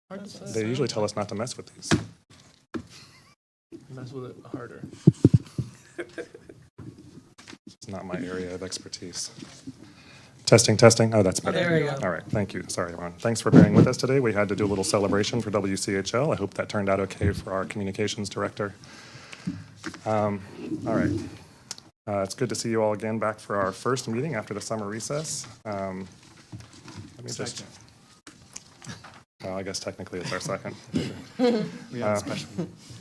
Hard to say. They usually tell us not to mess with these. Mess with it harder. It's not my area of expertise. Testing, testing. Oh, that's better. There you go. All right, thank you. Sorry, everyone. Thanks for bearing with us today. We had to do a little celebration for WCHL. I hope that turned out okay for our communications director. All right. It's good to see you all again back for our first meeting after the summer recess. Let me just. Well, I guess technically it's our second. We had a special.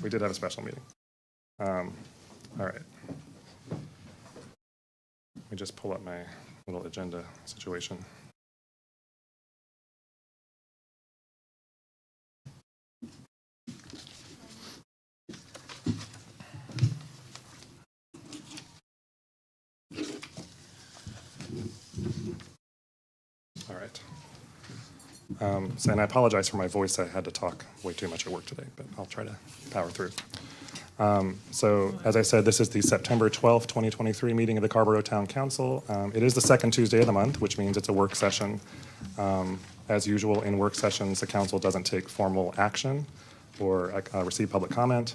We did have a special meeting. All right. Let me just pull up my little agenda situation. All right. And I apologize for my voice. I had to talk way too much at work today, but I'll try to power through. So, as I said, this is the September 12th, 2023 meeting of the Carrboro Town Council. It is the second Tuesday of the month, which means it's a work session. As usual, in work sessions, the council doesn't take formal action or receive public comment.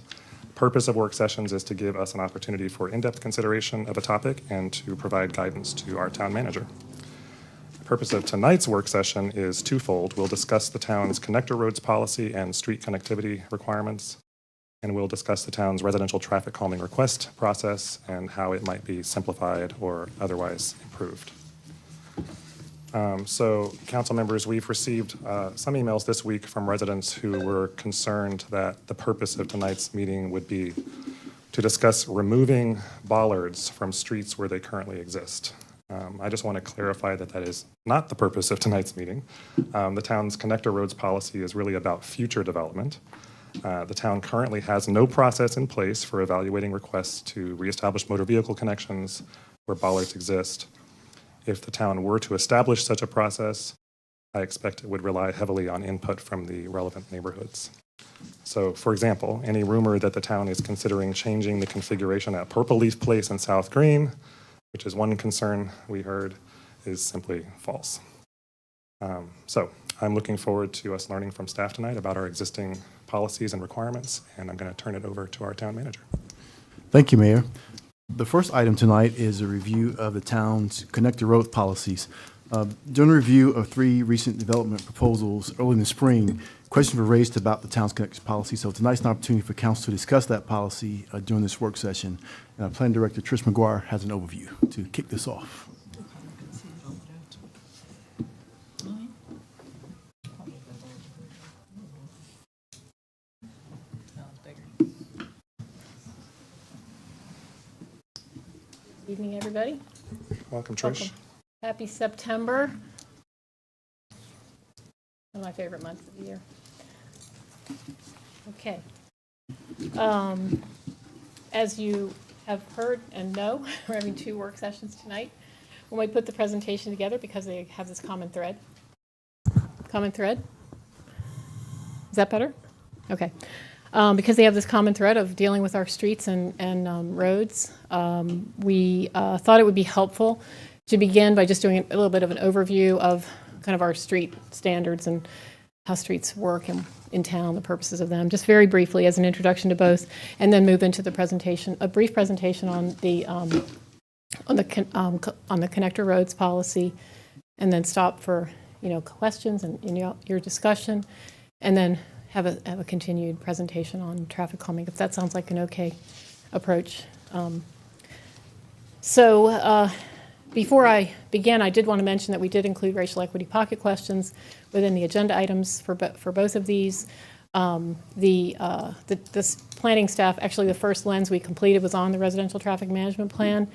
Purpose of work sessions is to give us an opportunity for in-depth consideration of a topic and to provide guidance to our town manager. The purpose of tonight's work session is twofold. We'll discuss the town's connector roads policy and street connectivity requirements, and we'll discuss the town's residential traffic calming request process and how it might be simplified or otherwise improved. So, council members, we've received some emails this week from residents who were concerned that the purpose of tonight's meeting would be to discuss removing bollards from streets where they currently exist. I just want to clarify that that is not the purpose of tonight's meeting. The town's connector roads policy is really about future development. The town currently has no process in place for evaluating requests to reestablish motor vehicle connections where bollards exist. If the town were to establish such a process, I expect it would rely heavily on input from the relevant neighborhoods. So, for example, any rumor that the town is considering changing the configuration at Purple Leaf Place in South Green, which is one concern we heard, is simply false. So, I'm looking forward to us learning from staff tonight about our existing policies and requirements, and I'm going to turn it over to our town manager. Thank you, Mayor. The first item tonight is a review of the town's connector road policies. During a review of 3 recent development proposals early in the spring, questions were raised about the town's connector policy. So tonight's an opportunity for council to discuss that policy during this work session. And our Planning Director, Trish McGuire, has an overview to kick this off. Evening, everybody. Welcome, Trish. Welcome. Happy September. One of my favorite months of the year. Okay. As you have heard and know, we're having 2 work sessions tonight. When we put the presentation together, because they have this common thread. Common thread? Is that better? Okay. Because they have this common thread of dealing with our streets and roads, we thought it would be helpful to begin by just doing a little bit of an overview of kind of our street standards and how streets work in town, the purposes of them, just very briefly as an introduction to both, and then move into the presentation, a brief presentation on the connector roads policy, and then stop for questions and your discussion, and then have a continued presentation on traffic calming, if that sounds like an okay approach. Before I begin, I did want to mention that we did include racial equity pocket questions within the agenda items for both of these. This planning staff, actually the first lens we completed was on the residential traffic management plan,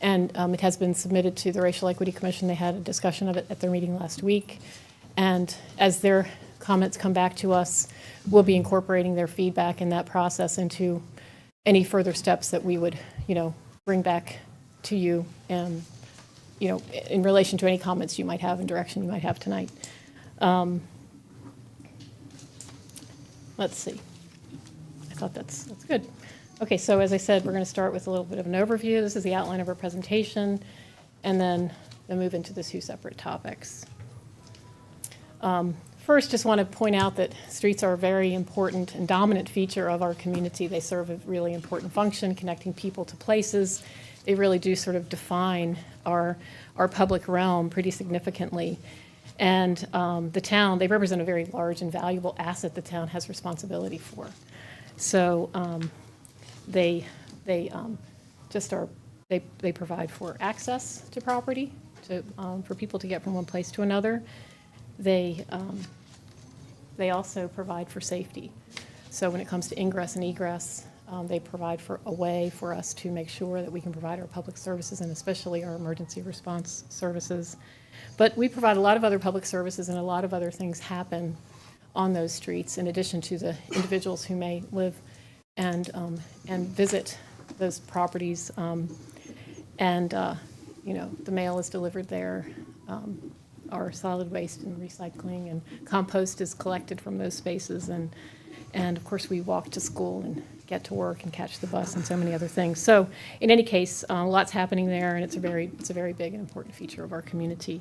and it has been submitted to the Racial Equity Commission. They had a discussion of it at their meeting last week, and as their comments come back to us, we'll be incorporating their feedback in that process into any further steps that we would, bring back to you, and in relation to any comments you might have and direction you might have tonight. Let's see. I thought that's good. Okay, so as I said, we're going to start with a little bit of an overview. This is the outline of our presentation, and then move into the 2 separate topics. First, just want to point out that streets are a very important and dominant feature of our community. They serve a really important function, connecting people to places. They really do sort of define our public realm pretty significantly. And the town, they represent a very large and valuable asset the town has responsibility for. So they provide for access to property, for people to get from one place to another. They also provide for safety. So when it comes to ingress and egress, they provide for a way for us to make sure that we can provide our public services and especially our emergency response services. But we provide a lot of other public services, and a lot of other things happen on those streets in addition to the individuals who may live and visit those properties. The mail is delivered there. Our solid waste and recycling and compost is collected from those spaces, and of course we walk to school and get to work and catch the bus and so many other things. So in any case, lots happening there, and it's a very big and important feature of our community.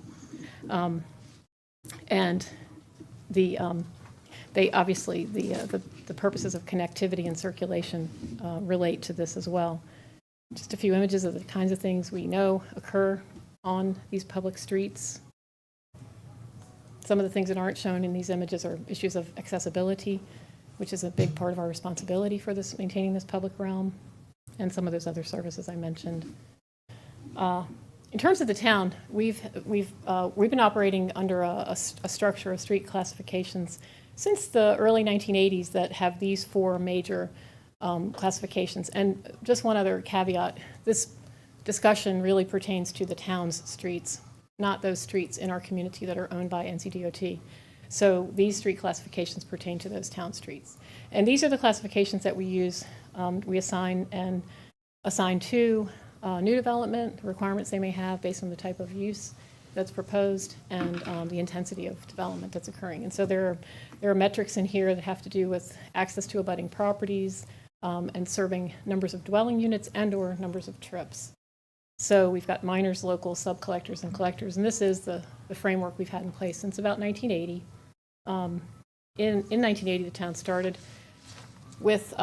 They obviously the purposes of connectivity and circulation relate to this as well. Just a few images of the kinds of things we know occur on these public streets. Some of the things that aren't shown in these images are issues of accessibility, which is a big part of our responsibility for maintaining this public realm, and some of those other services I mentioned. In terms of the town, we've been operating under a structure of street classifications since the early 1980s that have these four major classifications. And just one other caveat, this discussion really pertains to the town's streets, not those streets in our community that are owned by NCDOT. So these street classifications pertain to those town streets. And these are the classifications that we use. We assign to new development, requirements they may have based on the type of use that's proposed and the intensity of development that's occurring. And so there are metrics in here that have to do with access to abutting properties and serving numbers of dwelling units and or numbers of trips. So we've got minors, locals, sub-collectors, and collectors, and this is the framework we've had in place since about 1980. In 1980, the town started with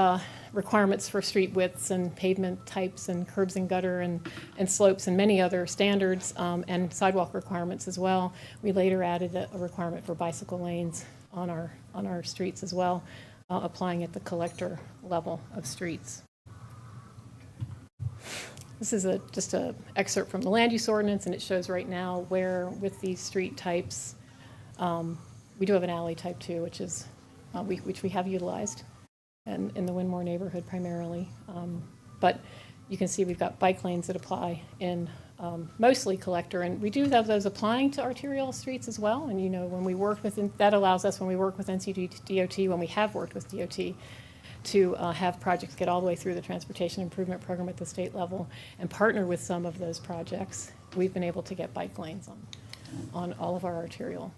requirements for street widths and pavement types and curbs and gutter and slopes and many other standards and sidewalk requirements as well. We later added a requirement for bicycle lanes on our streets as well, applying at the collector level of streets. This is just an excerpt from the land use ordinance, and it shows right now where with these street types, we do have an alley type 2, which we have utilized and in the Winmore neighborhood primarily. But you can see we've got bike lanes that apply in mostly collector, and we do have those applying to arterial streets as well. And when we work with, that allows us when we work with NCDOT, when we have worked with DOT, to have projects get all the way through the transportation improvement program at the state level and partner with some of those projects. We've been able to get bike lanes on all of our arterial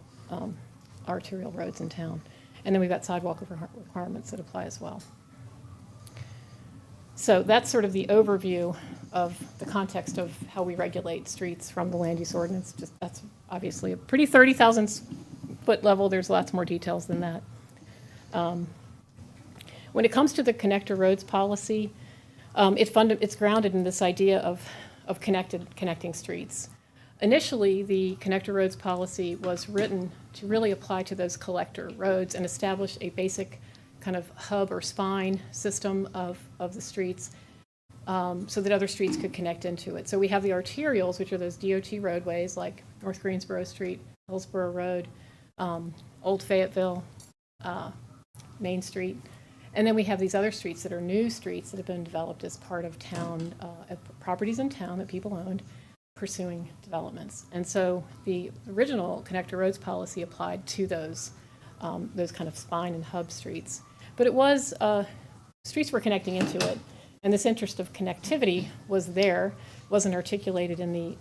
roads in town. And then we've got sidewalk requirements that apply as well. So that's sort of the overview of the context of how we regulate streets from the land use ordinance. That's obviously a pretty 30,000 foot level. There's lots more details than that. When it comes to the connector roads policy, it's grounded in this idea of connecting streets. Initially, the connector roads policy was written to really apply to those collector roads and establish a basic kind of hub or spine system of the streets so that other streets could connect into it. So we have the arterials, which are those DOT roadways like North Greensboro Street, Hillsborough Road, Old Fayetteville, Main Street. And then we have these other streets that are new streets that have been developed as part of town, properties in town that people owned, pursuing developments. And so the original connector roads policy applied to those kind of spine and hub streets. But it was, streets were connecting into it, and this interest of connectivity wasn't articulated in the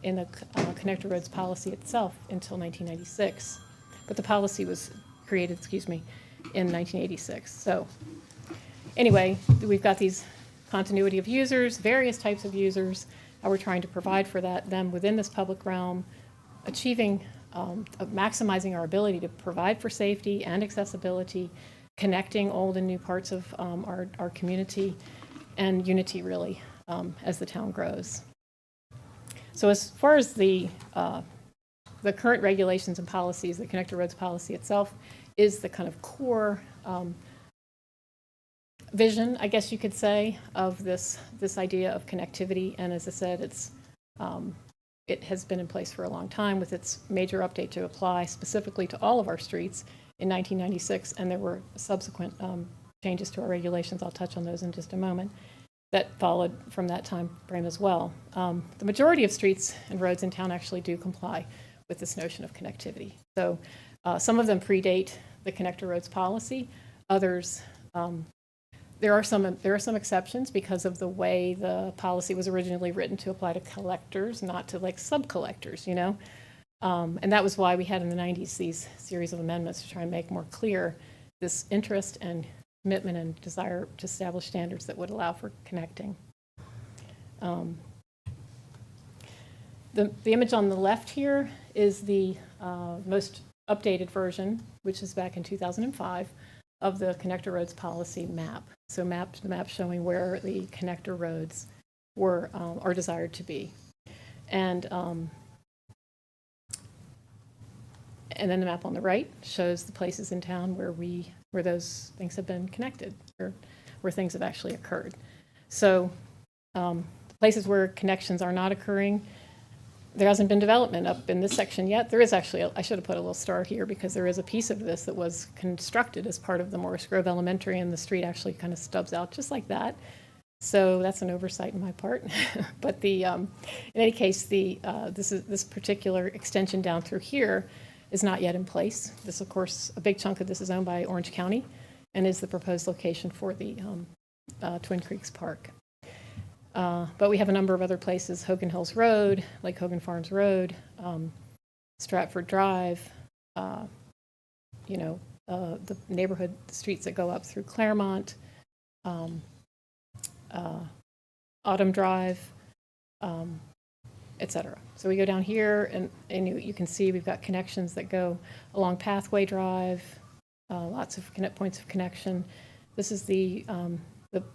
connector roads policy itself until 1996. But the policy was created, in 1986. So anyway, we've got these continuity of users, various types of users, how we're trying to provide for them within this public realm, achieving of maximizing our ability to provide for safety and accessibility, connecting old and new parts of our community, and unity really as the town grows. So as far as the current regulations and policies, the Connector Roads policy itself is the kind of core vision, I guess you could say, of this idea of connectivity. And as I said, it has been in place for a long time with its major update to apply specifically to all of our streets in 1996, and there were subsequent changes to our regulations. I'll touch on those in just a moment that followed from that time frame as well. The majority of streets and roads in town actually do comply with this notion of connectivity. So some of them predate the Connector Roads policy. Others, there are some exceptions because of the way the policy was originally written to apply to collectors, not to like sub-collectors, you know? And that was why we had in the 90s these series of amendments to try and make more clear this interest and commitment and desire to establish standards that would allow for connecting. The image on the left here is the most updated version, which is back in 2005, of the Connector Roads policy map. So the map showing where the connector roads are desired to be. And then the map on the right shows the places in town where those things have been connected, or where things have actually occurred. So the places where connections are not occurring, there hasn't been development up in this section yet. There is actually, I should have put a little star here because there is a piece of this that was constructed as part of the Morris Grove Elementary, and the street actually kind of stubs out just like that. So that's an oversight on my part. But in any case, this particular extension down through here is not yet in place. This, of course, a big chunk of this is owned by Orange County and is the proposed location for the Twin Creeks Park. But we have a number of other places: Hogan Hills Road, Lake Hogan Farms Road, Stratford Drive, the neighborhood streets that go up through Claremont, Autumn Drive, et cetera. So we go down here, and you can see we've got connections that go along Pathway Drive, lots of points of connection. This is the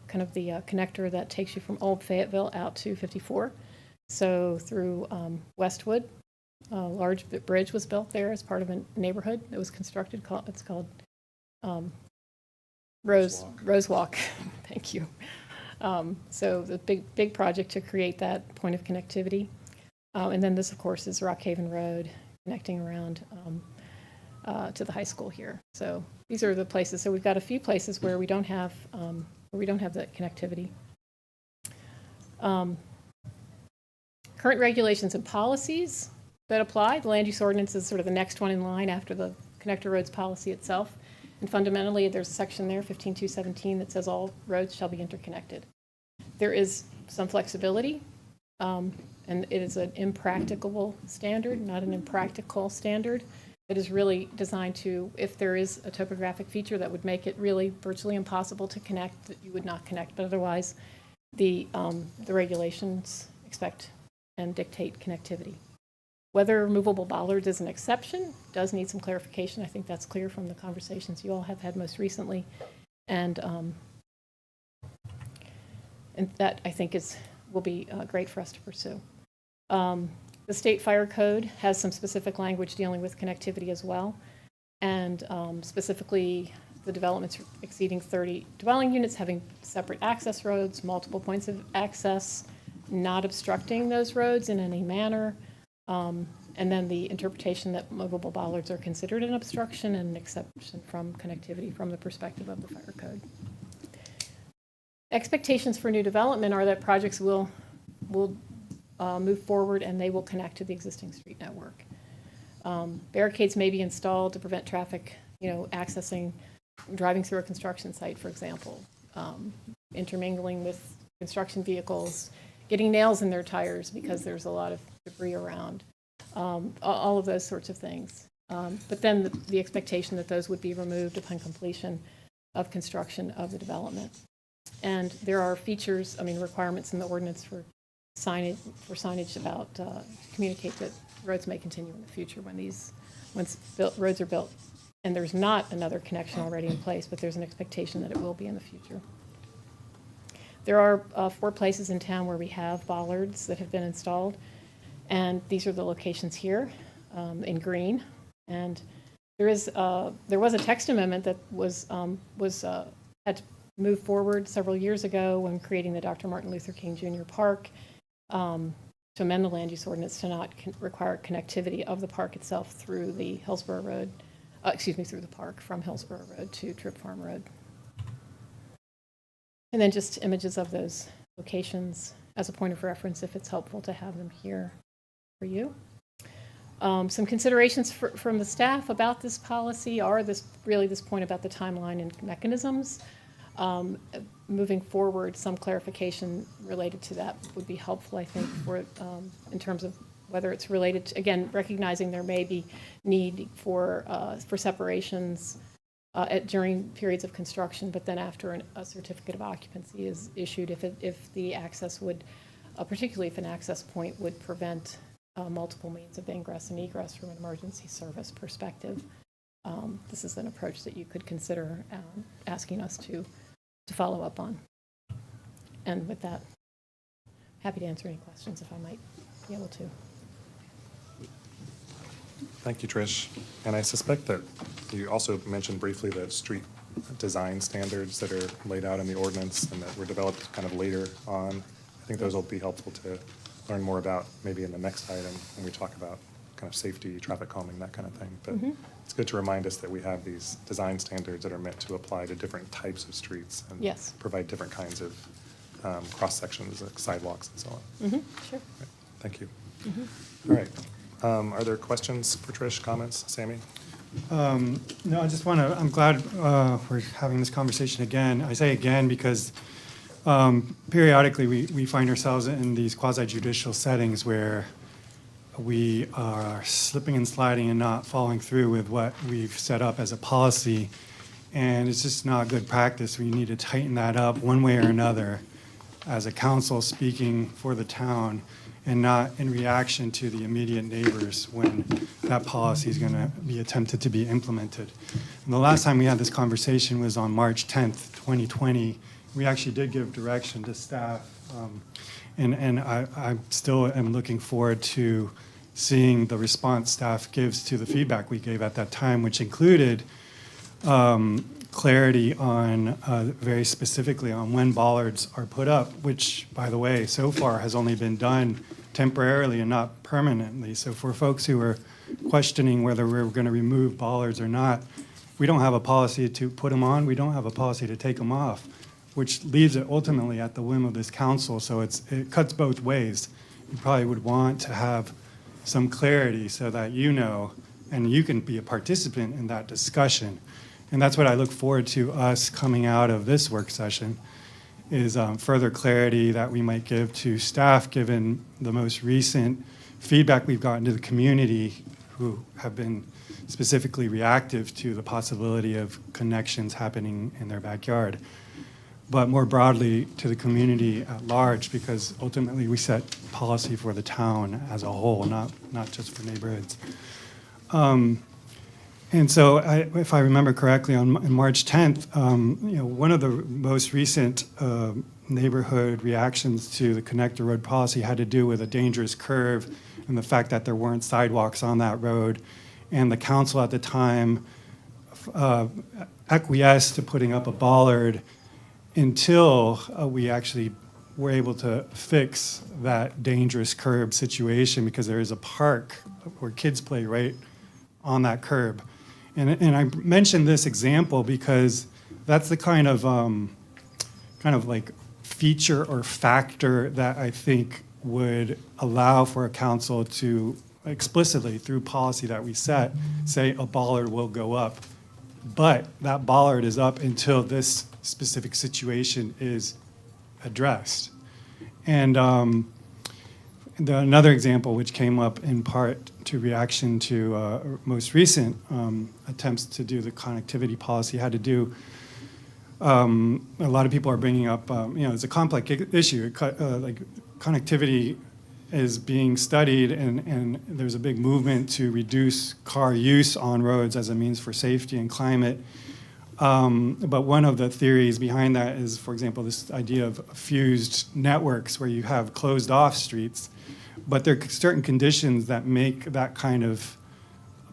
connector that takes you from Old Fayetteville out to 54. So through Westwood, a large bridge was built there as part of a neighborhood that was constructed. It's called Rose Walk. Thank you. So the big project to create that point of connectivity. And then this, of course, is Rockhaven Road, connecting around to the high school here. So these are the places. So we've got a few places where we don't have that connectivity. Current regulations and policies that apply. The land use ordinance is sort of the next one in line after the Connector Roads policy itself. And fundamentally, there's a section there, 15.217, that says all roads shall be interconnected. There is some flexibility, and it is an impracticable standard, not an impractical standard. It is really designed to, if there is a topographic feature that would make it really virtually impossible to connect, that you would not connect. But otherwise, the regulations expect and dictate connectivity. Whether removable bollards is an exception does need some clarification. I think that's clear from the conversations you all have had most recently. And that, I think, will be great for us to pursue. The state fire code has some specific language dealing with connectivity as well. And specifically, the developments exceeding 30 dwelling units having separate access roads, multiple points of access, not obstructing those roads in any manner. And then the interpretation that movable bollards are considered an obstruction and an exception from connectivity from the perspective of the fire code. Expectations for new development are that projects will move forward and they will connect to the existing street network. Barricades may be installed to prevent traffic, driving through a construction site, for example, intermingling with construction vehicles, getting nails in their tires because there's a lot of debris around, all of those sorts of things. But then the expectation that those would be removed upon completion of construction of the development. And there are features, requirements in the ordinance for signage about to communicate that roads may continue in the future once roads are built. And there's not another connection already in place, but there's an expectation that it will be in the future. There are 4 places in town where we have bollards that have been installed, and these are the locations here in green. And there was a text amendment that had to move forward several years ago when creating the Dr. Martin Luther King Jr. Park to amend the land use ordinance to not require connectivity of the park itself through the Hillsborough Road, through the park from Hillsborough Road to Trip Farm Road. And then just images of those locations as a point of reference if it's helpful to have them here for you. Some considerations from the staff about this policy are this point about the timeline and mechanisms. Moving forward, some clarification related to that would be helpful, I think, in terms of whether it's related to, again, recognizing there may be need for separations during periods of construction, but then after a certificate of occupancy is issued, if the access would, particularly if an access point would prevent multiple means of ingress and egress from an emergency service perspective. This is an approach that you could consider asking us to follow up on. And with that, happy to answer any questions if I might be able to. Thank you, Trish. And I suspect that you also mentioned briefly the street design standards that are laid out in the ordinance and that were developed kind of later on. I think those will be helpful to learn more about maybe in the next item when we talk about kind of safety, traffic calming, that kind of thing. But it's good to remind us that we have these design standards that are meant to apply to different types of streets and Yes. provide different kinds of cross sections, like sidewalks and so on. Sure. Right. Thank you. All right. Are there questions for Trish, comments? Sammy? No, I just want to, I'm glad we're having this conversation again. I say again because periodically we find ourselves in these quasi-judicial settings where we are slipping and sliding and not following through with what we've set up as a policy. And it's just not good practice. We need to tighten that up one way or another as a council speaking for the town and not in reaction to the immediate neighbors when that policy is going to be attempted to be implemented. And the last time we had this conversation was on March 10th, 2020. We actually did give direction to staff, and I still am looking forward to seeing the response staff gives to the feedback we gave at that time, which included clarity on, very specifically on when bollards are put up, which, by the way, so far has only been done temporarily and not permanently. So for folks who are questioning whether we're going to remove bollards or not, we don't have a policy to put them on. We don't have a policy to take them off, which leaves it ultimately at the whim of this council. So it cuts both ways. You probably would want to have some clarity so that you know, and you can be a participant in that discussion. And that's what I look forward to us coming out of this work session, is further clarity that we might give to staff given the most recent feedback we've gotten to the community who have been specifically reactive to the possibility of connections happening in their backyard. But more broadly to the community at large, because ultimately we set policy for the town as a whole, not just for neighborhoods. And so, if I remember correctly, on March 10th, one of the most recent neighborhood reactions to the connector road policy had to do with a dangerous curve and the fact that there weren't sidewalks on that road. And the council at the time acquiesced to putting up a bollard until we actually were able to fix that dangerous curb situation, because there is a park where kids play right on that curb. And I mentioned this example because that's the kind of like feature or factor that I think would allow for a council to explicitly, through policy that we set, say a bollard will go up. But that bollard is up until this specific situation is addressed. And another example, which came up in part to reaction to most recent attempts to do the connectivity policy, had to do, a lot of people are bringing up, it's a complex issue. Like connectivity is being studied, and there's a big movement to reduce car use on roads as a means for safety and climate. But one of the theories behind that is, for example, this idea of fused networks where you have closed off streets, but there are certain conditions that make that kind of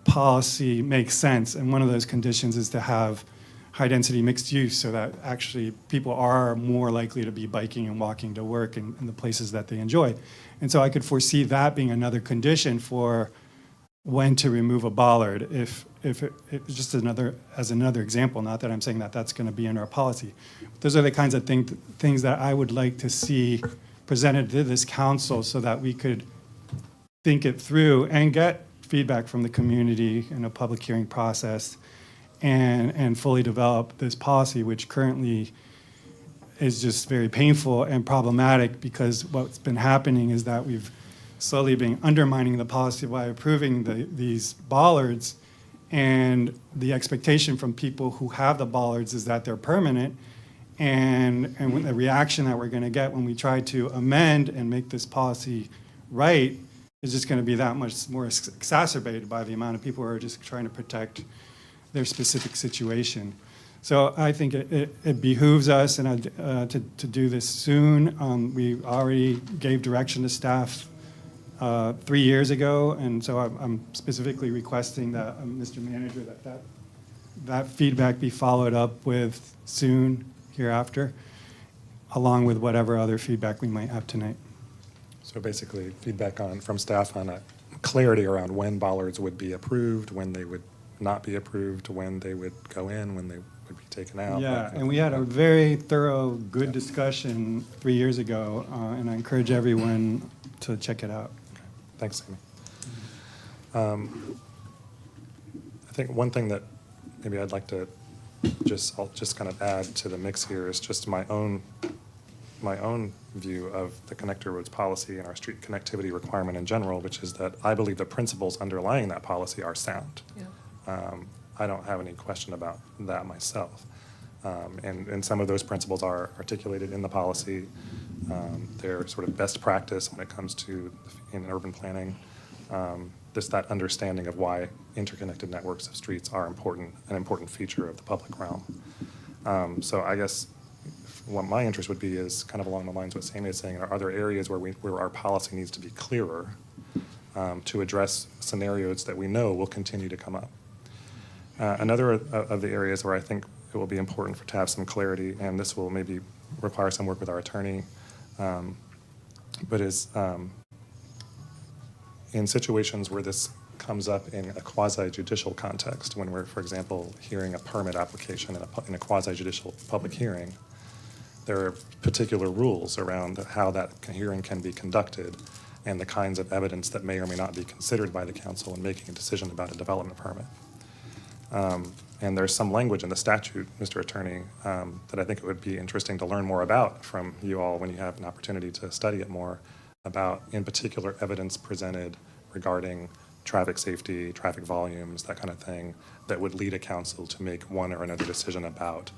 policy make sense. And one of those conditions is to have high-density mixed use so that actually people are more likely to be biking and walking to work in the places that they enjoy. And so I could foresee that being another condition for when to remove a bollard, if it just as another example, not that I'm saying that that's going to be in our policy. Those are the kinds of things that I would like to see presented to this council so that we could think it through and get feedback from the community in a public hearing process and fully develop this policy, which currently is just very painful and problematic because what's been happening is that we've slowly been undermining the policy by approving these bollards, and the expectation from people who have the bollards is that they're permanent, and when the reaction that we're going to get when we try to amend and make this policy right is just going to be that much more exacerbated by the amount of people who are just trying to protect their specific situation. So I think it behooves us to do this soon. We already gave direction to staff 3 years ago, and so I'm specifically requesting that, Mr. Manager, that feedback be followed up with soon hereafter, along with whatever other feedback we might have tonight. So basically, feedback from staff on a clarity around when bollards would be approved, when they would not be approved, when they would go in, when they would be taken out. Yeah, and we had a very thorough, good discussion 3 years ago, and I encourage everyone to check it out. Okay. Thanks, Amy. I think one thing that maybe I'd like to I'll just kind of add to the mix here is just my own view of the connector roads policy and our street connectivity requirement in general, which is that I believe the principles underlying that policy are sound. Yeah. I don't have any question about that myself. And some of those principles are articulated in the policy. They're sort of best practice when it comes to in urban planning. Just that understanding of why interconnected networks of streets are an important feature of the public realm. So I guess what my interest would be is kind of along the lines of what Sammy is saying. Are there areas where our policy needs to be clearer to address scenarios that we know will continue to come up? Another of the areas where I think it will be important to have some clarity, and this will maybe require some work with our attorney, but is in situations where this comes up in a quasi-judicial context, when we're, for example, hearing a permit application in a quasi-judicial public hearing, there are particular rules around how that hearing can be conducted and the kinds of evidence that may or may not be considered by the council in making a decision about a development permit. And there's some language in the statute, Mr. Attorney, that I think it would be interesting to learn more about from you all when you have an opportunity to study it more, about, in particular, evidence presented regarding traffic safety, traffic volumes, that kind of thing, that would lead a council to make one or another decision about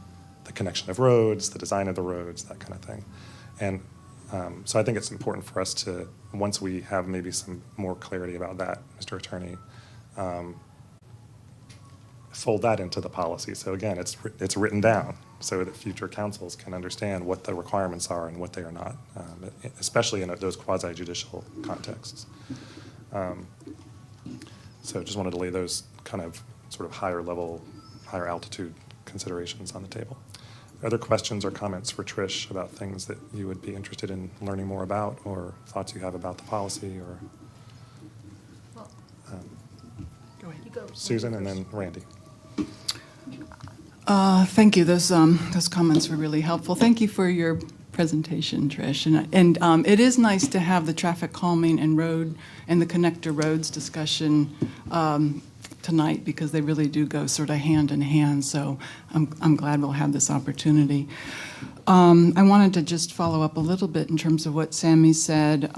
the connection of roads, the design of the roads, that kind of thing. And so I think it's important for us to, once we have maybe some more clarity about that, Mr. Attorney, fold that into the policy. So again, it's written down so that future councils can understand what the requirements are and what they are not, especially in those quasi-judicial contexts. So just wanted to lay those kind of sort of higher level, higher altitude considerations on the table. Other questions or comments for Trish about things that you would be interested in learning more about, or thoughts you have about the policy, or Go ahead. You go. Susan and then Randy. Thank you. Those comments were really helpful. Thank you for your presentation, Trish. And it is nice to have the traffic calming and the connector roads discussion tonight, because they really do go sort of hand in hand. So I'm glad we'll have this opportunity. I wanted to just follow up a little bit in terms of what Sammy said.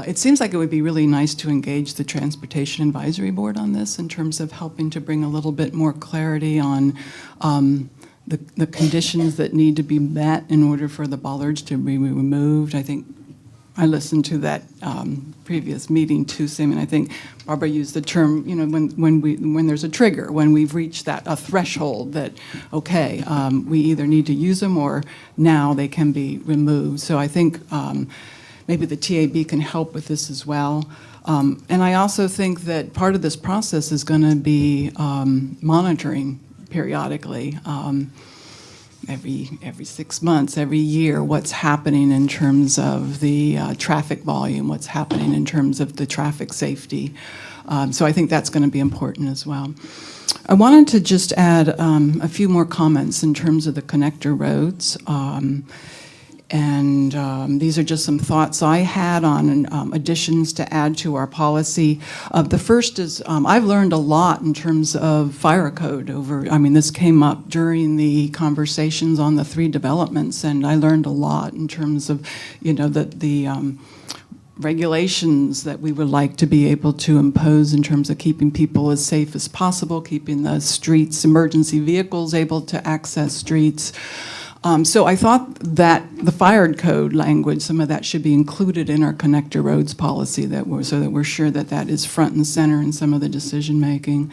It seems like it would be really nice to engage the Transportation Advisory Board on this in terms of helping to bring a little bit more clarity on the conditions that need to be met in order for the bollards to be removed. I think I listened to that previous meeting too, Sam, and I think Barbara used the term, when there's a trigger, when we've reached a threshold that, okay, we either need to use them or now they can be removed. So I think maybe the TAB can help with this as well. And I also think that part of this process is going to be monitoring periodically. Every 6 months, every year, what's happening in terms of the traffic volume, what's happening in terms of the traffic safety. So I think that's going to be important as well. I wanted to just add a few more comments in terms of the connector roads. And these are just some thoughts I had on additions to add to our policy. The first is I've learned a lot in terms of fire code this came up during the conversations on the 3 developments, and I learned a lot in terms of, the regulations that we would like to be able to impose in terms of keeping people as safe as possible, keeping the streets, emergency vehicles able to access streets. So I thought that the fire code language, some of that should be included in our connector roads policy so that we're sure that that is front and center in some of the decision making.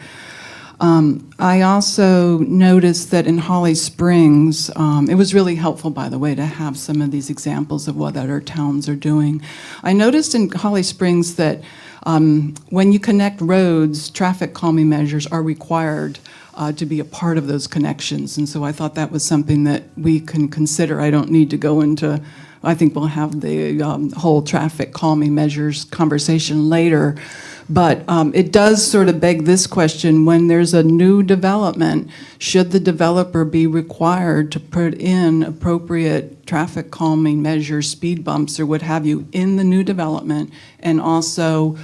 I also noticed that in Holly Springs, it was really helpful, by the way, to have some of these examples of what other towns are doing. I noticed in Holly Springs that when you connect roads, traffic calming measures are required to be a part of those connections. And so I thought that was something that we can consider. I don't need to go into, I think we'll have the whole traffic calming measures conversation later. But it does sort of beg this question: when there's a new development, should the developer be required to put in appropriate traffic calming measures, speed bumps or what have you, in the new development, and also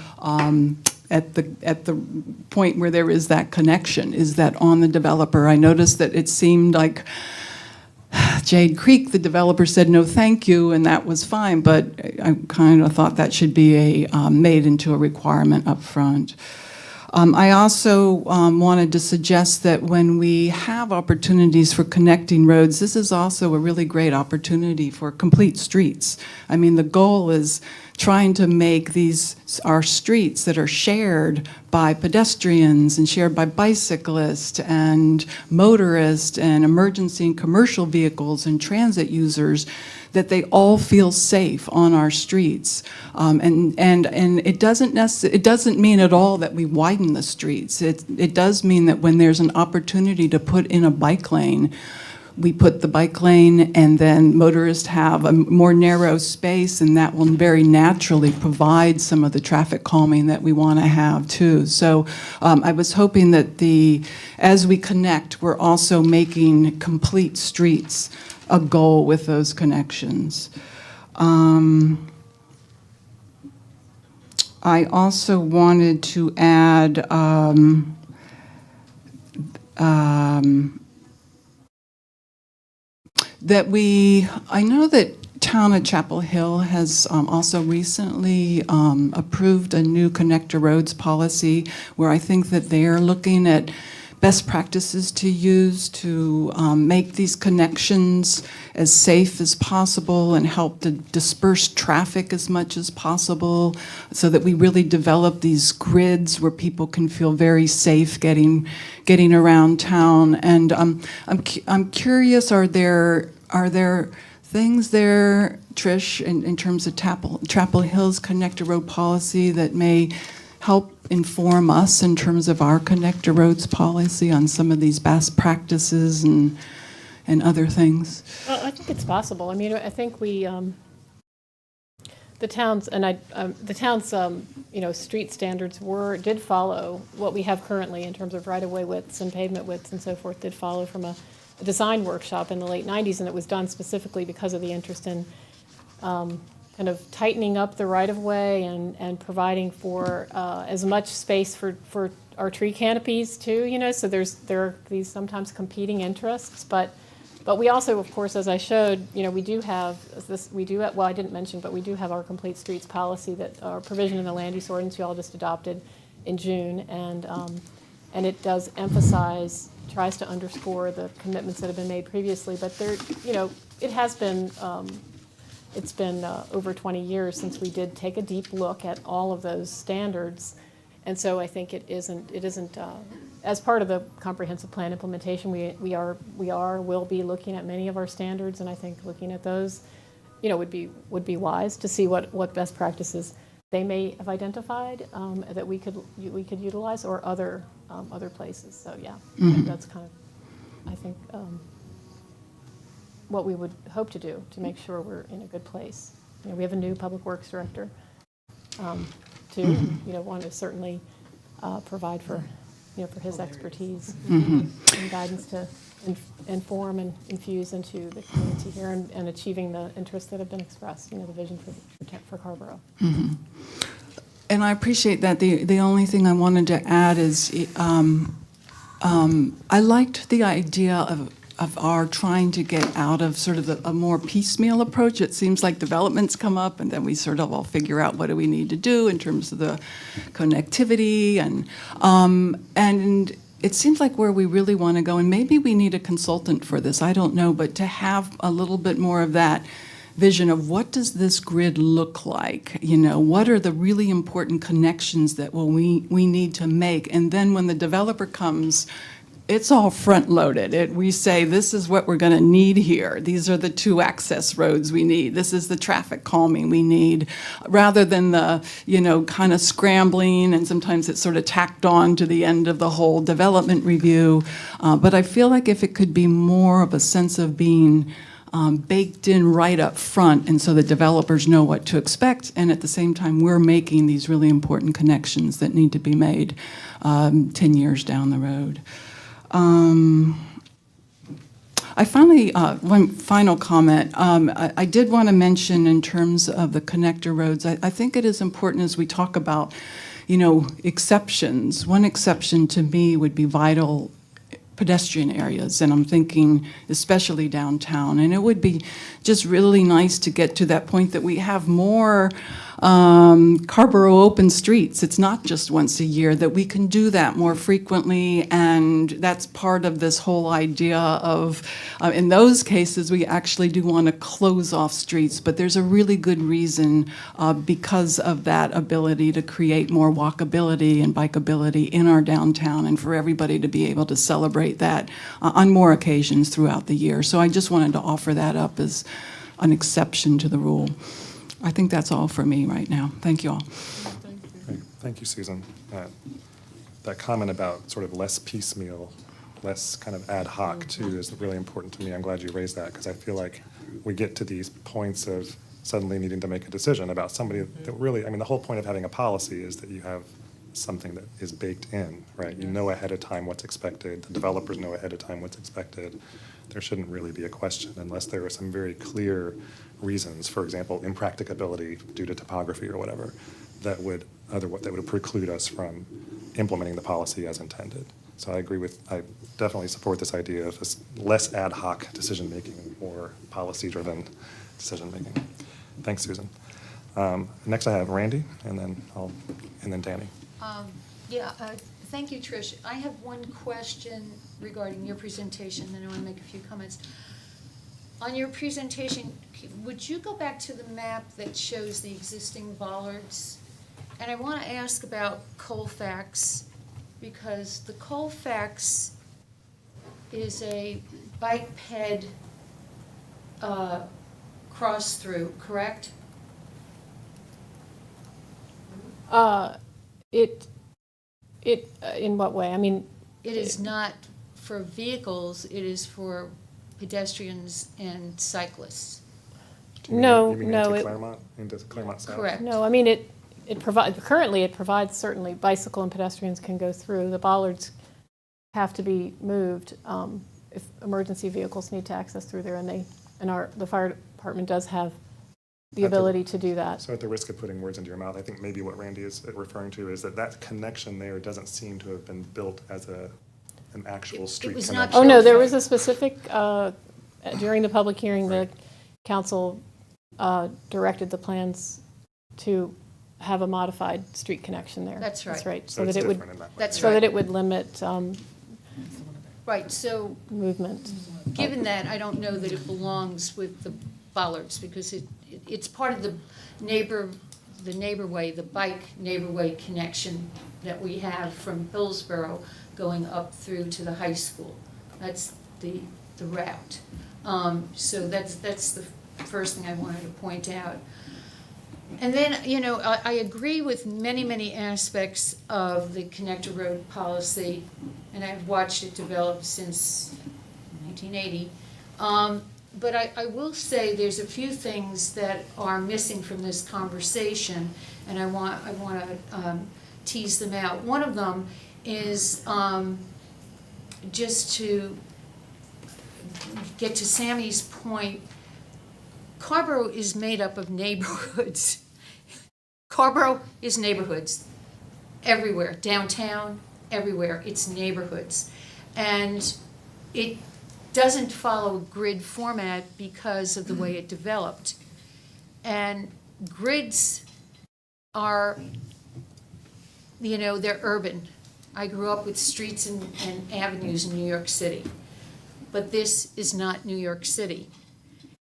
at the point where there is that connection? Is that on the developer? I noticed that it seemed like Jade Creek, the developer said no thank you, and that was fine, but I kind of thought that should be made into a requirement up front. I also wanted to suggest that when we have opportunities for connecting roads, this is also a really great opportunity for complete streets. I mean, the goal is trying to make our streets that are shared by pedestrians and shared by bicyclists and motorists and emergency and commercial vehicles and transit users, that they all feel safe on our streets. And it doesn't mean at all that we widen the streets. It does mean that when there's an opportunity to put in a bike lane, we put the bike lane, and then motorists have a more narrow space, and that will very naturally provide some of the traffic calming that we want to have too. So I was hoping that as we connect, we're also making complete streets a goal with those connections. I also wanted to add I know that Town of Chapel Hill has also recently approved a new connector roads policy where I think that they are looking at best practices to use to make these connections as safe as possible and help to disperse traffic as much as possible, so that we really develop these grids where people can feel very safe getting around town. And I'm curious, are there things there, Trish, in terms of Chapel Hill's connector road policy that may help inform us in terms of our connector roads policy on some of these best practices and other things? Well, I think it's possible. I mean, I think the town's street standards did follow what we have currently in terms of right-of-way widths and pavement widths and so forth. Did follow from a design workshop in the late 90s, and it was done specifically because of the interest in kind of tightening up the right-of-way and providing for as much space for our tree canopies too, so there are these sometimes competing interests, but we also, of course, as I showed, we do have well, I didn't mention, but we do have our complete streets policy, that our provision in the land use ordinance you all just adopted in June, and and it does emphasize, tries to underscore the commitments that have been made previously, but there, it has been, it's been over 20 years since we did take a deep look at all of those standards, and so I think it isn't, as part of the comprehensive plan implementation, will be looking at many of our standards, and I think looking at those, would be wise to see what best practices they may have identified that we could utilize, or other places. So yeah, that's kind of, I think, what we would hope to do to make sure we're in a good place. We have a new public works director too. Want to certainly provide for his expertise and guidance to inform and infuse into the community here, and achieving the interests that have been expressed. The vision for Carrboro. And I appreciate that. The only thing I wanted to add is I liked the idea of our trying to get out of sort of a more piecemeal approach. It seems like developments come up, and then we sort of all figure out what do we need to do in terms of the connectivity, and it seems like where we really want to go, and maybe we need a consultant for this, I don't know, but to have a little bit more of that vision of what does this grid look like? What are the really important connections that we need to make? And then when the developer comes, it's all front-loaded. We say, this is what we're going to need here. These are the 2 access roads we need. This is the traffic calming we need, rather than the, kind of scrambling, and sometimes it's sort of tacked on to the end of the whole development review. But I feel like if it could be more of a sense of being baked in right up front, and so the developers know what to expect, and at the same time we're making these really important connections that need to be made 10 years down the road. I finally, one final comment. I did want to mention, in terms of the connector roads, I think it is important as we talk about, exceptions. One exception to me would be vital pedestrian areas, and I'm thinking especially downtown. And it would be just really nice to get to that point that we have more Carrboro open streets. It's not just once a year, that we can do that more frequently, and that's part of this whole idea of, in those cases, we actually do want to close off streets, but there's a really good reason because of that ability to create more walkability and bikeability in our downtown, and for everybody to be able to celebrate that on more occasions throughout the year. So I just wanted to offer that up as an exception to the rule. I think that's all for me right now. Thank you all. Great. Thank you, Susan. That comment about sort of less piecemeal, less kind of ad hoc too, is really important to me. I'm glad you raised that, because I feel like we get to these points of suddenly needing to make a decision about somebody that really, the whole point of having a policy is that you have something that is baked in, right? You know ahead of time what's expected. The developers know ahead of time what's expected. There shouldn't really be a question unless there are some very clear reasons, for example, impracticability due to topography or whatever, that would preclude us from implementing the policy as intended. So I definitely support this idea of this less ad hoc decision-making, more policy-driven decision-making. Thanks, Susan. Next I have Randy, and then Danny. Thank you, Trish. I have one question regarding your presentation, then I want to make a few comments. On your presentation, would you go back to the map that shows the existing bollards? And I want to ask about Colfax, because the Colfax is a biped cross-through, correct? In what way? It is not for vehicles, it is for pedestrians and cyclists. Do you mean No, into Claremont South? Correct. No, currently it provides, certainly bicycle and pedestrians can go through. The bollards have to be moved if emergency vehicles need to access through there, and the fire department does have the ability to do that. So at the risk of putting words into your mouth, I think maybe what Randy is referring to is that connection there doesn't seem to have been built as an actual street was connection. not Oh, no, there was a specific, during the public hearing, the council directed the plans to have a modified street connection there. That's right. That's right, So so it's that it would, different in that way. That's so right. that it would limit Right, so movement. given that, I don't know that it belongs with the bollards, because it's part of the neighborway, the bike neighborway connection that we have from Hillsborough going up through to the high school. That's the route. So that's the first thing I wanted to point out. And then, I agree with many aspects of the connector road policy, and I've watched it develop since 1980. But I will say there's a few things that are missing from this conversation, and I want to tease them out. One of them is just to get to Sammy's point. Carrboro is made up of neighborhoods. Carrboro is neighborhoods everywhere, downtown, everywhere. It's neighborhoods. And it doesn't follow a grid format because of the way it developed. And grids are, they're urban. I grew up with streets and avenues in New York City. But this is not New York City.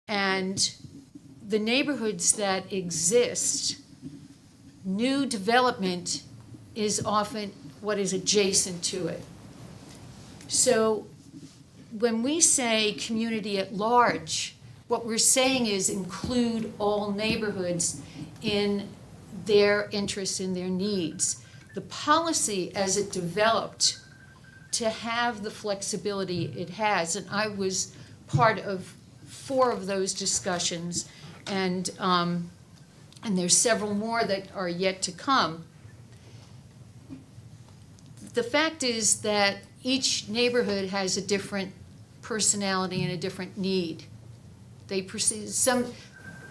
And the neighborhoods that exist, new development is often what is adjacent to it. So when we say community at large, what we're saying is include all neighborhoods in their interests, in their needs. The policy as it developed to have the flexibility it has, and I was part of 4 of those discussions, and there's several more that are yet to come. The fact is that each neighborhood has a different personality and a different need.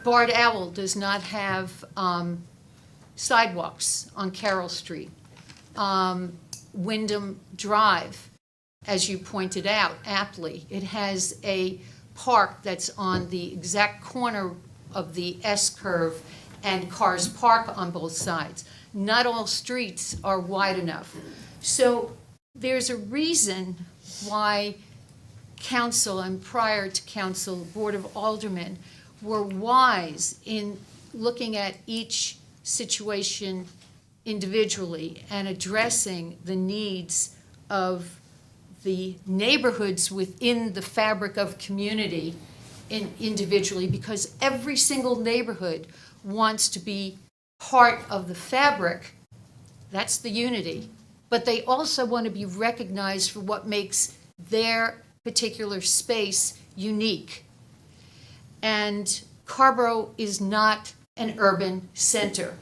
Bard Owl does not have sidewalks on Carroll Street. Wyndham Drive, as you pointed out aptly, it has a park that's on the exact corner of the S-curve and cars park on both sides. Not all streets are wide enough. So there's a reason why council and prior to council, Board of Aldermen were wise in looking at each situation individually and addressing the needs of the neighborhoods within the fabric of community individually, because every single neighborhood wants to be part of the fabric. That's the unity. But they also want to be recognized for what makes their particular space unique. And Carrboro is not an urban center,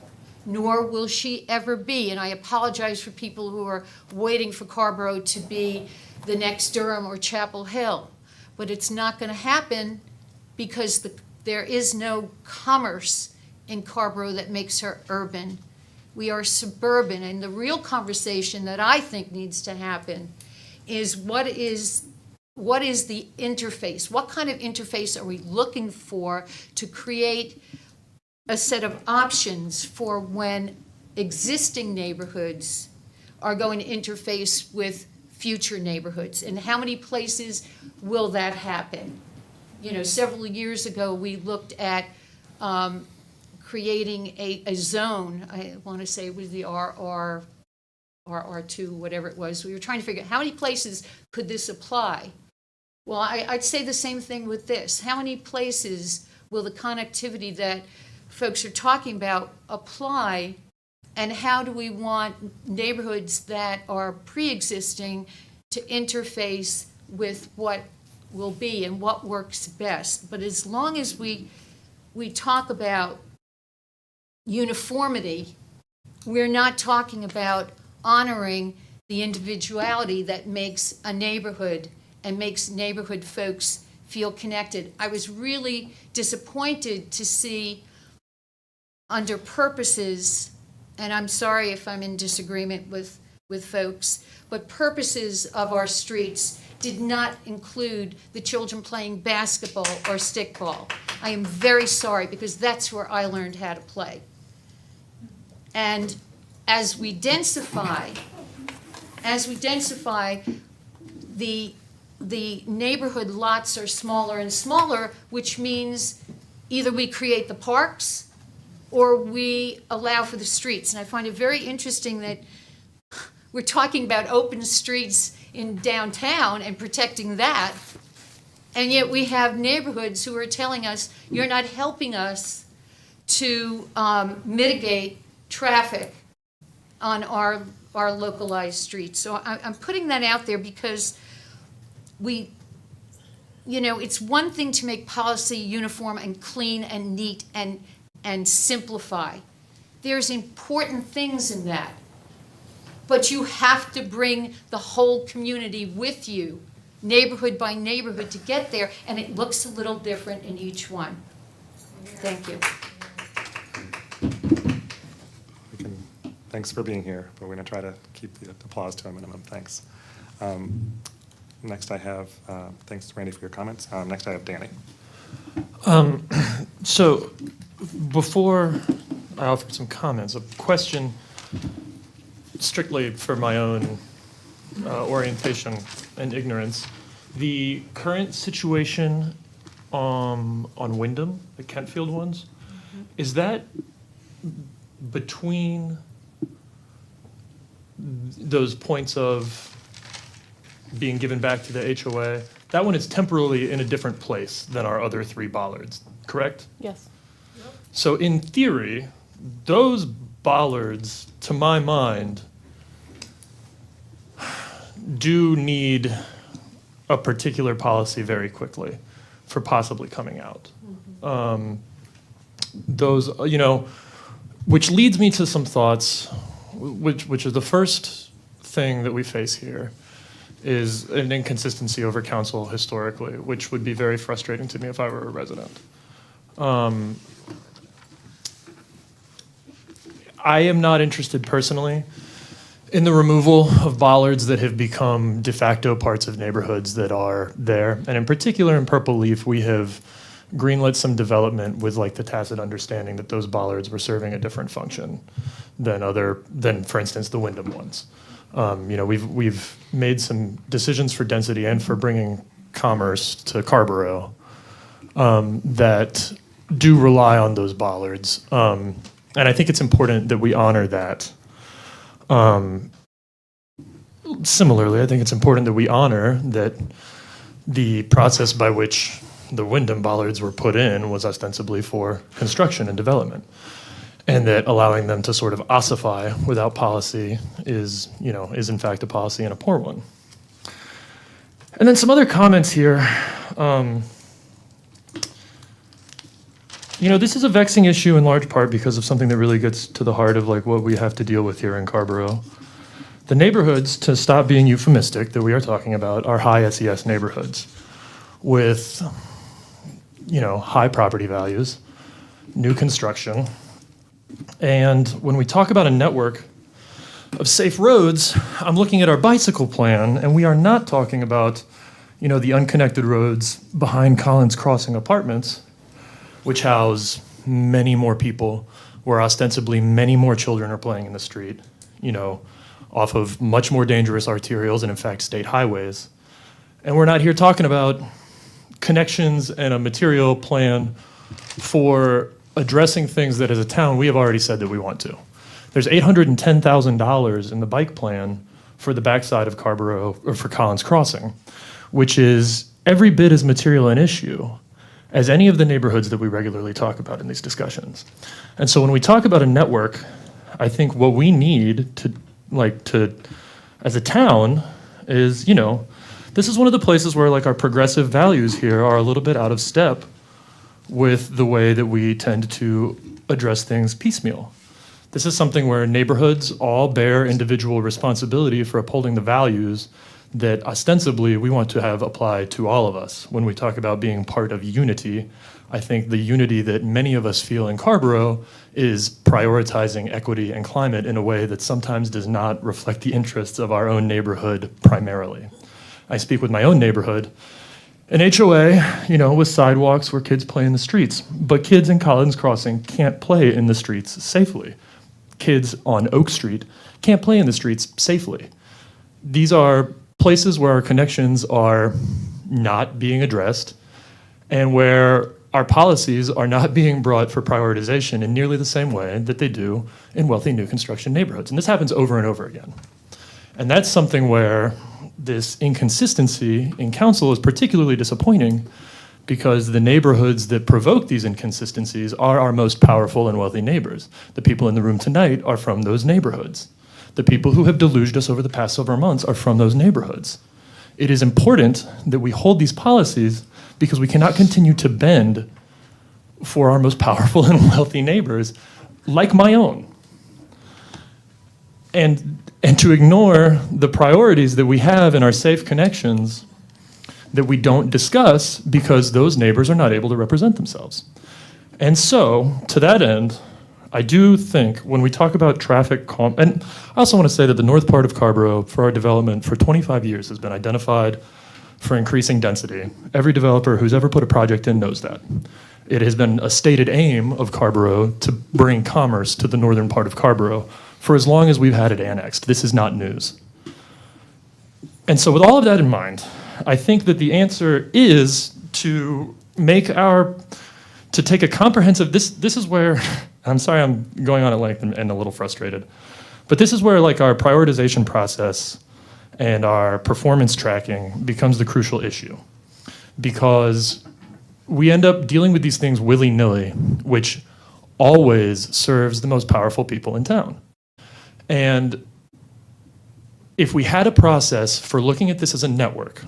nor will she ever be. And I apologize for people who are waiting for Carrboro to be the next Durham or Chapel Hill. But it's not going to happen because there is no commerce in Carrboro that makes her urban. We are suburban, and the real conversation that I think needs to happen is what is the interface? What kind of interface are we looking for to create a set of options for when existing neighborhoods are going to interface with future neighborhoods? And how many places will that happen? Several years ago, we looked at creating a zone. I want to say it was the RR2, whatever it was. We were trying to figure out how many places could this apply. Well, I'd say the same thing with this. How many places will the connectivity that folks are talking about apply, and how do we want neighborhoods that are pre-existing to interface with what will be and what works best? But as long as we talk about uniformity, we're not talking about honoring the individuality that makes a neighborhood and makes neighborhood folks feel connected. I was really disappointed to see under purposes, and I'm sorry if I'm in disagreement with folks, but purposes of our streets did not include the children playing basketball or stickball. I am very sorry, because that's where I learned how to play. And as we densify, the neighborhood lots are smaller and smaller, which means either we create the parks or we allow for the streets. And I find it very interesting that we're talking about open streets in downtown and protecting that, and yet we have neighborhoods who are telling us, you're not helping us to mitigate traffic on our localized streets. So I'm putting that out there because it's one thing to make policy uniform and clean and neat and simplify. There's important things in that. But you have to bring the whole community with you, neighborhood by neighborhood, to get there, and it looks a little different in each one. Thank you. Thanks for being here, but we're going to try to keep the applause to a minimum. Thanks. Next I have, thanks Randy for your comments. Next I have Danny. So before I offer some comments, a question strictly for my own orientation and ignorance. The current situation on Wyndham, the Kentfield ones, is that between those points of being given back to the HOA? That one is temporarily in a different place than our other 3 bollards, correct? Yes. So in theory, those bollards, to my mind, do need a particular policy very quickly for possibly coming out. Those, which leads me to some thoughts, which is the first thing that we face here is an inconsistency over council historically, which would be very frustrating to me if I were a resident. I am not interested personally in the removal of bollards that have become de facto parts of neighborhoods that are there. And in particular, in Purple Leaf, we have greenlit some development with like the tacit understanding that those bollards were serving a different function than for instance, the Wyndham ones. We've made some decisions for density and for bringing commerce to Carrboro that do rely on those bollards. And I think it's important that we honor that. Similarly, I think it's important that we honor that the process by which the Wyndham bollards were put in was ostensibly for construction and development. And that allowing them to sort of ossify without policy is in fact a policy and a poor one. And then some other comments here. This is a vexing issue in large part because of something that really gets to the heart of like what we have to deal with here in Carrboro. The neighborhoods, to stop being euphemistic, that we are talking about are high SES neighborhoods with, high property values, new construction. And when we talk about a network of safe roads, I'm looking at our bicycle plan, and we are not talking about, the unconnected roads behind Collins Crossing Apartments, which house many more people, where ostensibly many more children are playing in the street, off of much more dangerous arterials and in fact state highways. And we're not here talking about connections and a material plan for addressing things that as a town we have already said that we want to. There's $810,000 in the bike plan for the backside of Carrboro, or for Collins Crossing, which is every bit as material an issue as any of the neighborhoods that we regularly talk about in these discussions. And so when we talk about a network, I think what we need to as a town is, this is one of the places where like our progressive values here are a little bit out of step with the way that we tend to address things piecemeal. This is something where neighborhoods all bear individual responsibility for upholding the values that ostensibly we want to have applied to all of us. When we talk about being part of unity, I think the unity that many of us feel in Carrboro is prioritizing equity and climate in a way that sometimes does not reflect the interests of our own neighborhood primarily. I speak with my own neighborhood. An HOA, with sidewalks where kids play in the streets, but kids in Collins Crossing can't play in the streets safely. kids on Oak Street can't play in the streets safely. These are places where our connections are not being addressed and where our policies are not being brought for prioritization in nearly the same way that they do in wealthy new construction neighborhoods. And this happens over and over again. And that's something where this inconsistency in council is particularly disappointing, because the neighborhoods that provoke these inconsistencies are our most powerful and wealthy neighbors. The people in the room tonight are from those neighborhoods. The people who have deluged us over the past several months are from those neighborhoods. It is important that we hold these policies, because we cannot continue to bend for our most powerful and wealthy neighbors, like my own. And to ignore the priorities that we have in our safe connections that we don't discuss because those neighbors are not able to represent themselves. And so, to that end, I do think when we talk about traffic calm, and I also want to say that the north part of Carrboro for our development for 25 years has been identified for increasing density. Every developer who's ever put a project in knows that. It has been a stated aim of Carrboro to bring commerce to the northern part of Carrboro for as long as we've had it annexed. This is not news. And so with all of that in mind, I think that the answer is to take a comprehensive, this is where, I'm sorry I'm going on at length and a little frustrated, but this is where like our prioritization process and our performance tracking becomes the crucial issue, because we end up dealing with these things willy-nilly, which always serves the most powerful people in town. And if we had a process for looking at this as a network,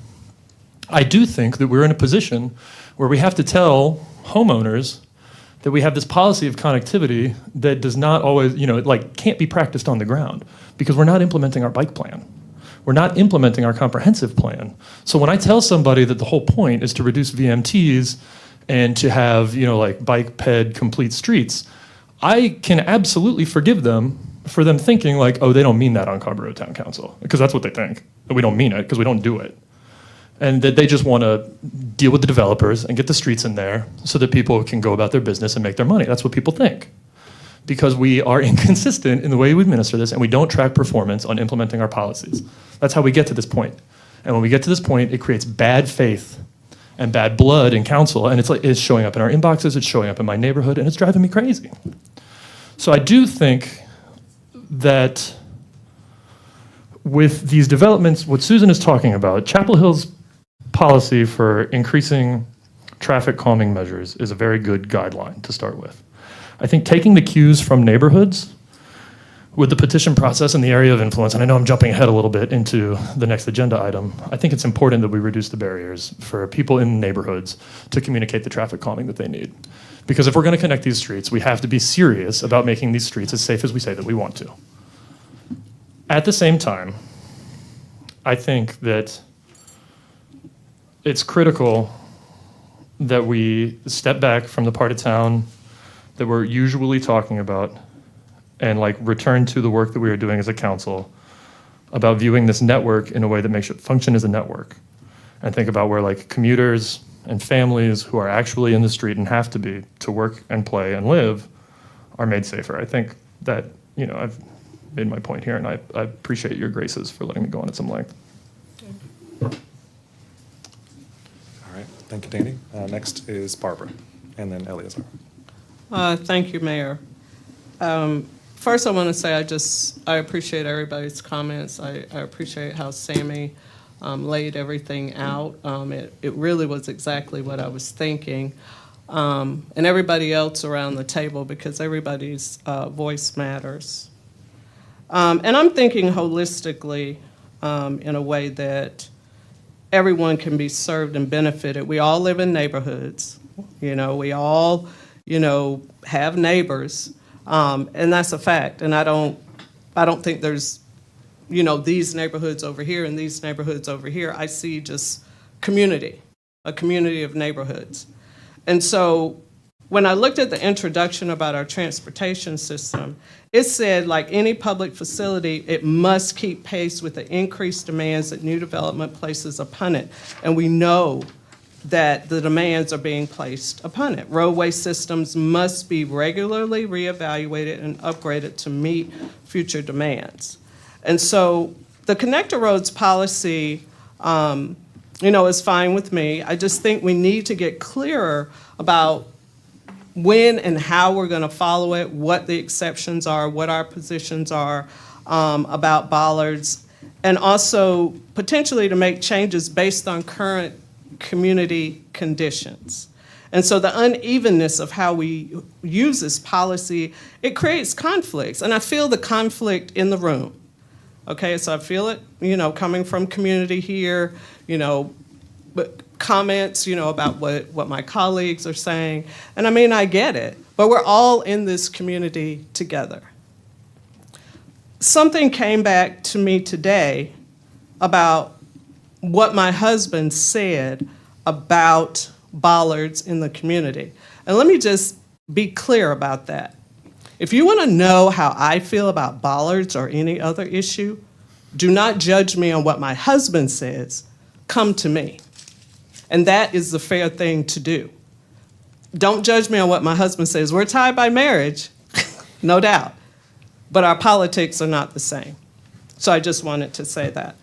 I do think that we're in a position where we have to tell homeowners that we have this policy of connectivity that does not always, can't be practiced on the ground, because we're not implementing our bike plan. We're not implementing our comprehensive plan. So when I tell somebody that the whole point is to reduce VMTs and to have, bike ped complete streets, I can absolutely forgive them for them thinking like, oh, they don't mean that on Carrboro Town Council, because that's what they think. That we don't mean it because we don't do it. And that they just want to deal with the developers and get the streets in there so that people can go about their business and make their money. That's what people think. Because we are inconsistent in the way we administer this, and we don't track performance on implementing our policies. That's how we get to this point. And when we get to this point, it creates bad faith and bad blood in council, and it's showing up in our inboxes, it's showing up in my neighborhood, and it's driving me crazy. So I do think that with these developments, what Susan is talking about, Chapel Hill's policy for increasing traffic calming measures is a very good guideline to start with. I think taking the cues from neighborhoods with the petition process in the area of influence, and I know I'm jumping ahead a little bit into the next agenda item, I think it's important that we reduce the barriers for people in neighborhoods to communicate the traffic calming that they need. Because if we're going to connect these streets, we have to be serious about making these streets as safe as we say that we want to. At the same time, I think that it's critical that we step back from the part of town that we're usually talking about and return to the work that we are doing as a council about viewing this network in a way that makes it function as a network, and think about where commuters and families who are actually in the street and have to be to work and play and live are made safer. I think that, I've made my point here, and I appreciate your graces for letting me go on at some length. All right, thank you, Danny. Next is Barbara, and then Eleazar. Thank you, Mayor. First, I want to say I appreciate everybody's comments. I appreciate how Sammy laid everything out. It really was exactly what I was thinking. And everybody else around the table, because everybody's voice matters. And I'm thinking holistically in a way that everyone can be served and benefited. We all live in neighborhoods. We all, have neighbors. And that's a fact. And I don't think there's, these neighborhoods over here and these neighborhoods over here. I see just community, a community of neighborhoods. And so when I looked at the introduction about our transportation system, it said, like any public facility, it must keep pace with the increased demands that new development places upon it. And we know that the demands are being placed upon it. Roadway systems must be regularly reevaluated and upgraded to meet future demands. And so the connector roads policy, is fine with me. I just think we need to get clearer about when and how we're going to follow it, what the exceptions are, what our positions are about bollards, and also potentially to make changes based on current community conditions. And so the unevenness of how we use this policy, it creates conflicts. And I feel the conflict in the room. Okay, so I feel it, coming from community here, but comments, about what my colleagues are saying. And I mean, I get it, but we're all in this community together. Something came back to me today about what my husband said about bollards in the community. And let me just be clear about that. If you want to know how I feel about bollards or any other issue, do not judge me on what my husband says. Come to me. And that is the fair thing to do. Don't judge me on what my husband says. We're tied by marriage, no doubt, but our politics are not the same. So I just wanted to say that.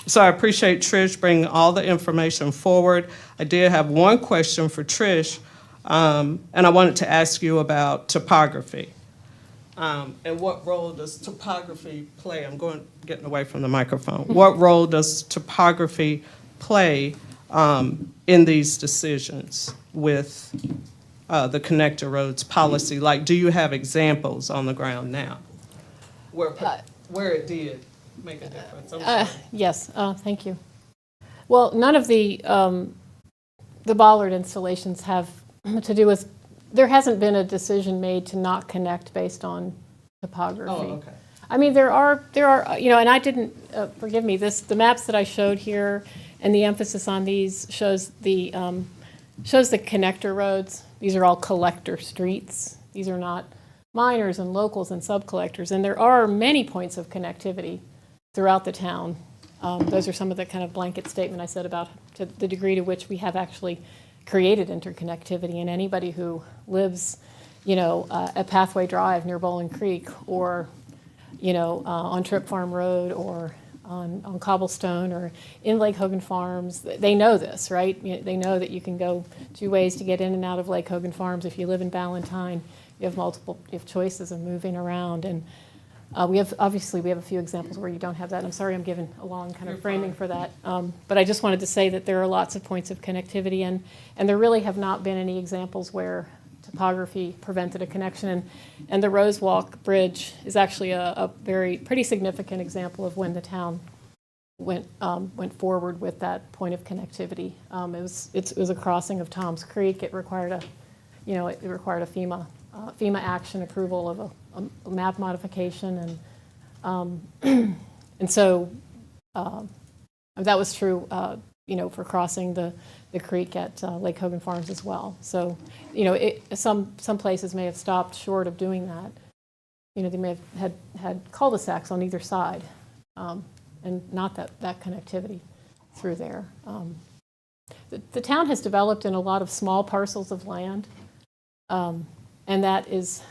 So I appreciate Trish bringing all the information forward. I did have one question for Trish, and I wanted to ask you about topography. And what role does topography play? Getting away from the microphone. What role does topography play in these decisions with the connector roads policy? Like, do you have examples on the ground now where it did make a difference? I'm sorry. Yes, thank you. Well, none of the bollard installations have to do with, there hasn't been a decision made to not connect based on topography. Oh, okay. I mean, there are, and I didn't, forgive me, the maps that I showed here and the emphasis on these shows the connector roads. These are all collector streets. These are not minors and locals and sub-collectors. And there are many points of connectivity throughout the town. Those are some of the kind of blanket statement I said about to the degree to which we have actually created interconnectivity. And anybody who lives, at Pathway Drive near Bowling Creek, or on Trip Farm Road, or on Cobblestone, or in Lake Hogan Farms, they know this, right? They know that you can go 2 ways to get in and out of Lake Hogan Farms. If you live in Ballantyne, you have choices of moving around. And we have a few examples where you don't have that. I'm sorry I'm giving a long kind of framing for that. But I just wanted to say that there are lots of points of connectivity, and there really have not been any examples where topography prevented a connection. And the Rose Walk Bridge is actually a pretty significant example of when the town went forward with that point of connectivity. It was a crossing of Tom's Creek. It required a FEMA action approval of a map modification, and so that was true, for crossing the creek at Lake Hogan Farms as well. So, some places may have stopped short of doing that. They may have had cul-de-sacs on either side, and not that connectivity through there. The town has developed in a lot of small parcels of land, and that is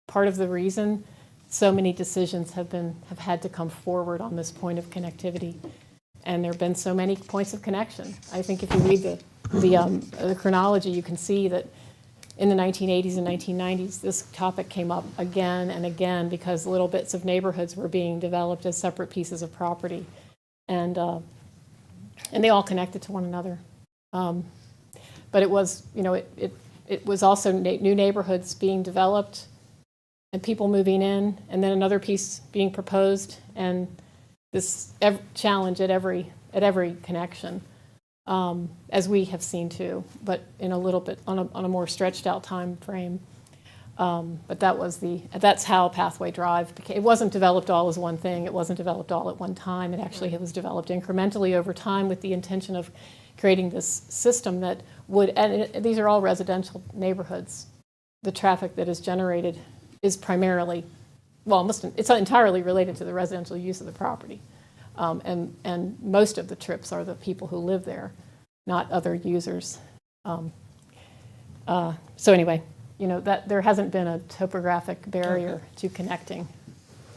part of the reason so many decisions have had to come forward on this point of connectivity. And there have been so many points of connection. I think if you read the chronology, you can see that in the 1980s and 1990s, this topic came up again and again because little bits of neighborhoods were being developed as separate pieces of property, and they all connected to one another. But it was, it was also new neighborhoods being developed and people moving in, and then another piece being proposed, and this challenge at every connection, as we have seen too, but in a little bit on a more stretched out time frame. But that's how Pathway Drive became. It wasn't developed all as one thing. It wasn't developed all at one time. It actually was developed incrementally over time with the intention of creating this system that would, and these are all residential neighborhoods. The traffic that is generated is primarily, it's entirely related to the residential use of the property. And most of the trips are the people who live there. not other users. So anyway, that there hasn't been a topographic barrier to connecting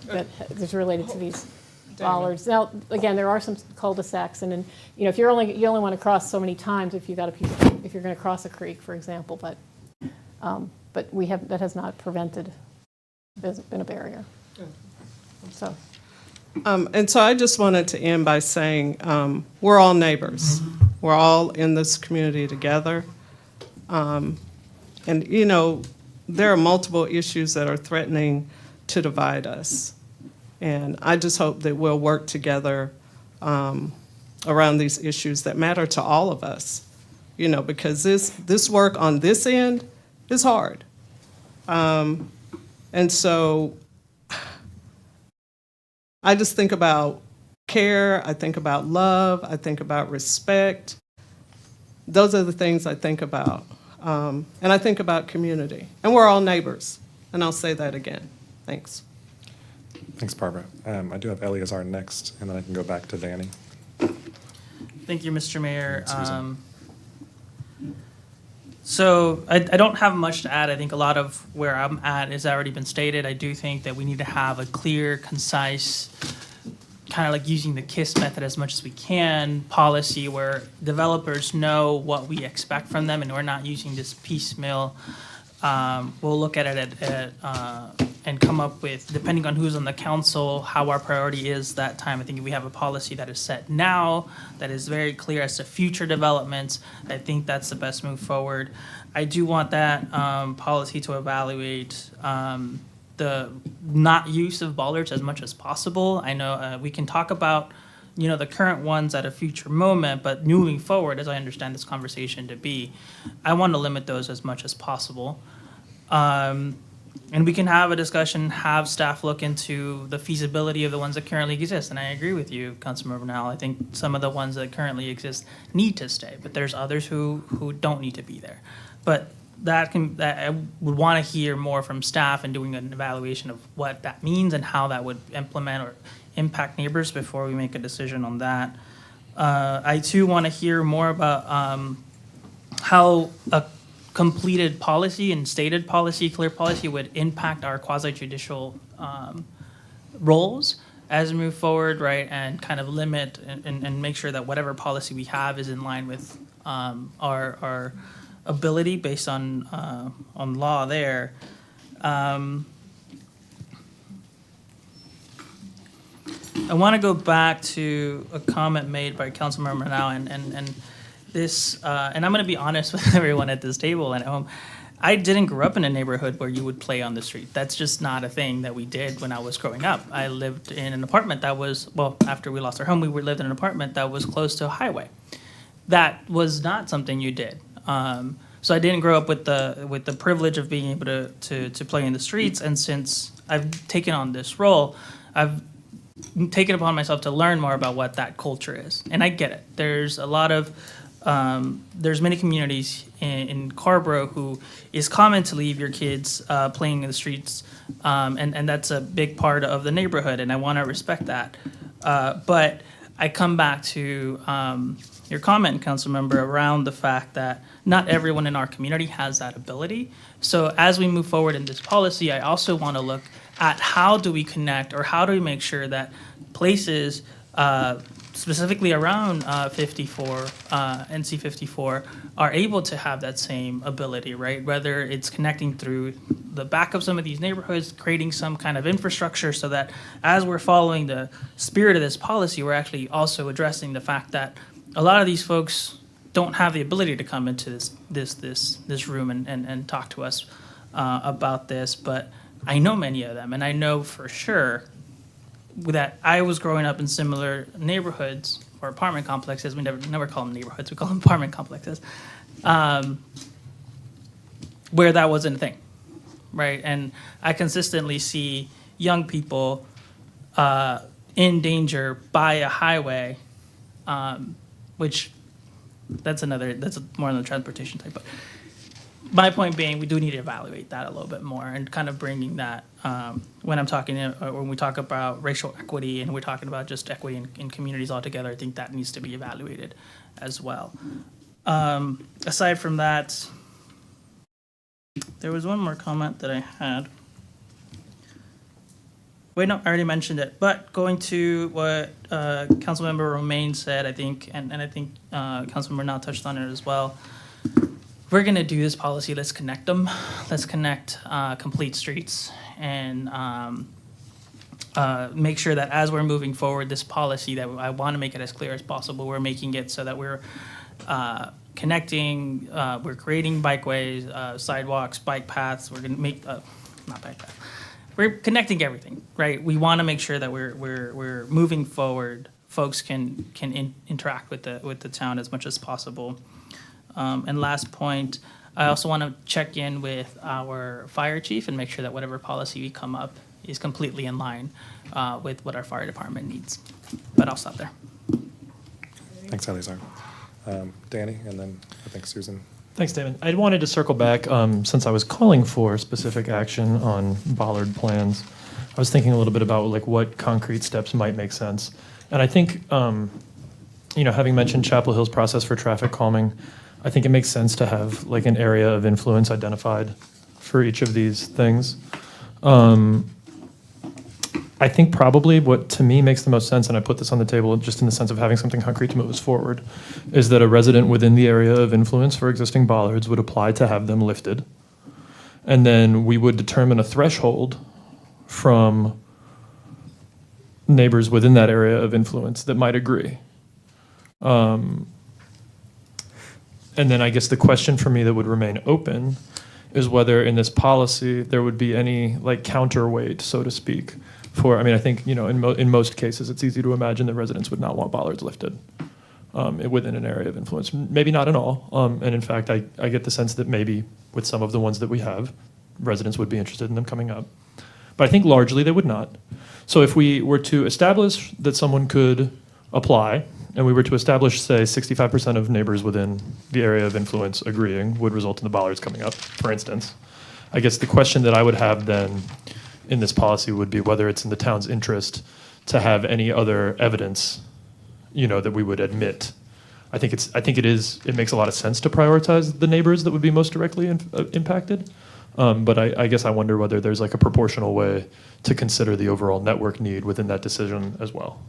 that is related to these bollards. Now, again, there are some cul-de-sacs, and then, if you only want to cross so many times if you're going to cross a creek, for example, but that has not prevented, there's been a barrier. So. And so I just wanted to end by saying we're all neighbors. We're all in this community together. And, there are multiple issues that are threatening to divide us. And I just hope that we'll work together around these issues that matter to all of us, because this work on this end is hard. And so I just think about care, I think about love, I think about respect. Those are the things I think about. And I think about community. And we're all neighbors. And I'll say that again. Thanks. Thanks, Barbara. I do have Eleazar next, and then I can go back to Danny. Thank you, Mr. Mayor. Susan. So I don't have much to add. I think a lot of where I'm at has already been stated. I do think that we need to have a clear, concise, kind of like using the KISS method as much as we can policy where developers know what we expect from them, and we're not using this piecemeal. We'll look at it and come up with, depending on who's on the council, how our priority is that time. I think if we have a policy that is set now, that is very clear as to future developments, I think that's the best move forward. I do want that policy to evaluate the not use of bollards as much as possible. I know we can talk about the current ones at a future moment, but moving forward, as I understand this conversation to be, I want to limit those as much as possible. And we can have a discussion, have staff look into the feasibility of the ones that currently exist. And I agree with you, Councilmember Bernal. I think some of the ones that currently exist need to stay, but there's others who don't need to be there. But that I would want to hear more from staff and doing an evaluation of what that means and how that would implement or impact neighbors before we make a decision on that. I too want to hear more about how a completed policy and stated policy, clear policy, would impact our quasi-judicial roles as we move forward, right, and kind of limit and make sure that whatever policy we have is in line with our ability based on law there. I want to go back to a comment made by Councilmember Bernal, and this, and I'm going to be honest with everyone at this table and at home. I didn't grow up in a neighborhood where you would play on the street. That's just not a thing that we did when I was growing up. I lived in an apartment that was, well, after we lost our home, we lived in an apartment that was close to a highway. That was not something you did. So I didn't grow up with the privilege of being able to play in the streets. And since I've taken on this role, I've taken upon myself to learn more about what that culture is. And I get it. There's a lot of, there's many communities in Carrboro who is common to leave your kids playing in the streets. And that's a big part of the neighborhood, and I want to respect that. But I come back to your comment, Councilmember, around the fact that not everyone in our community has that ability. So as we move forward in this policy, I also want to look at how do we connect, or how do we make sure that places specifically around 54, NC 54, are able to have that same ability, right? Whether it's connecting through the back of some of these neighborhoods, creating some kind of infrastructure so that as we're following the spirit of this policy, we're actually also addressing the fact that a lot of these folks don't have the ability to come into this room and talk to us about this, but I know many of them, and I know for sure that I was growing up in similar neighborhoods or apartment complexes. We never call them neighborhoods, we call them apartment complexes, where that wasn't a thing, right? And I consistently see young people in danger by a highway, which that's more on the transportation type. But my point being, we do need to evaluate that a little bit more and kind of bringing that when we talk about racial equity and we're talking about just equity in communities altogether. I think that needs to be evaluated as well. Aside from that, there was one more comment that I had. Wait, no, I already mentioned it. But going to what Councilmember Romaine said, I think, and I think Councilmember now touched on it as well. We're gonna do this policy. Let's connect them. Let's connect complete streets and make sure that as we're moving forward, this policy that I want to make it as clear as possible. We're making it so that we're connecting. We're creating bikeways, sidewalks, bike paths. We're gonna make not bike paths. We're connecting everything, right? We want to make sure that we're moving forward. Folks can interact with the town as much as possible. And last point, I also want to check in with our fire chief and make sure that whatever policy we come up is completely in line with what our fire department needs. But I'll stop there. Thanks, Eleazar. Danny, and then I think Susan. Thanks, David. I wanted to circle back, since I was calling for specific action on bollard plans. I was thinking a little bit about like what concrete steps might make sense. And I think, having mentioned Chapel Hill's process for traffic calming, I think it makes sense to have like an area of influence identified for each of these things. I think probably what to me makes the most sense, and I put this on the table just in the sense of having something concrete to move us forward, is that a resident within the area of influence for existing bollards would apply to have them lifted. And then we would determine a threshold from neighbors within that area of influence that might agree. And then I guess the question for me that would remain open is whether in this policy there would be any like counterweight, so to speak, I think, in most cases, it's easy to imagine that residents would not want bollards lifted within an area of influence. Maybe not in all. And in fact, I get the sense that maybe with some of the ones that we have, residents would be interested in them coming up. But I think largely they would not. So if we were to establish that someone could apply, and we were to establish, say, 65% of neighbors within the area of influence agreeing would result in the bollards coming up, for instance, I guess the question that I would have then in this policy would be whether it's in the town's interest to have any other evidence, that we would admit. I think it makes a lot of sense to prioritize the neighbors that would be most directly impacted. But I guess I wonder whether there's like a proportional way to consider the overall network need within that decision as well.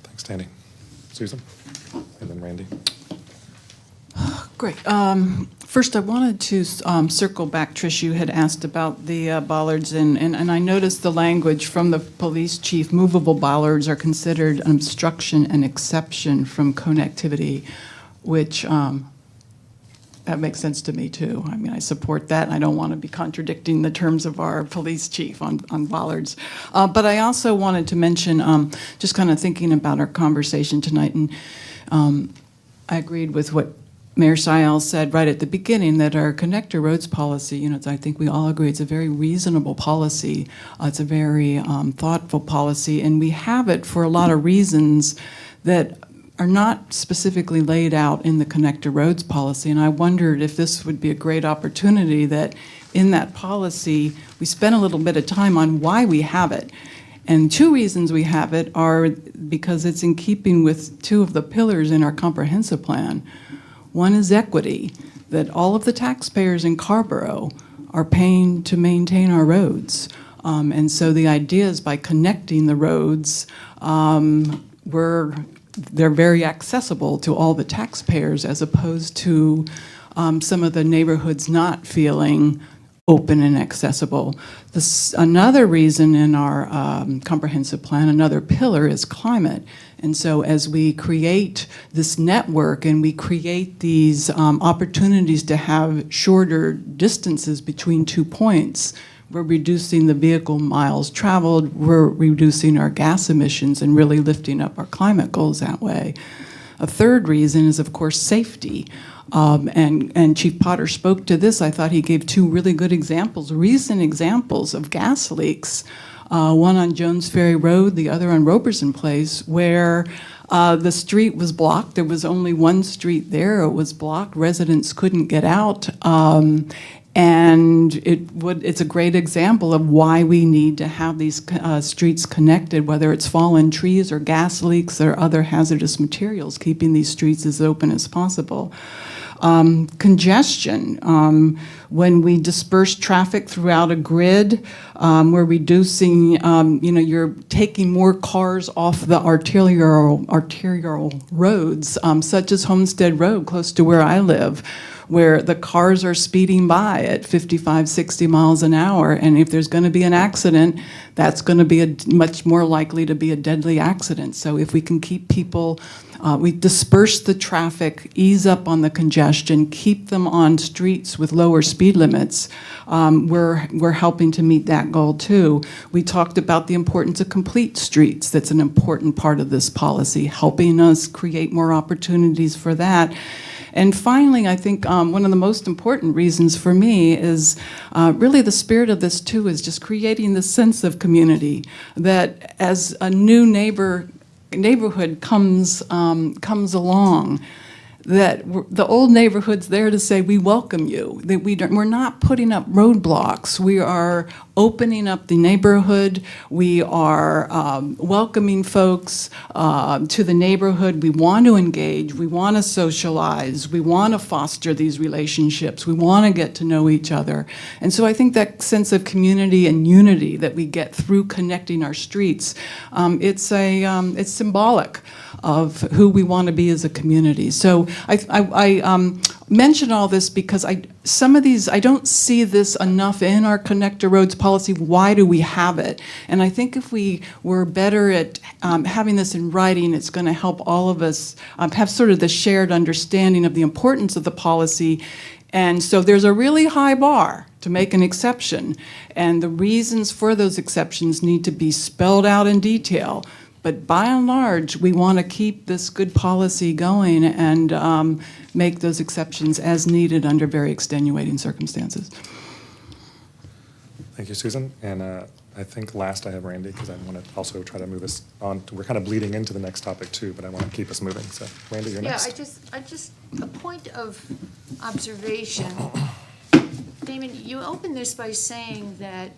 Thanks, Danny. Susan, and then Randy. Great. First, I wanted to circle back. Trish, you had asked about the bollards, and I noticed the language from the police chief. Movable bollards are considered an obstruction and exception from connectivity, which that makes sense to me, too. I mean, I support that, and I don't want to be contradicting the terms of our police chief on bollards. But I also wanted to mention, just kind of thinking about our conversation tonight, and I agreed with what Mayor Sayal said right at the beginning, that our connector roads policy, I think we all agree it's a very reasonable policy. It's a very thoughtful policy, and we have it for a lot of reasons that are not specifically laid out in the connector roads policy. And I wondered if this would be a great opportunity that in that policy, we spend a little bit of time on why we have it. And two reasons we have it are because it's in keeping with two of the pillars in our comprehensive plan. One is equity, that all of the taxpayers in Carrboro are paying to maintain our roads. And so the idea is by connecting the roads, they're very accessible to all the taxpayers as opposed to some of the neighborhoods not feeling open and accessible. Another reason in our comprehensive plan, another pillar, is climate. And so as we create this network and we create these opportunities to have shorter distances between 2 points, we're reducing the vehicle miles traveled, we're reducing our gas emissions and really lifting up our climate goals that way. A third reason is, of course, safety. And Chief Potter spoke to this. I thought he gave two really good examples, recent examples of gas leaks. One on Jones Ferry Road, the other on Roberson Place, where the street was blocked. There was only one street there. It was blocked. Residents couldn't get out. And it's a great example of why we need to have these streets connected, whether it's fallen trees or gas leaks or other hazardous materials, keeping these streets as open as possible. Congestion. When we disperse traffic throughout a grid, we're reducing, you're taking more cars off the arterial roads, such as Homestead Road, close to where I live, where the cars are speeding by at 55, 60 miles an hour. And if there's going to be an accident, that's going to be much more likely to be a deadly accident. So if we can keep people, we disperse the traffic, ease up on the congestion, keep them on streets with lower speed limits, we're helping to meet that goal too. We talked about the importance of complete streets. That's an important part of this policy, helping us create more opportunities for that. And finally, I think one of the most important reasons for me is really the spirit of this too is just creating this sense of community, that as a new neighborhood comes along, that the old neighborhood's there to say we welcome you, that we're not putting up roadblocks. We are opening up the neighborhood. We are welcoming folks to the neighborhood. We want to engage. We want to socialize. We want to foster these relationships. We want to get to know each other. And so I think that sense of community and unity that we get through connecting our streets, it's symbolic of who we want to be as a community. So I mention all this because some of these, I don't see this enough in our Connector Roads policy. Why do we have it? And I think if we were better at having this in writing, it's going to help all of us have sort of the shared understanding of the importance of the policy. And so there's a really high bar to make an exception. And the reasons for those exceptions need to be spelled out in detail. But by and large, we want to keep this good policy going and make those exceptions as needed under very extenuating circumstances. Thank you, Susan. And I think last I have Randy, because I want to also try to move us on. We're kind of bleeding into the next topic too, but I want to keep us moving. So Randy, you're next. I just, a point of observation. Damon, you opened this by saying that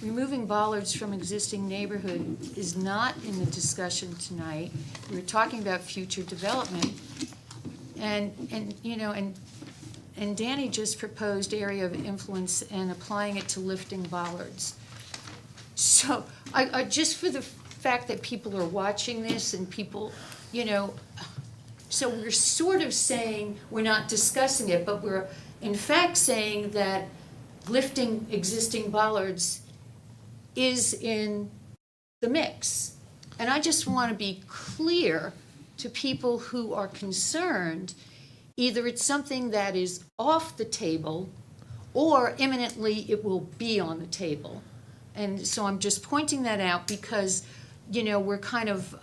removing bollards from existing neighborhood is not in the discussion tonight. We were talking about future development. And Danny just proposed area of influence and applying it to lifting bollards. So I just for the fact that people are watching this and people, so we're sort of saying we're not discussing it, but we're in fact saying that lifting existing bollards is in the mix. And I just want to be clear to people who are concerned, either it's something that is off the table or imminently it will be on the table. And so I'm just pointing that out because, we're kind of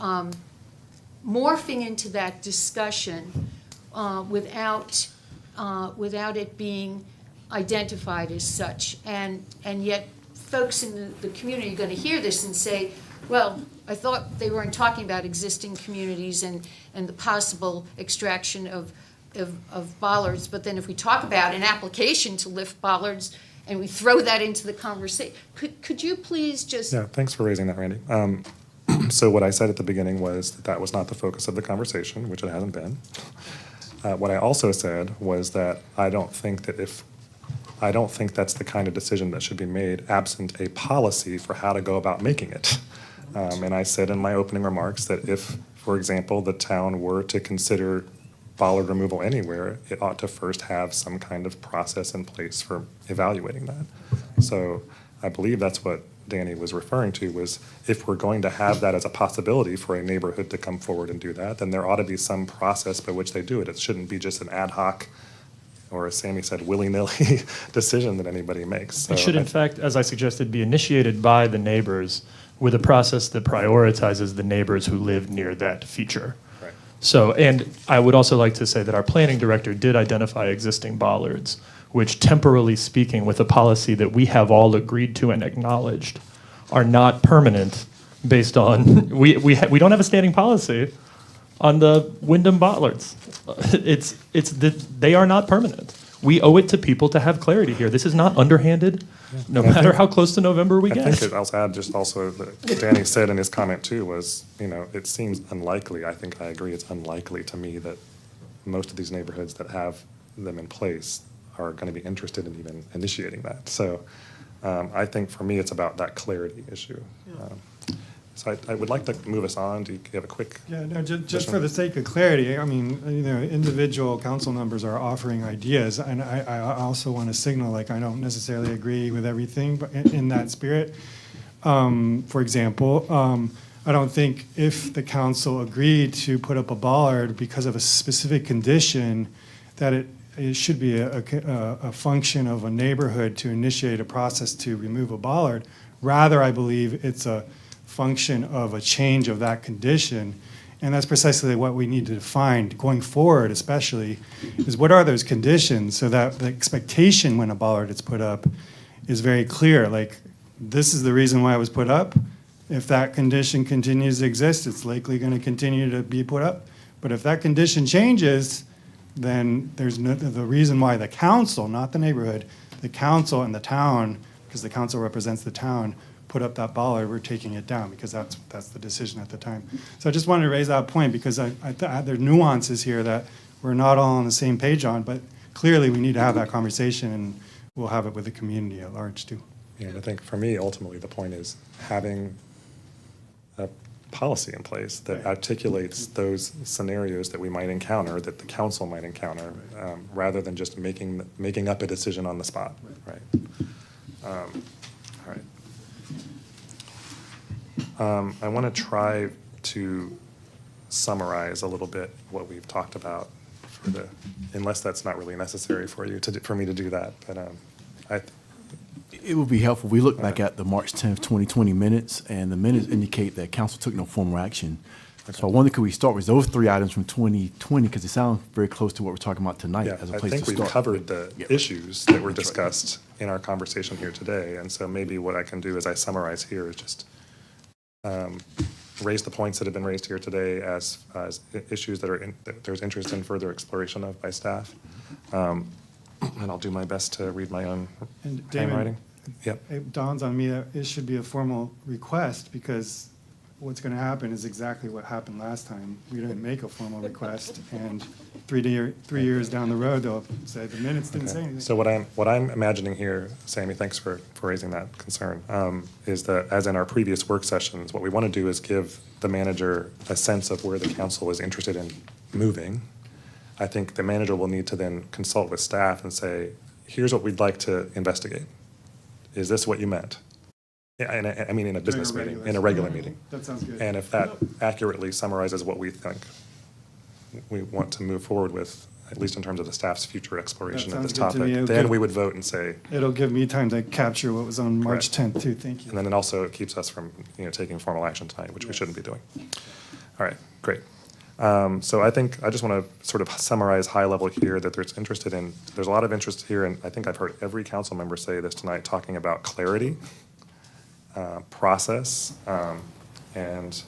morphing into that discussion without it being identified as such. And yet folks in the community are going to hear this and say, well, I thought they weren't talking about existing communities and the possible extraction of bollards, but then if we talk about an application to lift bollards and we throw that into the conversation, could you please just... Yeah, thanks for raising that, Randy. So what I said at the beginning was that was not the focus of the conversation, which it hasn't been. What I also said was that I don't think that's the kind of decision that should be made absent a policy for how to go about making it. And I said in my opening remarks that if, for example, the town were to consider bollard removal anywhere, it ought to first have some kind of process in place for evaluating that. So I believe that's what Danny was referring to, was if we're going to have that as a possibility for a neighborhood to come forward and do that, then there ought to be some process by which they do it. It shouldn't be just an ad hoc, or as Sammy said, willy-nilly decision that anybody makes. So It should, in fact, as I suggested, be initiated by the neighbors with a process that prioritizes the neighbors who live near that feature. Right. So, and I would also like to say that our planning director did identify existing bollards, which temporally speaking, with a policy that we have all agreed to and acknowledged, are not permanent based on, we don't have a standing policy on the Wyndham bollards. They are not permanent. We owe it to people to have clarity here. This is not underhanded, no matter how close to November we I get. think I'll add just also that Danny said in his comment too was, it seems unlikely, I think I agree, it's unlikely to me that most of these neighborhoods that have them in place are going to be interested in even initiating that. So I think for me, it's about that clarity issue. So I would like to move us on. Do you have a quick? Yeah, no, just for the sake of clarity, I mean, individual council members are offering ideas, and I also want to signal, like, I don't necessarily agree with everything, but in that spirit. For example, I don't think if the council agreed to put up a bollard because of a specific condition, that it should be a function of a neighborhood to initiate a process to remove a bollard. Rather, I believe it's a function of a change of that condition. And that's precisely what we need to define going forward, especially, is what are those conditions so that the expectation when a bollard is put up is very clear. Like, this is the reason why it was put up. If that condition continues to exist, it's likely going to continue to be put up. But if that condition changes, then there's the reason why the council, not the neighborhood, the council and the town, because the council represents the town, put up that bollard, we're taking it down because that's the decision at the time. So I just wanted to raise that point because there are nuances here that we're not all on the same page on, but clearly we need to have that conversation, and we'll have it with the community at large too. Yeah, and I think for me, ultimately, the point is having a policy in place that articulates those scenarios that we might encounter, that the council might encounter, rather than just making up a decision on the spot, right? All right. I want to try to summarize a little bit what we've talked about unless that's not really necessary for you for me to do that, but It would be helpful. We look back at the March 10th, 2020 minutes, and the minutes indicate that council took no formal action. So I wonder, could we start with those three items from 2020, because they sound very close to what we're talking about tonight Yeah, as a I place to think we've start. covered the issues that were discussed in our conversation here today, and so maybe what I can do as I summarize here is just raise the points that have been raised here today as issues that there's interest in further exploration of by staff. And I'll do my best to read my own And Damon, handwriting. Yep. it dawns on me that it should be a formal request, because what's going to happen is exactly what happened last time. We didn't make a formal request, and 3 years down the road, they'll say the minutes didn't say anything. So what I'm imagining here, Sammy, thanks for raising that concern, is that as in our previous work sessions, what we want to do is give the manager a sense of where the council is interested in moving. I think the manager will need to then consult with staff and say, here's what we'd like to investigate. Is this what you meant? Yeah, and I mean in a business meeting, in a regular meeting. That sounds good. And if that accurately summarizes what we think we want to move forward with, at least in terms of the staff's future exploration of this sounds good to me. topic, then we would vote and say, It'll give me time to capture what was on March 10th too. Thank you. and then it also keeps us from, taking formal action tonight, which we shouldn't be doing. All right, great. So I think I just want to sort of summarize high level here that there's a lot of interest here, and I think I've heard every council member say this tonight, talking about clarity, process, and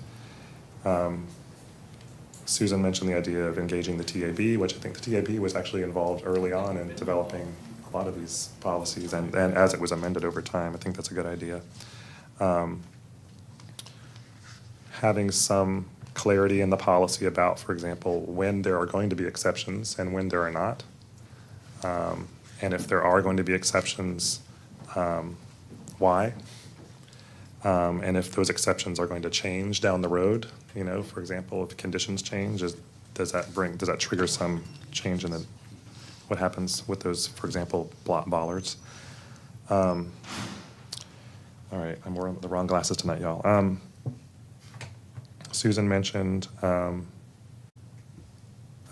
Susan mentioned the idea of engaging the TAB, which I think the TAB was actually involved early on in developing a lot of these policies, and as it was amended over time, I think that's a good idea. Having some clarity in the policy about, for example, when there are going to be exceptions and when there are not. And if there are going to be exceptions, why? And if those exceptions are going to change down the road, for example, if conditions change, does that trigger some change in what happens with those, for example, bollards? All right, I'm wearing the wrong glasses tonight, y'all. Susan mentioned, of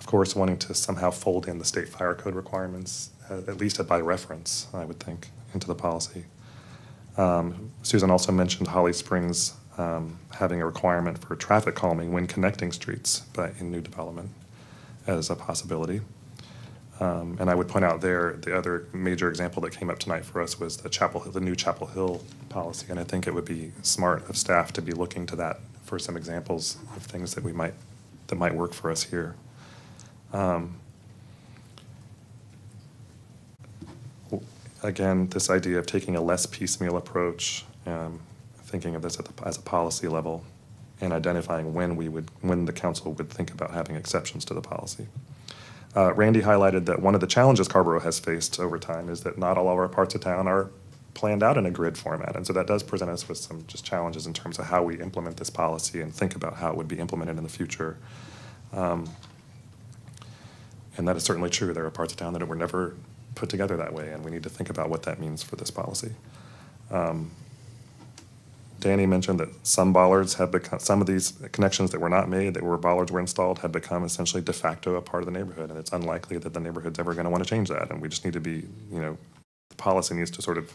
course, wanting to somehow fold in the state fire code requirements, at least by reference, I would think, into the policy. Susan also mentioned Holly Springs having a requirement for traffic calming when connecting streets in new development as a possibility. And I would point out there, the other major example that came up tonight for us was the new Chapel Hill policy, and I think it would be smart of staff to be looking to that for some examples of things that might work for us here. again, this idea of taking a less piecemeal approach, thinking of this as a policy level, and identifying when the council would think about having exceptions to the policy. Randy highlighted that one of the challenges Carrboro has faced over time is that not all of our parts of town are planned out in a grid format. And so that does present us with some just challenges in terms of how we implement this policy and think about how it would be implemented in the future. And that is certainly true. There are parts of town that were never put together that way, and we need to think about what that means for this policy. Danny mentioned that some bollards have become, some of these connections that were not made, that were bollards were installed, have become essentially de facto a part of the neighborhood, and it's unlikely that the neighborhood's ever going to want to change that, and we just need to be, the policy needs to sort of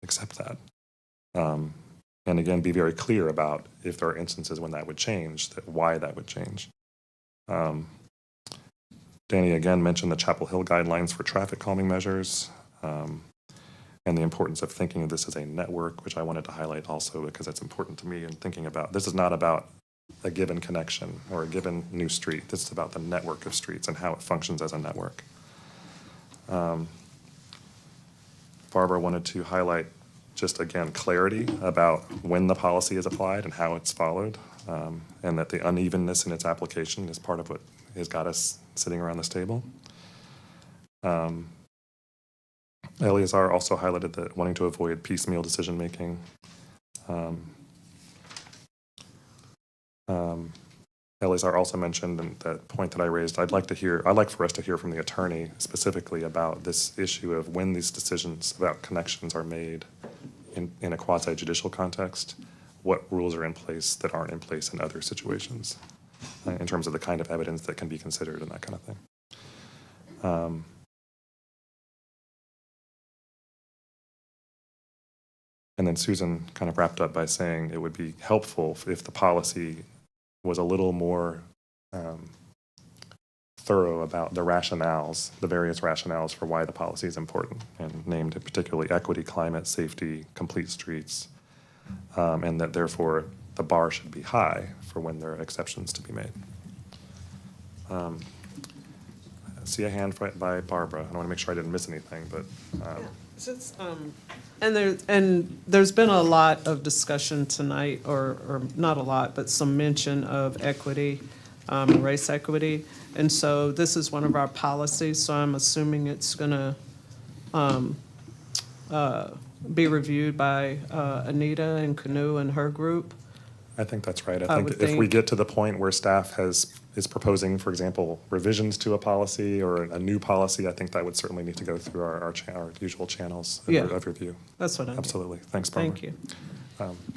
accept that. And again, be very clear about if there are instances when that would change, why that would change. Danny again mentioned the Chapel Hill guidelines for traffic calming measures, and the importance of thinking of this as a network, which I wanted to highlight also because it's important to me in thinking about, this is not about a given connection or a given new street. This is about the network of streets and how it functions as a network. Barbara wanted to highlight just, again, clarity about when the policy is applied and how it's followed, and that the unevenness in its application is part of what has got us sitting around this table. Eleazar also highlighted that wanting to avoid piecemeal decision-making. Eleazar also mentioned that point that I raised, I'd like for us to hear from the attorney specifically about this issue of when these decisions about connections are made in a quasi-judicial context, what rules are in place that aren't in place in other situations, in terms of the kind of evidence that can be considered and that kind of thing. And then Susan kind of wrapped up by saying it would be helpful if the policy was a little more thorough about the rationales, the various rationales for why the policy is important, and named particularly equity, climate, safety, complete streets, and that therefore the bar should be high for when there are exceptions to be made. I see a hand by Barbara. I want to make sure I didn't miss anything, but. And there's been a lot of discussion tonight, or not a lot, but some mention of equity, race equity. And so this is one of our policies, so I'm assuming it's going to be reviewed by Anita and Canoe and her group. I think that's right. I I think would if we think- get to the point where staff is proposing, for example, revisions to a policy or a new policy, I think that would certainly need to go through our usual channels Yeah. of review. That's what I mean. Absolutely. Thanks, Barbara. Thank you.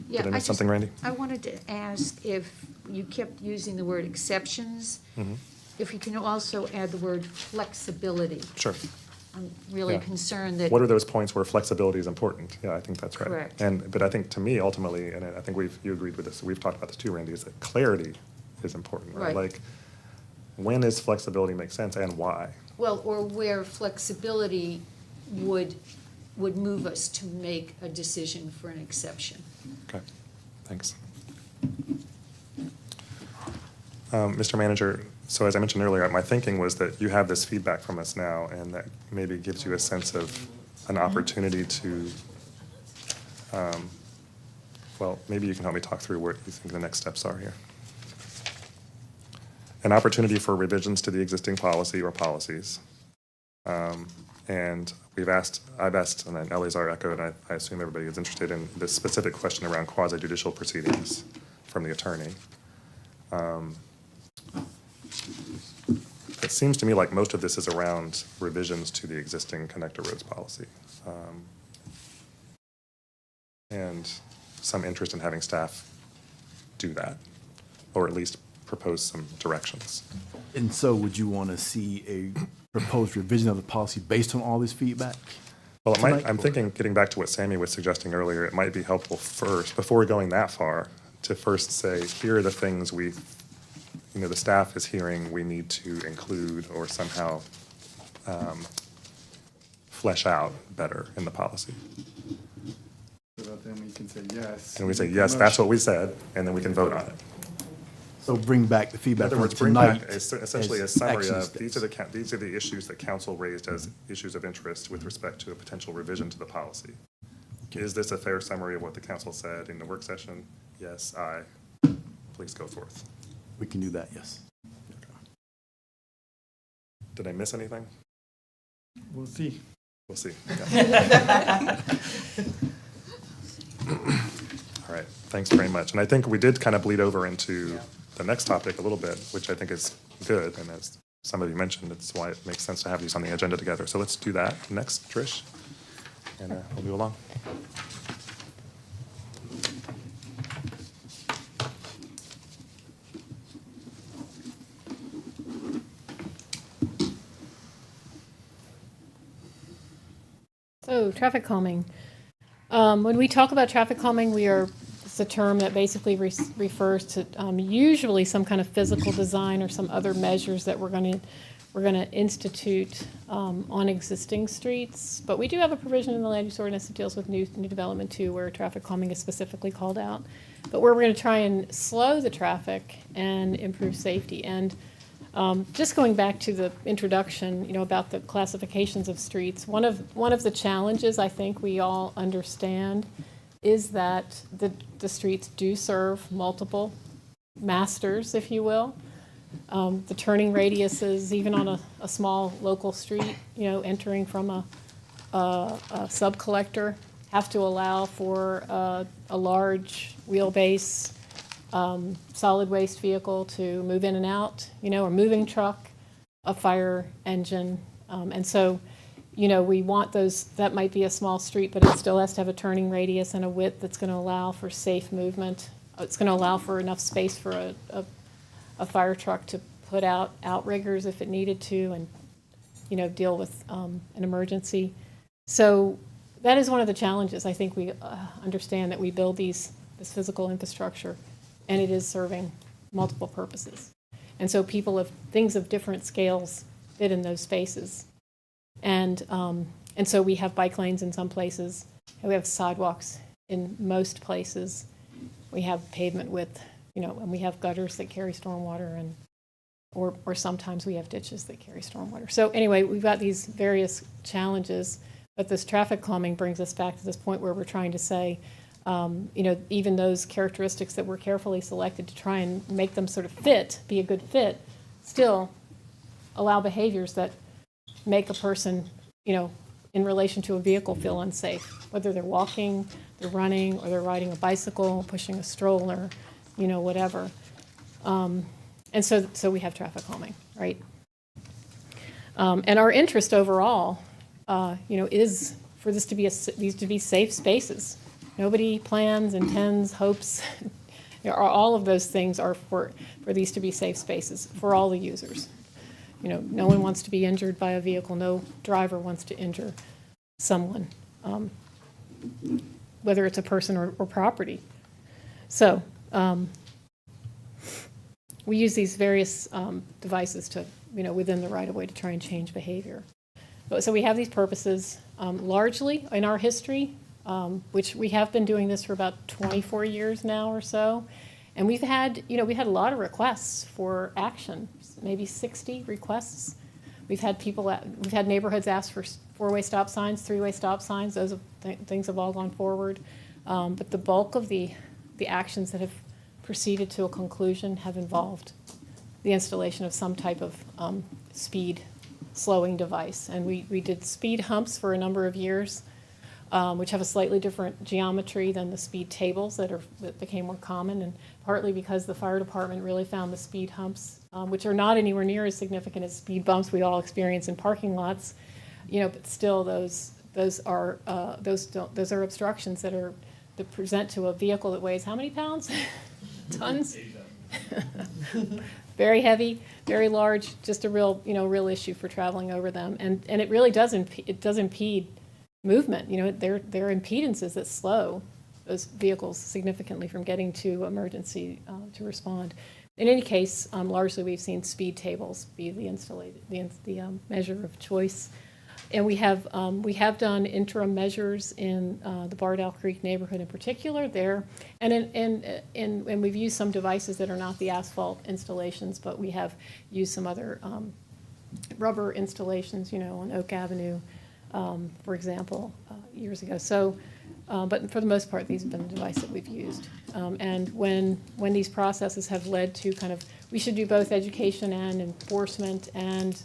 Yeah, Did I miss something, Randy? I wanted to ask if you kept using the word exceptions, if you can also add the word flexibility. Sure. I'm really Yeah. concerned that. What are those points where flexibility is important? Yeah, I think that's right. Correct. But I think to me, ultimately, and I think you agreed with this, we've talked about this too, Randy, is that clarity is important, right? Right. Like, when does flexibility make sense and why? Well, or where flexibility would move us to make a decision for an exception. Okay, thanks. Mr. Manager, so as I mentioned earlier, my thinking was that you have this feedback from us now, and that maybe gives you a sense of an opportunity to, well, maybe you can help me talk through what you think the next steps are here. An opportunity for revisions to the existing policy or policies. And I've asked, and then Eleazar echoed, and I assume everybody is interested in this specific question around quasi-judicial proceedings from the attorney. It seems to me like most of this is around revisions to the existing connector roads policy. And some interest in having staff do that, or at least propose some directions. And so would you want to see a proposed revision of the policy based on all this feedback? Well, it might, Tonight? I'm thinking, getting back to what Sammy was suggesting earlier, it might be helpful first, before going that far, to first say, here are the things the staff is hearing we need to include or somehow flesh out better in the policy. So that then we can say yes. And we say, yes, that's what we said, and then we can vote on it. So bring back the In feedback other from words, bring tonight. back essentially a as summary action of, steps. these are the issues that council raised as issues of interest with respect to a potential revision to the policy. Is this a fair summary of what the council said in the work session? Yes, aye. Please go forth. We can do that, yes. Did I miss anything? We'll see. We'll see. All right, thanks very much. And I think we did kind of bleed over into the next topic a little bit, which I think is good. And as some of you mentioned, it's why it makes sense to have these on the agenda together. So let's do that next, Trish, and we'll move along. So, traffic calming. When we talk about traffic calming, it's a term that basically refers to usually some kind of physical design or some other measures that we're going to institute on existing streets. But we do have a provision in the land use ordinance that deals with new development too, where traffic calming is specifically called out. But where we're going to try and slow the traffic and improve safety. And just going back to the introduction, about the classifications of streets, one of the challenges I think we all understand is that the streets do serve multiple masters, if you will. The turning radiuses, even on a small local street, entering from a sub-collector, have to allow for a large wheelbase solid waste vehicle to move in and out, a moving truck, a fire engine. And so, we want those, that might be a small street, but it still has to have a turning radius and a width that's going to allow for safe movement. It's going to allow for enough space for a fire truck to put out outriggers if it needed to and, deal with an emergency. So that is one of the challenges. I think we understand that we build this physical infrastructure, and it is serving multiple purposes. And so things of different scales fit in those spaces. And so we have bike lanes in some places, and we have sidewalks in most places. We have pavement width, and we have gutters that carry stormwater, or sometimes we have ditches that carry stormwater. So anyway, we've got these various challenges, but this traffic calming brings us back to this point where we're trying to say, even those characteristics that were carefully selected to try and make them sort of be a good fit, still allow behaviors that make a person, in relation to a vehicle feel unsafe, whether they're walking, they're running, or they're riding a bicycle, pushing a stroller, whatever. And so we have traffic calming, right? And our interest overall, is for these to be safe spaces. Nobody plans, intends, hopes, all of those things are for these to be safe spaces for all the users. No one wants to be injured by a vehicle. No driver wants to injure someone, whether it's a person or property. So we use these various devices to, within the right-of-way to try and change behavior. So we have these purposes largely in our history, which we have been doing this for about 24 years now or so. And we've had a lot of requests for action, maybe 60 requests. We've had neighborhoods ask for four-way stop signs, three-way stop signs. Those things have all gone forward. But the bulk of the actions that have proceeded to a conclusion have involved the installation of some type of speed slowing device. And we did speed humps for a number of years, which have a slightly different geometry than the speed tables that became more common, and partly because the fire department really found the speed humps, which are not anywhere near as significant as speed bumps we all experience in parking lots, but still those are obstructions that present to a vehicle that weighs how many pounds? Tons? Very heavy, very large, just a real issue for traveling over them, and it really does impede movement. There are impedances that slow those vehicles significantly from getting to emergency to respond. In any case, largely we've seen speed tables be the measure of choice. And we have done interim measures in the Bardell Creek neighborhood in particular there. And we've used some devices that are not the asphalt installations, but we have used some other rubber installations, on Oak Avenue, for example, years ago. So, but for the most part, these have been the device that we've used. And when these processes have led to we should do both education and enforcement and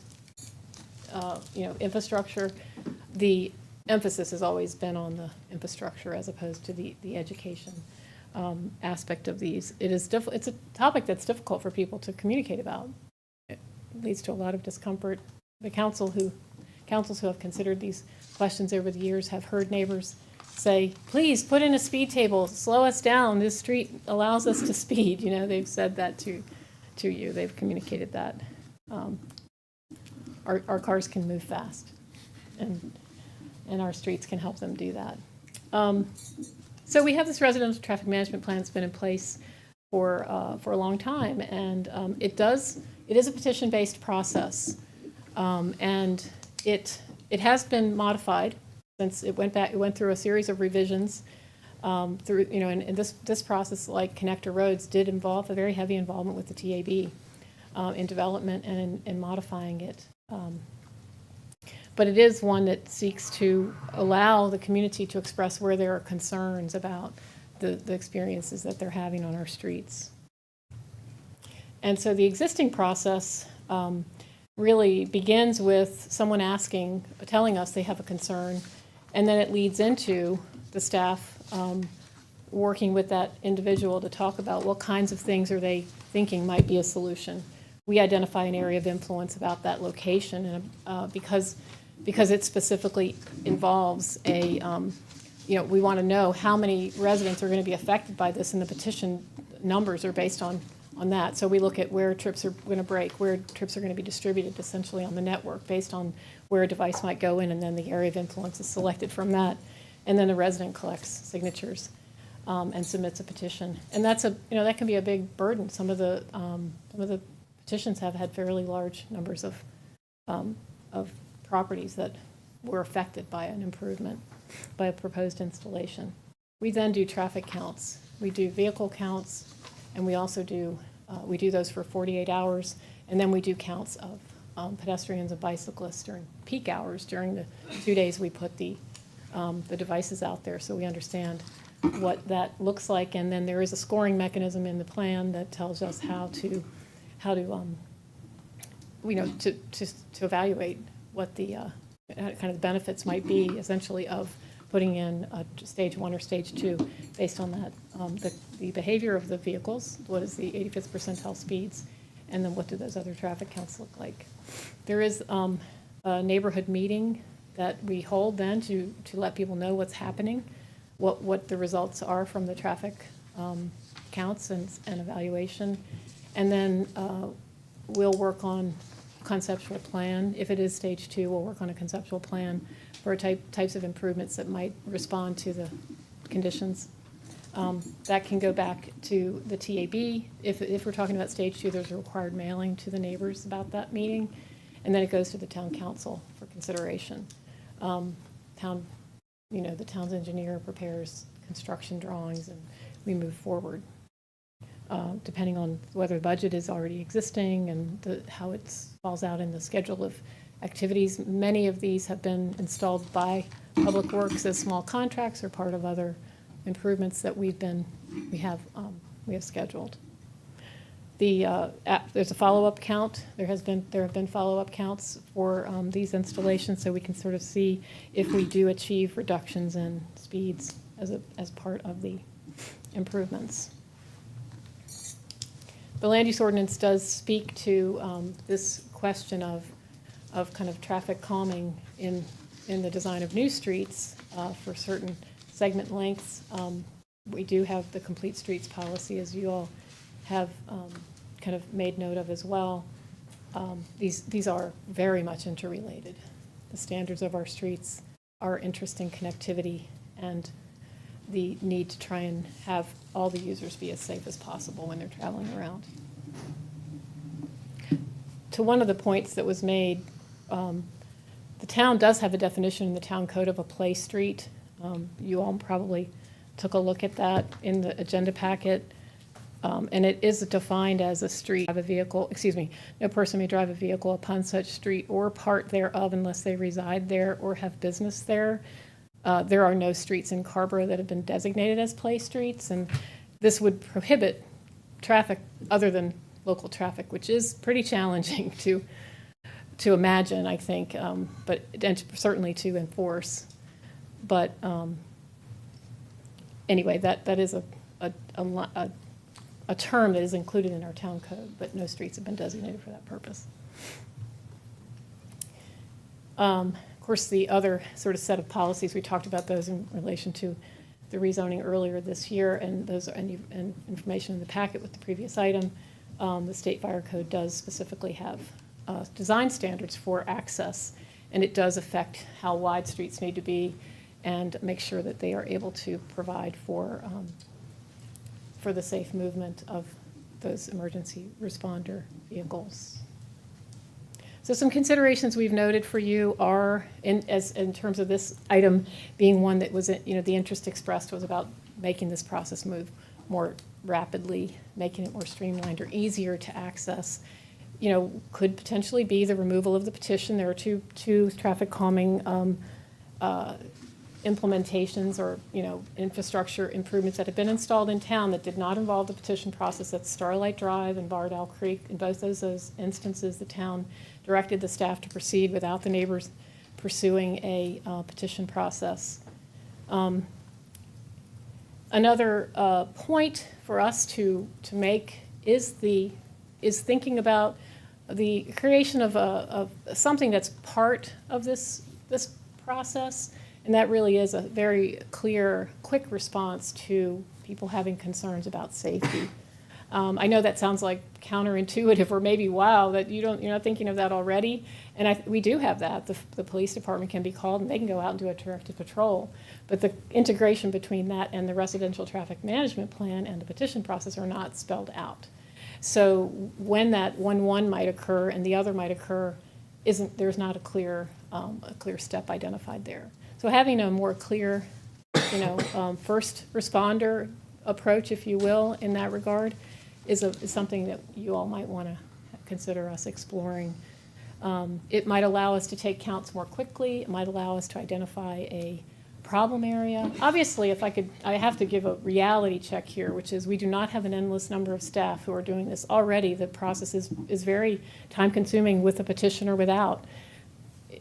infrastructure, the emphasis has always been on the infrastructure as opposed to the education aspect of these. It's a topic that's difficult for people to communicate about. It leads to a lot of discomfort. The councils who have considered these questions over the years have heard neighbors say, please put in a speed table, slow us down, this street allows us to speed. They've said that to you, they've communicated that. Our cars can move fast, and our streets can help them do that. So we have this residential traffic management plan that's been in place for a long time, and it is a petition-based process, and it has been modified since it went through a series of revisions through, and this process, like connector roads, did involve a very heavy involvement with the TAB in development and in modifying it. But it is one that seeks to allow the community to express where there are concerns about the experiences that they're having on our streets. And so the existing process really begins with someone telling us they have a concern, and then it leads into the staff working with that individual to talk about what kinds of things are they thinking might be a solution. We identify an area of influence about that location, and because it specifically involves we want to know how many residents are going to be affected by this, and the petition numbers are based on that. So we look at where trips are going to break, where trips are going to be distributed essentially on the network based on where a device might go in, and then the area of influence is selected from that. And then the resident collects signatures and submits a petition. And that's that can be a big burden. Some of the petitions have had fairly large numbers of properties that were affected by an improvement, by a proposed installation. We then do traffic counts. We do vehicle counts, and we also do those for 48 hours, and then we do counts of pedestrians and bicyclists during peak hours during the 2 days we put the devices out there, so we understand what that looks like. And then there is a scoring mechanism in the plan that tells us how to evaluate what the kind of benefits might be, essentially, of putting in stage 1 or stage 2 based on that, the behavior of the vehicles, what is the 85th percentile speeds, and then what do those other traffic counts look like. There is a neighborhood meeting that we hold then to let people know what's happening, what the results are from the traffic counts and evaluation. And then we'll work on conceptual plan. If it is stage 2, we'll work on a conceptual plan for types of improvements that might respond to the conditions. That can go back to the TAB. If we're talking about stage 2, there's a required mailing to the neighbors about that meeting, and then it goes to the town council for consideration. The town's engineer prepares construction drawings, and we move forward. Depending on whether the budget is already existing and how it falls out in the schedule of activities. Many of these have been installed by Public Works as small contracts or part of other improvements that we have scheduled. There's a follow-up count. There have been follow-up counts for these installations, so we can sort of see if we do achieve reductions in speeds as part of the improvements. The land use ordinance does speak to this question of kind of traffic calming in the design of new streets for certain segment lengths. We do have the complete streets policy, as you all have kind of made note of as well. These are very much interrelated. The standards of our streets, our interest in connectivity, and the need to try and have all the users be as safe as possible when they're traveling around. To one of the points that was made, The town does have a definition in the town code of a play street. You all probably took a look at that in the agenda packet. And it is defined as a street, have a vehicle, excuse me, no person may drive a vehicle upon such street or part thereof unless they reside there or have business there. There are no streets in Carrboro that have been designated as play streets, and this would prohibit traffic other than local traffic, which is pretty challenging to imagine, I think, but and certainly to enforce. But anyway, that is a term that is included in our town code, but no streets have been designated for that purpose. Of course, the other sort of set of policies, we talked about those in relation to the rezoning earlier this year, and those are and information in the packet with the previous item. The state fire code does specifically have design standards for access, and it does affect how wide streets need to be and make sure that they are able to provide for the safe movement of those emergency responder vehicles. So some considerations we've noted for you are, in terms of this item being one that was, the interest expressed was about making this process move more rapidly, making it more streamlined or easier to access. Could potentially be the removal of the petition. There are two traffic calming implementations or, infrastructure improvements that have been installed in town that did not involve the petition process. That's Starlight Drive and Bardell Creek. In both those instances, the town directed the staff to proceed without the neighbors pursuing a petition process. Another point for us to make is thinking about the creation of something that's part of this process. And that really is a very clear, quick response to people having concerns about safety. I know that sounds like counterintuitive, or maybe wow, that you're not thinking of that already. And we do have that. The police department can be called, and they can go out and do a directed patrol. But the integration between that and the residential traffic management plan and the petition process are not spelled out. So when that one might occur and the other might occur, there's not a clear step identified there. So having a more clear, first responder approach, if you will, in that regard, is something that you all might want to consider us exploring. It might allow us to take counts more quickly. It might allow us to identify a problem area. Obviously, I have to give a reality check here, which is we do not have an endless number of staff who are doing this already. The process is very time-consuming with a petition or without.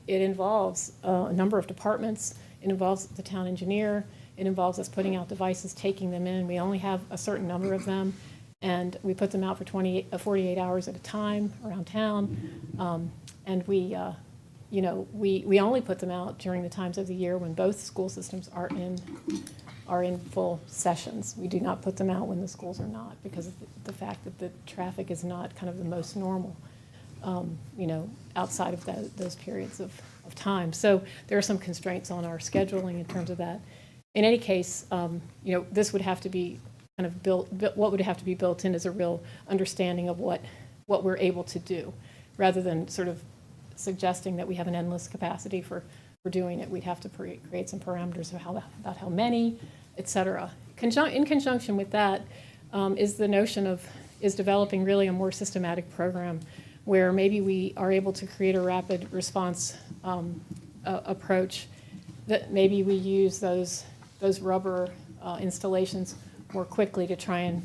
It involves a number of departments. It involves the town engineer. It involves us putting out devices, taking them in. We only have a certain number of them, and we put them out for 48 hours at a time around town. And we only put them out during the times of the year when both school systems are in full sessions. We do not put them out when the schools are not, because of the fact that the traffic is not kind of the most normal. Outside of those periods of time. So there are some constraints on our scheduling in terms of that. In any case, this would have to be kind of what would have to be built in is a real understanding of what we're able to do, rather than sort of suggesting that we have an endless capacity for doing it. We'd have to create some parameters of about how many, et cetera. In conjunction with that is the notion of developing really a more systematic program where maybe we are able to create a rapid response approach, that maybe we use those rubber installations more quickly to try and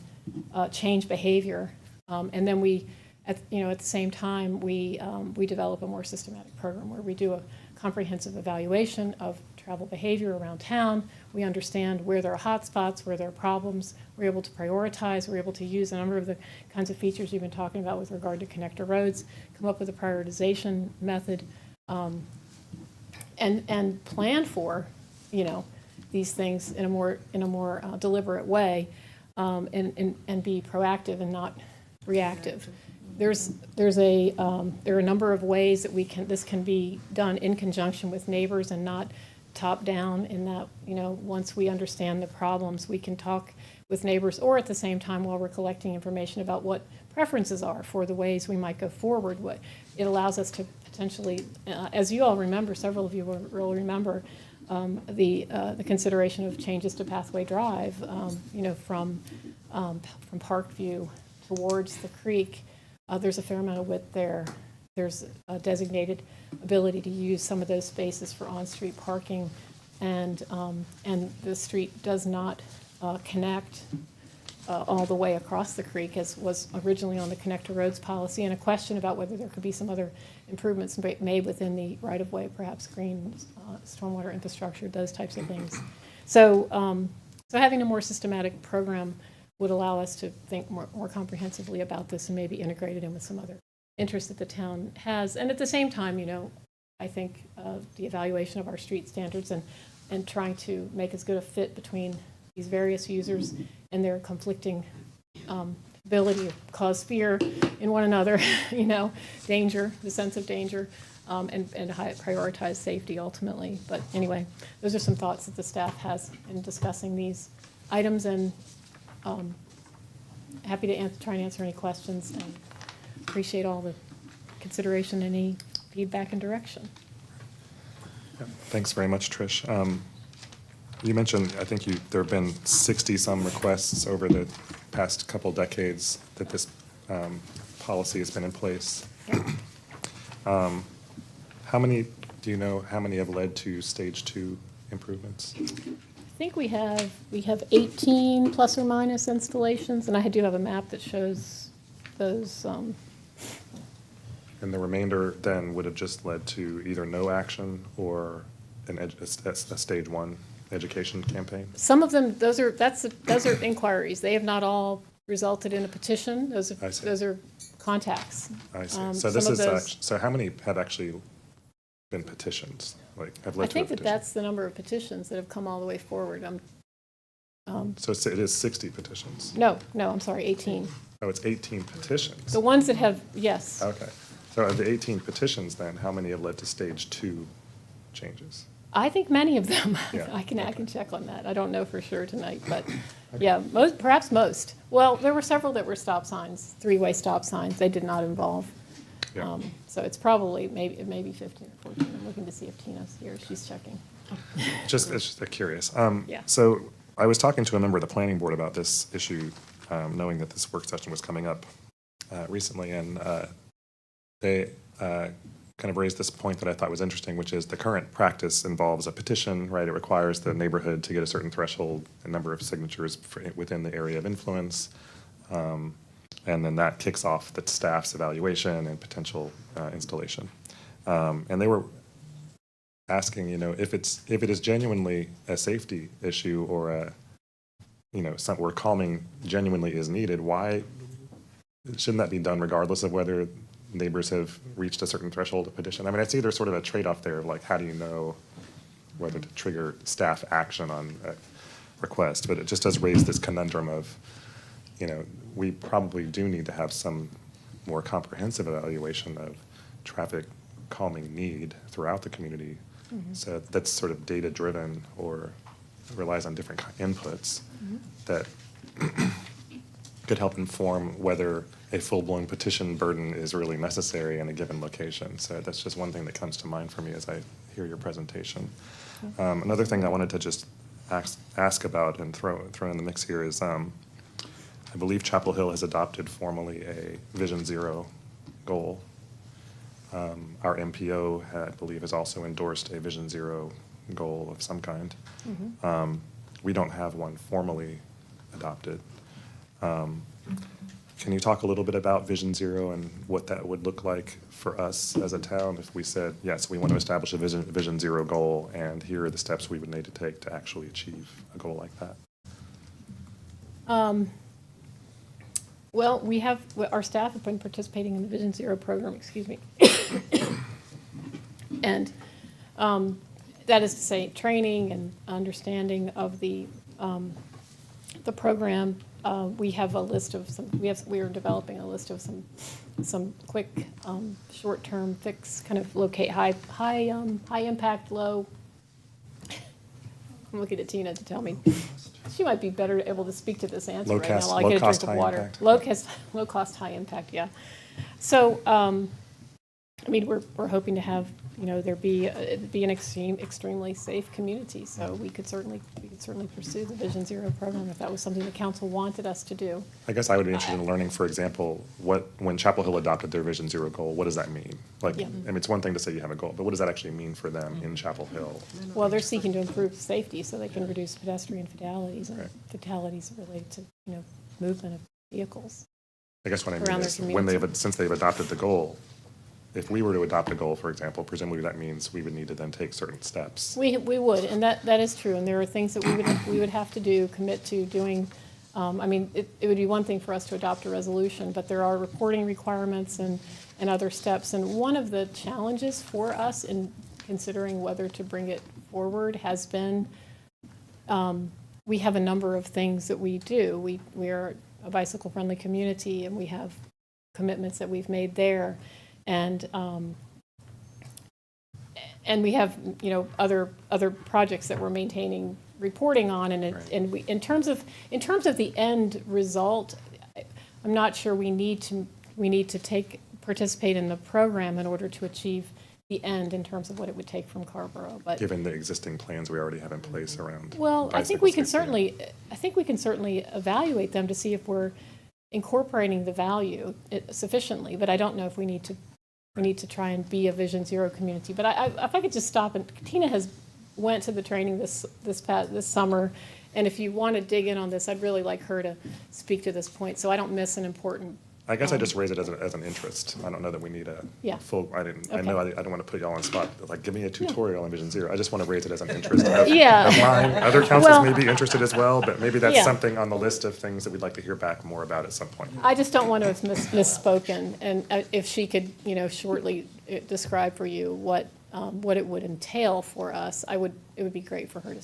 change behavior. And then at the same time, we develop a more systematic program where we do a comprehensive evaluation of travel behavior around town. We understand where there are hot spots, where there are problems. We're able to prioritize. We're able to use a number of the kinds of features you've been talking about with regard to connector roads, come up with a prioritization method, and plan for, these things in a more deliberate way, and be proactive and not reactive. There are a number of ways that this can be done in conjunction with neighbors and not top down, in that, once we understand the problems, we can talk with neighbors, or at the same time while we're collecting information about what preferences are for the ways we might go forward. It allows us to potentially, as you all remember, several of you will remember, the consideration of changes to Pathway Drive, from Parkview towards the creek. There's a fair amount of width there. There's a designated ability to use some of those spaces for on-street parking, and the street does not connect all the way across the creek as was originally on the connector roads policy, and a question about whether there could be some other improvements made within the right-of-way, perhaps green stormwater infrastructure, those types of things. So, so having a more systematic program would allow us to think more comprehensively about this and maybe integrate it in with some other interests that the town has. And at the same time, I think the evaluation of our street standards and trying to make as good a fit between these various users and their conflicting ability to cause fear in one another, danger, the sense of danger, and prioritize safety ultimately. But anyway, those are some thoughts that the staff has in discussing these items, and happy to try and answer any questions, and appreciate all the consideration, any feedback and direction. Thanks very much, Trish. You mentioned, I think there have been 60-some requests over the past couple decades that this policy has been in place. How many, do you know how many have led to stage 2 improvements? I think we have 18 plus or minus installations, and I do have a map that shows those. And the remainder then would have just led to either no action or a stage 1 education campaign? Some of them, those are inquiries. They have not all resulted in a petition. I see. Those are contacts. I see. So some this of is those- so how many have actually been petitions? Have led I to a think that petition? that's the number of petitions that have come all the way forward. So it is 60 petitions. No, I'm sorry, 18. Oh, it's 18 petitions. The ones that have, yes. Okay. So of the 18 petitions, then, how many have led to stage 2 changes? I think many of them. Yeah, I can okay. check on that. I don't know for sure tonight, but yeah, perhaps most. Well, there were several that were stop signs, 3-way stop signs. They did not involve. Yeah. So it's probably maybe 15 or 14. I'm looking to see if Tina's here. She's checking. It's just curious. Yeah. So I was talking to a member of the planning board about this issue, knowing that this work session was coming up recently, and they kind of raised this point that I thought was interesting, which is the current practice involves a petition, right? It requires the neighborhood to get a certain threshold, a number of signatures within the area of influence, and then that kicks off the staff's evaluation and potential installation. And they were asking, if it is genuinely a safety issue or where calming genuinely is needed, why shouldn't that be done regardless of whether neighbors have reached a certain threshold of petition? I mean, I see there's sort of a trade-off there of how do you know whether to trigger staff action on a request, but it just does raise this conundrum of, we probably do need to have some more comprehensive evaluation of traffic calming need throughout the community. Mm-hmm. So that's sort of data-driven or relies on different inputs that could help inform whether a full-blown petition burden is really necessary in a given location. So that's just one thing that comes to mind for me as I hear your presentation. Another thing I wanted to just ask about and throw in the mix here is I believe Chapel Hill has adopted formally a Vision Zero goal. Our MPO, I believe, has also endorsed a Vision Zero goal of some kind. Mm-hmm. We don't have one formally adopted. Can you talk a little bit about Vision Zero and what that would look like for us as a town if we said, yes, we want to establish a Vision Zero goal, and here are the steps we would need to take to actually achieve a goal like that? Well, our staff have been participating in the Vision Zero program, and that is to say, training and understanding of the program. We have a list of we are developing a list of some quick, short-term fix, kind of locate high impact, low. I'm looking at Tina to tell me. She might be better able to speak to this answer right now while I get a drink of water. Low cost, high impact, yeah. So I mean, we're hoping to have, there be, it'd be an extremely safe community. So we could certainly pursue the Vision Zero program if that was something the council wanted us to do. I guess I would be interested in learning, for example, when Chapel Hill adopted their Vision Zero goal, what does that mean? Like, Yeah. I mean, it's one thing to say you have a goal, but what does that actually mean for them in Chapel Hill? Well, they're seeking to improve safety so they can reduce pedestrian fatalities and Right. fatalities related to, movement of vehicles. I guess what I mean Around their is, community. since they've adopted the goal, if we were to adopt a goal, for example, presumably that means we would need to then take certain steps. We would, and that is true, and there are things that we would have to do, commit to doing. I mean, it would be one thing for us to adopt a resolution, but there are reporting requirements and other steps. And one of the challenges for us in considering whether to bring it forward has been, we have a number of things that we do. We are a bicycle-friendly community, and we have commitments that we've made there. And we have, other projects that we're maintaining reporting on, and we, in terms of the end result, I'm not sure we need to participate in the program in order to achieve the end in terms of what it would take from Carrboro. But Given the existing plans we already have in place around. well, I think we can bicycle safety. certainly evaluate them to see if we're incorporating the value sufficiently. But I don't know if we need to try and be a Vision Zero community. But if I could just stop, and Tina has went to the training this summer, and if you want to dig in on this, I'd really like her to speak to this point, so I don't miss an important. I guess I just raise it as an interest. I don't know that we need a Yeah. full, I Okay. know I don't want to put y'all on the spot, but like, give me a tutorial on Vision Zero. I just want to raise it as an interest. Yeah. Of mine. Other councils Well- may be interested as well, but maybe that's Yeah. something on the list of things that we'd like to hear back more about at some point. I just don't want to have misspoken, and if she could, shortly describe for you what it would entail for us, it would be great for her to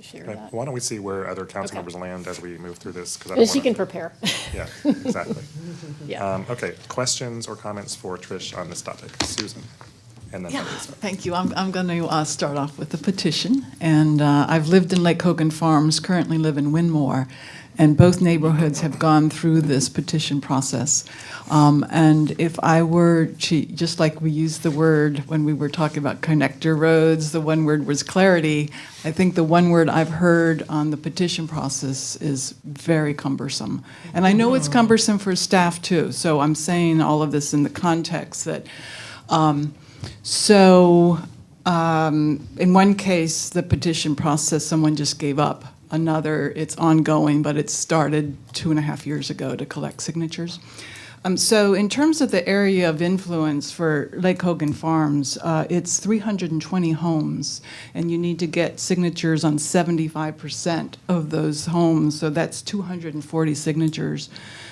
share Okay, that. why don't we see where other council Okay. members land as we move through this? 'Cause I And don't she can wanna- prepare. Yeah, exactly. Yeah. Okay, questions or comments for Trish on this topic? Susan, and then Yeah, Elisa. thank you. I'm going to start off with the petition. And I've lived in Lake Hogan Farms, currently live in Winmore, and both neighborhoods have gone through this petition process. And if I were to, just like we used the word when we were talking about connector roads, the one word was clarity. I think the one word I've heard on the petition process is very cumbersome. And I know it's cumbersome for staff too, so I'm saying all of this in the context that, in one case, the petition process, someone just gave up. Another, it's ongoing, but it started 2.5 years ago to collect signatures. So in terms of the area of influence for Lake Hogan Farms, it's 320 homes, and you need to get signatures on 75% of those homes, so that's 240 signatures.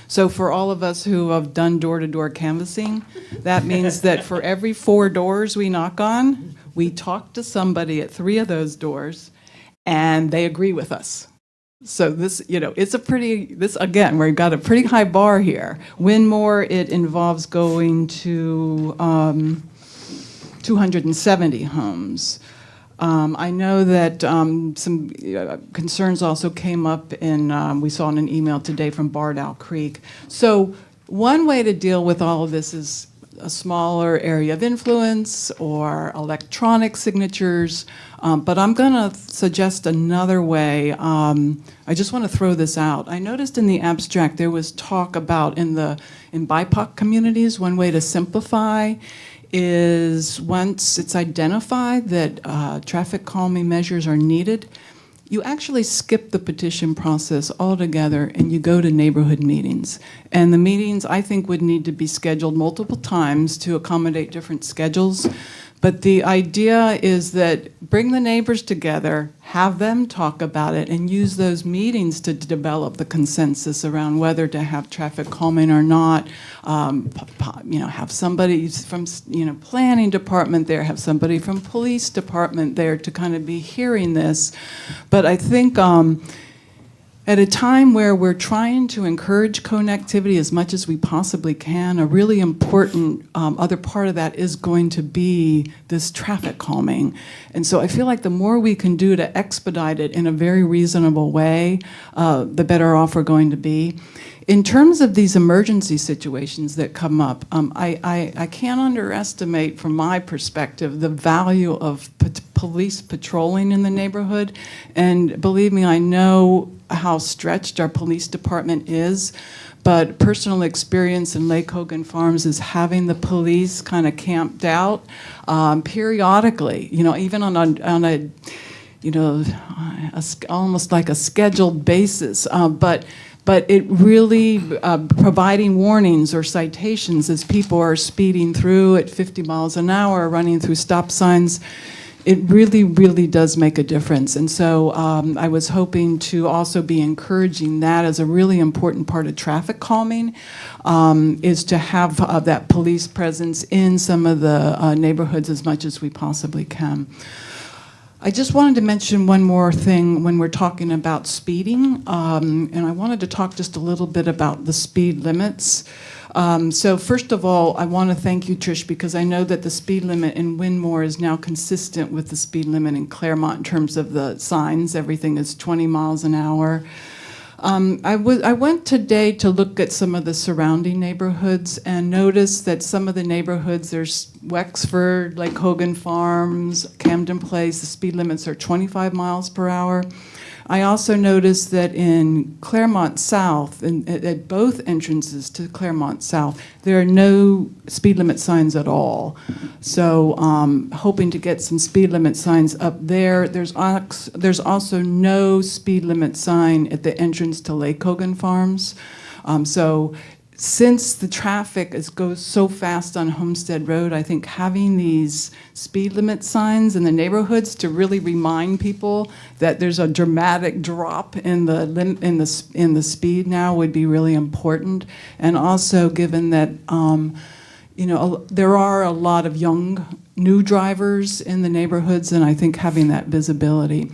So for all of us who have done door-to-door canvassing, that means that for every 4 doors we knock on, we talk to somebody at 3 of those doors, and they agree with us. So this, it's this again, we've got a pretty high bar here. Winmore, it involves going to 270 homes. I know that some concerns also came up we saw in an email today from Bardow Creek. So one way to deal with all of this is a smaller area of influence or electronic signatures, but I'm going to suggest another way. I just want to throw this out. I noticed in the abstract there was talk about in BIPOC communities, one way to simplify is once it's identified that traffic calming measures are needed, you actually skip the petition process altogether and you go to neighborhood meetings. And the meetings, I think, would need to be scheduled multiple times to accommodate different schedules. But the idea is that bring the neighbors together, have them talk about it, and use those meetings to develop the consensus around whether to have traffic calming or not. Have somebody from planning department there, have somebody from police department there to kind of be hearing this. But I think at a time where we're trying to encourage connectivity as much as we possibly can, a really important other part of that is going to be this traffic calming. And so I feel like the more we can do to expedite it in a very reasonable way, the better off we're going to be. In terms of these emergency situations that come up, I can't underestimate, from my perspective, the value of police patrolling in the neighborhood. And believe me, I know how stretched our police department is, but personal experience in Lake Hogan Farms is having the police kind of camped out periodically, even on a almost like a scheduled basis, but it really providing warnings or citations as people are speeding through at 50 miles an hour, running through stop signs. It really, really does make a difference. And so I was hoping to also be encouraging that as a really important part of traffic calming, is to have that police presence in some of the neighborhoods as much as we possibly can. I just wanted to mention one more thing when we're talking about speeding, and I wanted to talk just a little bit about the speed limits. So first of all, I want to thank you, Trish, because I know that the speed limit in Winmore is now consistent with the speed limit in Claremont in terms of the signs. Everything is 20 miles an hour. I went today to look at some of the surrounding neighborhoods and noticed that some of the neighborhoods, there's Wexford, Lake Hogan Farms, Camden Place, the speed limits are 25 miles per hour. I also noticed that in Claremont South, at both entrances to Claremont South, there are no speed limit signs at all. So hoping to get some speed limit signs up there. There's also no speed limit sign at the entrance to Lake Hogan Farms. So since the traffic goes so fast on Homestead Road, I think having these speed limit signs in the neighborhoods to really remind people that there's a dramatic drop in the speed now would be really important. And also, given that there are a lot of young new drivers in the neighborhoods, and I think having that visibility.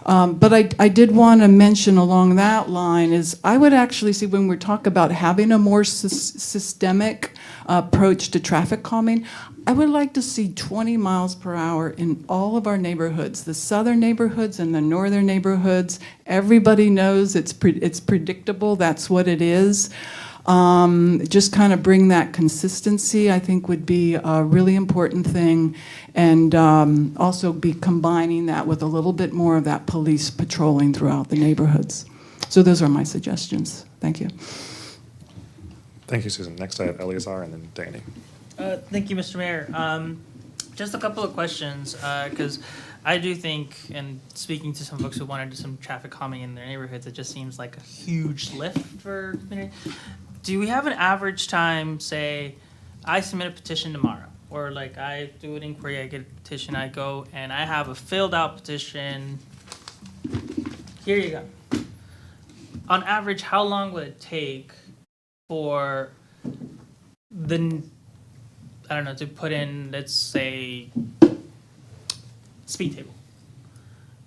But I did want to mention along that line is I would actually see when we talk about having a more systemic approach to traffic calming, I would like to see 20 miles per hour in all of our neighborhoods, the southern neighborhoods and the northern neighborhoods. Everybody knows it's predictable, that's what it is. Just kind of bring that consistency, I think, would be a really important thing, and also be combining that with a little bit more of that police patrolling throughout the neighborhoods. So those are my suggestions. Thank you. Thank you, Susan. Next, I have Eleazar and then Danny. Thank you, Mr. Mayor. Just a couple of questions, because I do think, and speaking to some folks who want to do some traffic calming in their neighborhoods, it just seems like a huge lift for. Do we have an average time, say, I submit a petition tomorrow, or like I do an inquiry, I get a petition, I go, and I have a filled out petition. Here you go. On average, how long would it take for to put in, let's say, speed table?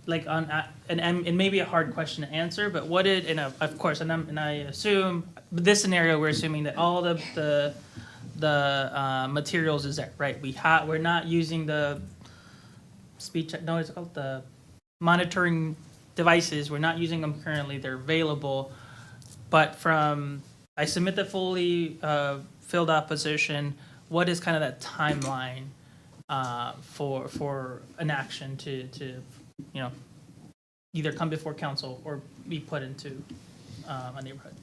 Like and maybe a hard question to answer, but of course, and I assume this scenario, we're assuming that all the materials is there, right? We're not using the it's called the monitoring devices. We're not using them currently. They're available, but I submit the fully filled out petition. What is kind of that timeline for an action to either come before council or be put into a neighborhood?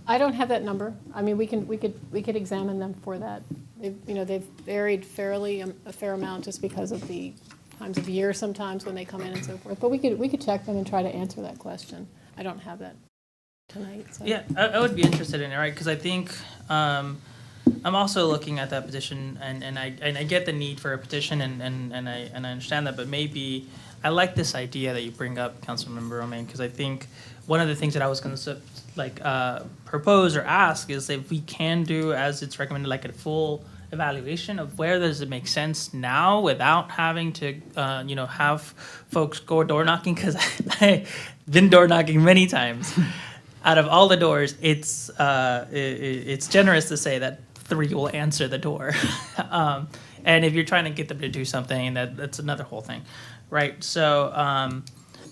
I don't have that number. I mean, we could examine them for that. They've varied a fair amount just because of the times of year sometimes when they come in and so forth. But we could check them and try to answer that question. I don't have that tonight. So. Yeah, I would be interested in it, right? Because I think I'm also looking at that petition, and I get the need for a petition, and I understand that, but maybe I like this idea that you bring up, Councilmember Romaine, because I think one of the things that I was going to propose or ask is if we can do, as it's recommended, like a full evaluation of where does it make sense now without having to have folks go door knocking, because I've been door knocking many times. Out of all the doors, it's generous to say that 3 will answer the door. And if you're trying to get them to do something, that's another whole thing, right? So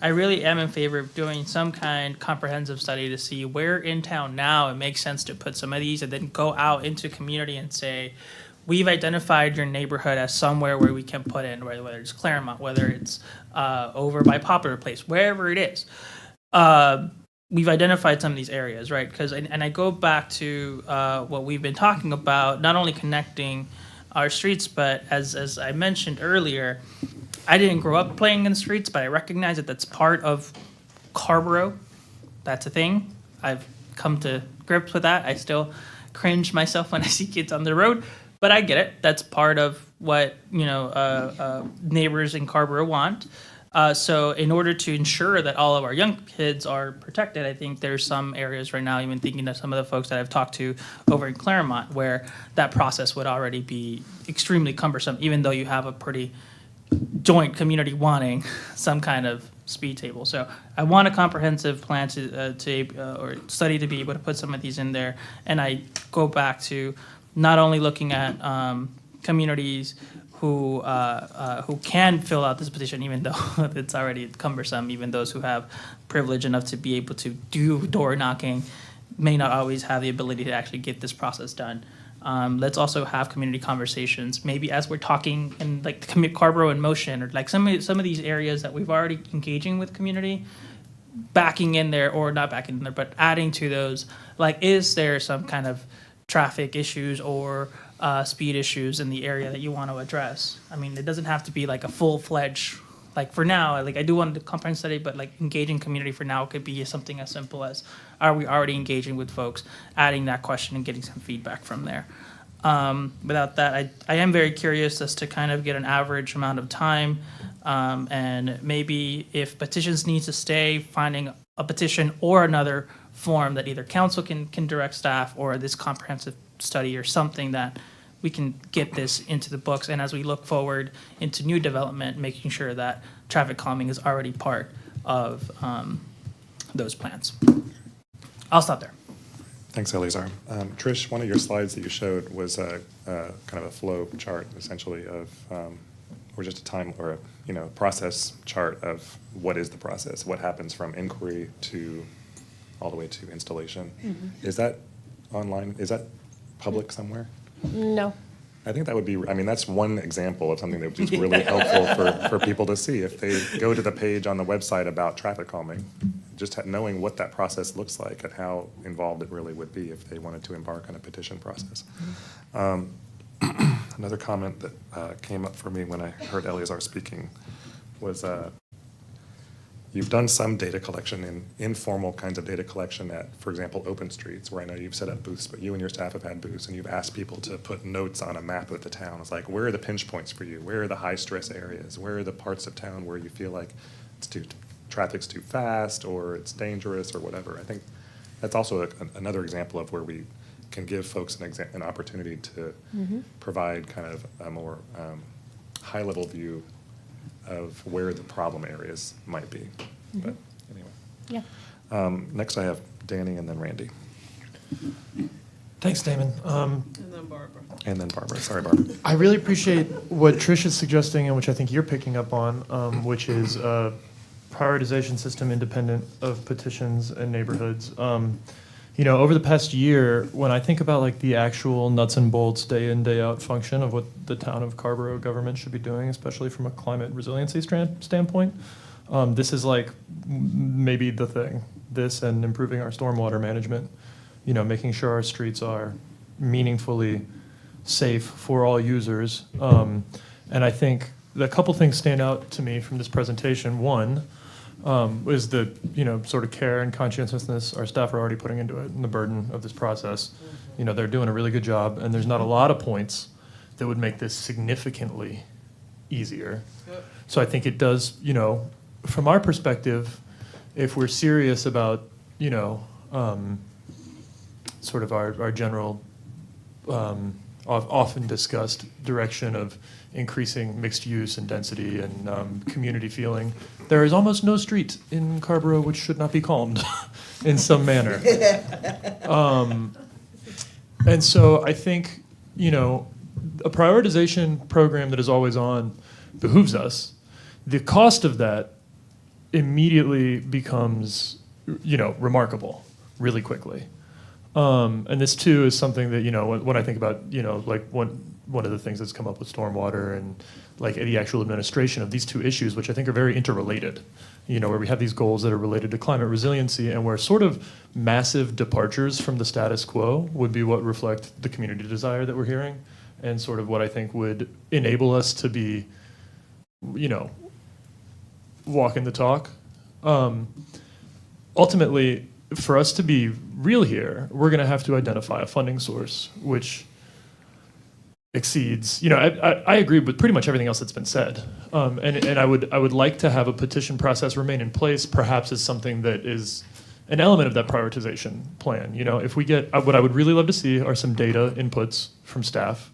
I really am in favor of doing some kind of comprehensive study to see where in town now it makes sense to put some of these, and then go out into community and say, we've identified your neighborhood as somewhere where we can put in, whether it's Claremont, whether it's over by Poplar Place, wherever it is. We've identified some of these areas, right? Because, and I go back to what we've been talking about, not only connecting our streets, but as I mentioned earlier, I didn't grow up playing in the streets, but I recognize that that's part of Carrboro. That's a thing. I've come to grips with that. I still cringe myself when I see kids on the road, but I get it. That's part of what, neighbors in Carrboro want. So in order to ensure that all of our young kids are protected, I think there's some areas right now, even thinking of some of the folks that I've talked to over in Claremont, where that process would already be extremely cumbersome, even though you have a pretty joint community wanting some kind of speed table. So I want a comprehensive plan or study to be able to put some of these in there. And I go back to not only looking at communities who can fill out this petition, even though it's already cumbersome. Even those who have privilege enough to be able to do door knocking may not always have the ability to actually get this process done. Let's also have community conversations, maybe as we're talking in like the Carrboro in Motion, or like some of these areas that we've already engaging with community, backing in there, or not backing in there, but adding to those. Like, is there some kind of traffic issues or speed issues in the area that you want to address? I mean, it doesn't have to be like a full-fledged, like for now, like I do want the comprehensive study, but like engaging community for now could be something as simple as, are we already engaging with folks, adding that question and getting some feedback from there. Without that, I am very curious as to kind of get an average amount of time, and maybe if petitions need to stay, finding a petition or another form that either council can direct staff, or this comprehensive study or something that we can get this into the books. And as we look forward into new development, making sure that traffic calming is already part of those plans. I'll stop there. Thanks, Eleazar. Trish, one of your slides that you showed was kind of a flow chart, essentially, of, or just a time, or a process chart of what is the process, what happens from inquiry to all the way to installation. Mm-hmm. Is that online? Is that public somewhere? No. I think that would be, I mean, that's one example of something that would be really helpful for people to see. If they go to the page on the website about traffic calming, just knowing what that process looks like and how involved it really would be if they wanted to embark on a petition process. Another comment that came up for me when I heard Eleazar speaking was you've done some data collection, in informal kinds of data collection at, for example, open streets, where I know you've set up booths, but you and your staff have had booths, and you've asked people to put notes on a map of the town. It's like, where are the pinch points for you? Where are the high-stress areas? Where are the parts of town where you feel like traffic's too fast, or it's dangerous, or whatever? I think that's also another example of where we can give folks an opportunity to provide kind of a more high-level view of where the problem areas might be. But anyway. Yeah. Next I have Danny and then Randy. Thanks, Damon. And then Barbara. And then Barbara. Sorry, Barbara. I really appreciate what Trish is suggesting, and which I think you're picking up on, which is a prioritization system independent of petitions and neighborhoods. Over the past year, when I think about like the actual nuts and bolts day in, day out function of what the town of Carrboro government should be doing, especially from a climate resiliency standpoint, this is like maybe the thing. This and improving our stormwater management, making sure our streets are meaningfully safe for all users. And I think a couple things stand out to me from this presentation. One, is the sort of care and conscientiousness our staff are already putting into it, and the burden of this process. They're doing a really good job, and there's not a lot of points that would make this significantly easier. Yep. So I think it does, from our perspective, if we're serious about sort of our general often discussed direction of increasing mixed use and density and community feeling, there is almost no street in Carrboro which should not be calmed in some manner. And so I think, a prioritization program that is always on behooves us. The cost of that immediately becomes, remarkable really quickly. And this too is something that, when I think about, like one of the things that's come up with stormwater and like the actual administration of these two issues, which I think are very interrelated, where we have these goals that are related to climate resiliency and where sort of massive departures from the status quo would be what reflect the community desire that we're hearing and sort of what I think would enable us to be, walking the talk. Ultimately, for us to be real here, we're going to have to identify a funding source which exceeds, I agree with pretty much everything else that's been said. And I would like to have a petition process remain in place, perhaps as something that is an element of that prioritization plan. If we get, what I would really love to see are some data inputs from staff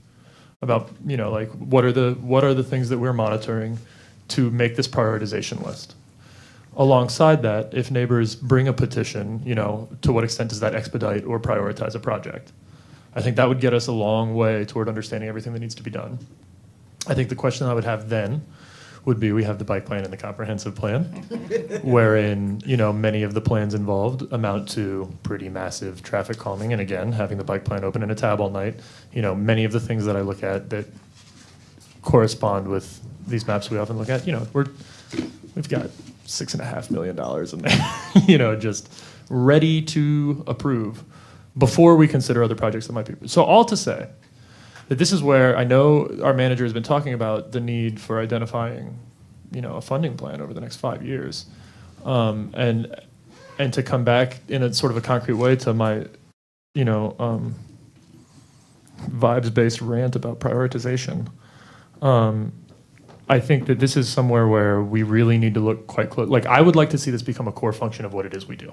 about, like what are the things that we're monitoring to make this prioritization list. Alongside that, if neighbors bring a petition, to what extent does that expedite or prioritize a project? I think that would get us a long way toward understanding everything that needs to be done. I think the question I would have then would be, we have the bike plan and the comprehensive plan, wherein, many of the plans involved amount to pretty massive traffic calming. And again, having the bike plan open in a tab all night, many of the things that I look at that correspond with these maps we often look at, we've got $6.5 million in there, just ready to approve before we consider other projects that might be. So all to say that this is where I know our manager has been talking about the need for identifying, a funding plan over the next 5 years, and to come back in a sort of a concrete way to my, vibes-based rant about prioritization. I think that this is somewhere where we really need to look quite close. Like, I would like to see this become a core function of what it is we do,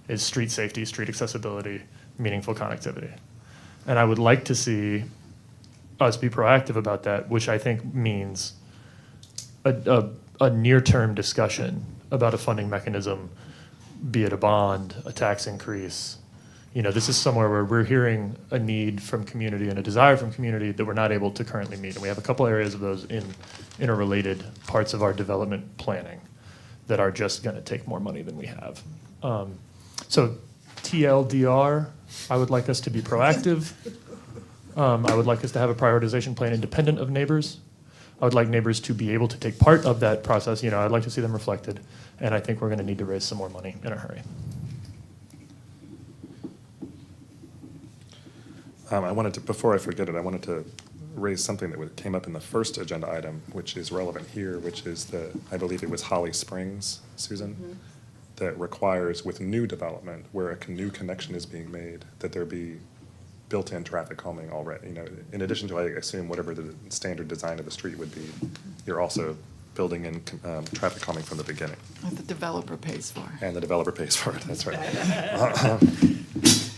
is street safety, street accessibility, meaningful connectivity. And I would like to see us be proactive about that, which I think means a near-term discussion about a funding mechanism, be it a bond, a tax increase. This is somewhere where we're hearing a need from community and a desire from community that we're not able to currently meet. And we have a couple areas of those in interrelated parts of our development planning that are just going to take more money than we have. So TLDR, I would like us to be proactive. I would like us to have a prioritization plan independent of neighbors. I would like neighbors to be able to take part of that process. I'd like to see them reflected. And I think we're going to need to raise some more money in a hurry. Before I forget it, I wanted to raise something that came up in the first agenda item, which is relevant here, which is I believe it was Holly Springs, Susan, that requires with new development where a new connection is being made, that there be built-in traffic calming already. In addition to, I assume, whatever the standard design of the street would be, you're also building in traffic calming from the beginning. What the developer pays for. And the developer pays for it, that's right.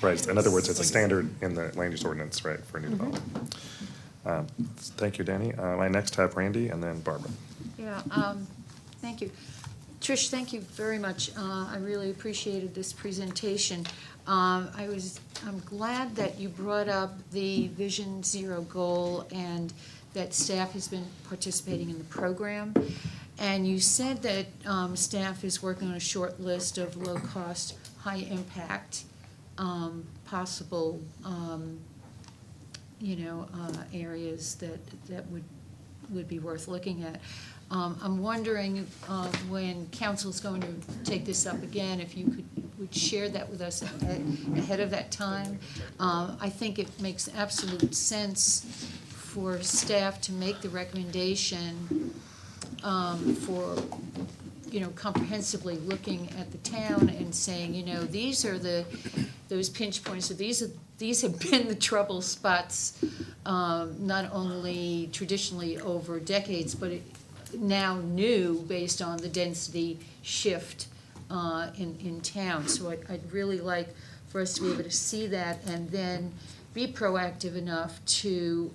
Right, in other words, it's a standard in the land use ordinance, right, for new development. Thank you, Danny. I next have Randy and then Barbara. Yeah, thank you. Trish, thank you very much. I really appreciated this presentation. I'm glad that you brought up the Vision Zero goal and that staff has been participating in the program. And you said that staff is working on a short list of low-cost, high-impact possible, areas that would be worth looking at. I'm wondering when council's going to take this up again, if you would share that with us ahead of that time. I think it makes absolute sense for staff to make the recommendation for comprehensively looking at the town and saying, these are those pinch points, so these have been the trouble spots, not only traditionally over decades, but now new based on the density shift in town. So I'd really like for us to be able to see that and then be proactive enough to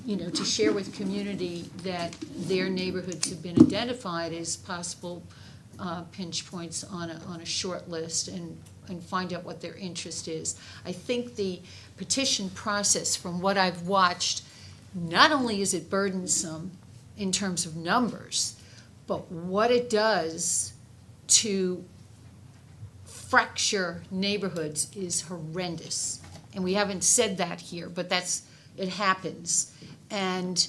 to share with community that their neighborhoods have been identified as possible pinch points on a short list and find out what their interest is. I think the petition process, from what I've watched, not only is it burdensome in terms of numbers, But what it does to fracture neighborhoods is horrendous. And we haven't said that here, but it happens. And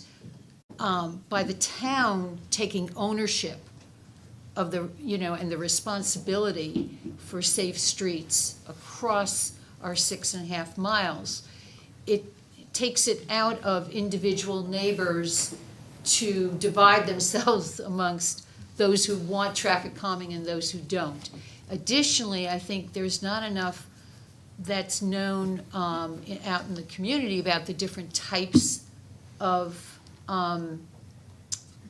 by the town taking ownership of and the responsibility for safe streets across our 6.5 miles, it takes it out of individual neighbors to divide themselves amongst those who want traffic calming and those who don't. Additionally, I think there's not enough that's known out in the community about the different types of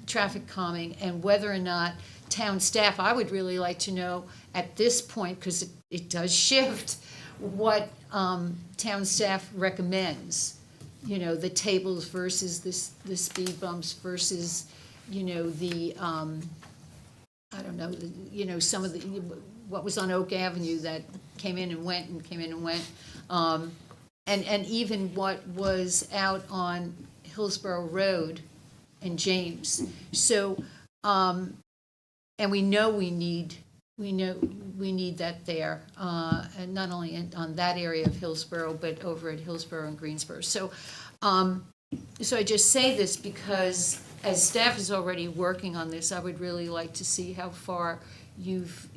traffic calming and whether or not town staff, I would really like to know at this point, because it does shift, what town staff recommends. The tables versus the speed bumps versus, the, I don't know, some of the, what was on Oak Avenue that came in and went and came in and went. And even what was out on Hillsborough Road and James. So, and we know we need that there, and not only on that area of Hillsborough, but over at Hillsborough and Greensboro. So, so I just say this because as staff is already working on this, I would really like to see how far you've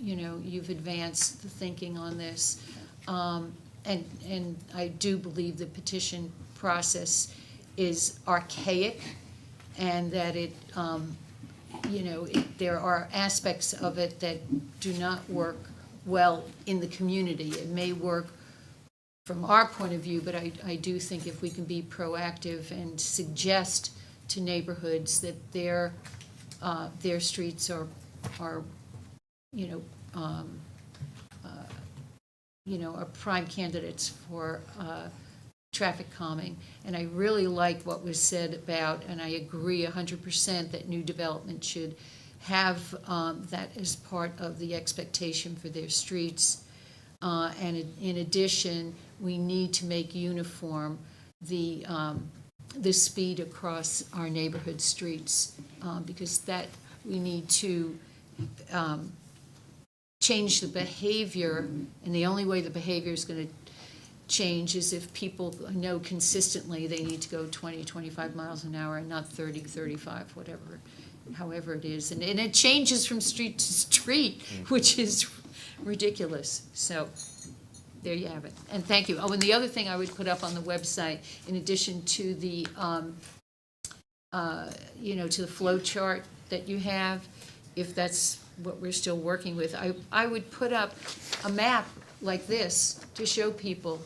advanced the thinking on this. And I do believe the petition process is archaic and that there are aspects of it that do not work well in the community. It may work from our point of view, but I do think if we can be proactive and suggest to neighborhoods that their streets are prime candidates for traffic calming. And I really like what was said about, and I agree 100% that new development should have that as part of the expectation for their streets. And in addition, we need to make uniform the speed across our neighborhood streets because that we need to change the behavior, and the only way the behavior is going to change is if people know consistently they need to go 20, 25 miles an hour and not 30, 35, however it is. And it changes from street to street, which is ridiculous. So there you have it. And thank you. Oh, and the other thing I would put up on the website, in addition to the, to the flow chart that you have, if that's what we're still working with, I would put up a map like this to show people,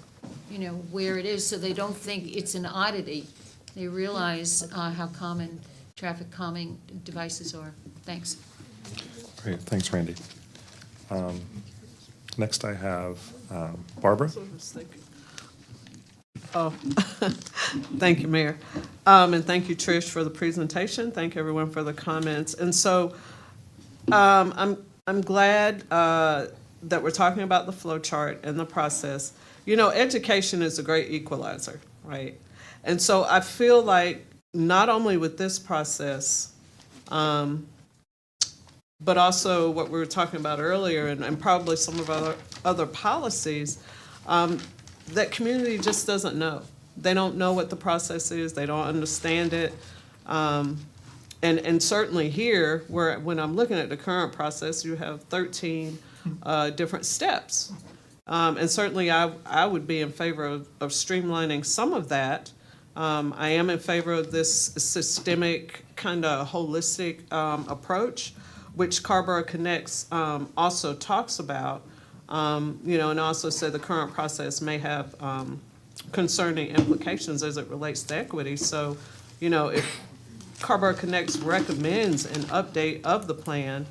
where it is so they don't think it's an oddity. They realize how common traffic calming devices are. Thanks. Great, thanks, Randy. Next I have Barbara. Oh, thank you, Mayor. And thank you, Trish, for the presentation. Thank everyone for the comments. And so I'm glad that we're talking about the flow chart and the process. Education is a great equalizer, right? And so I feel like not only with this process, but also what we were talking about earlier and probably some of our other policies, that community just doesn't know. They don't know what the process is. They don't understand it. And certainly here, when I'm looking at the current process, you have 13 different steps. And certainly I would be in favor of streamlining some of that. I am in favor of this systemic kind of holistic approach, which Carrboro Connects also talks about, and also said the current process may have concerning implications as it relates to equity. So, if Carrboro Connects recommends an update of the plan.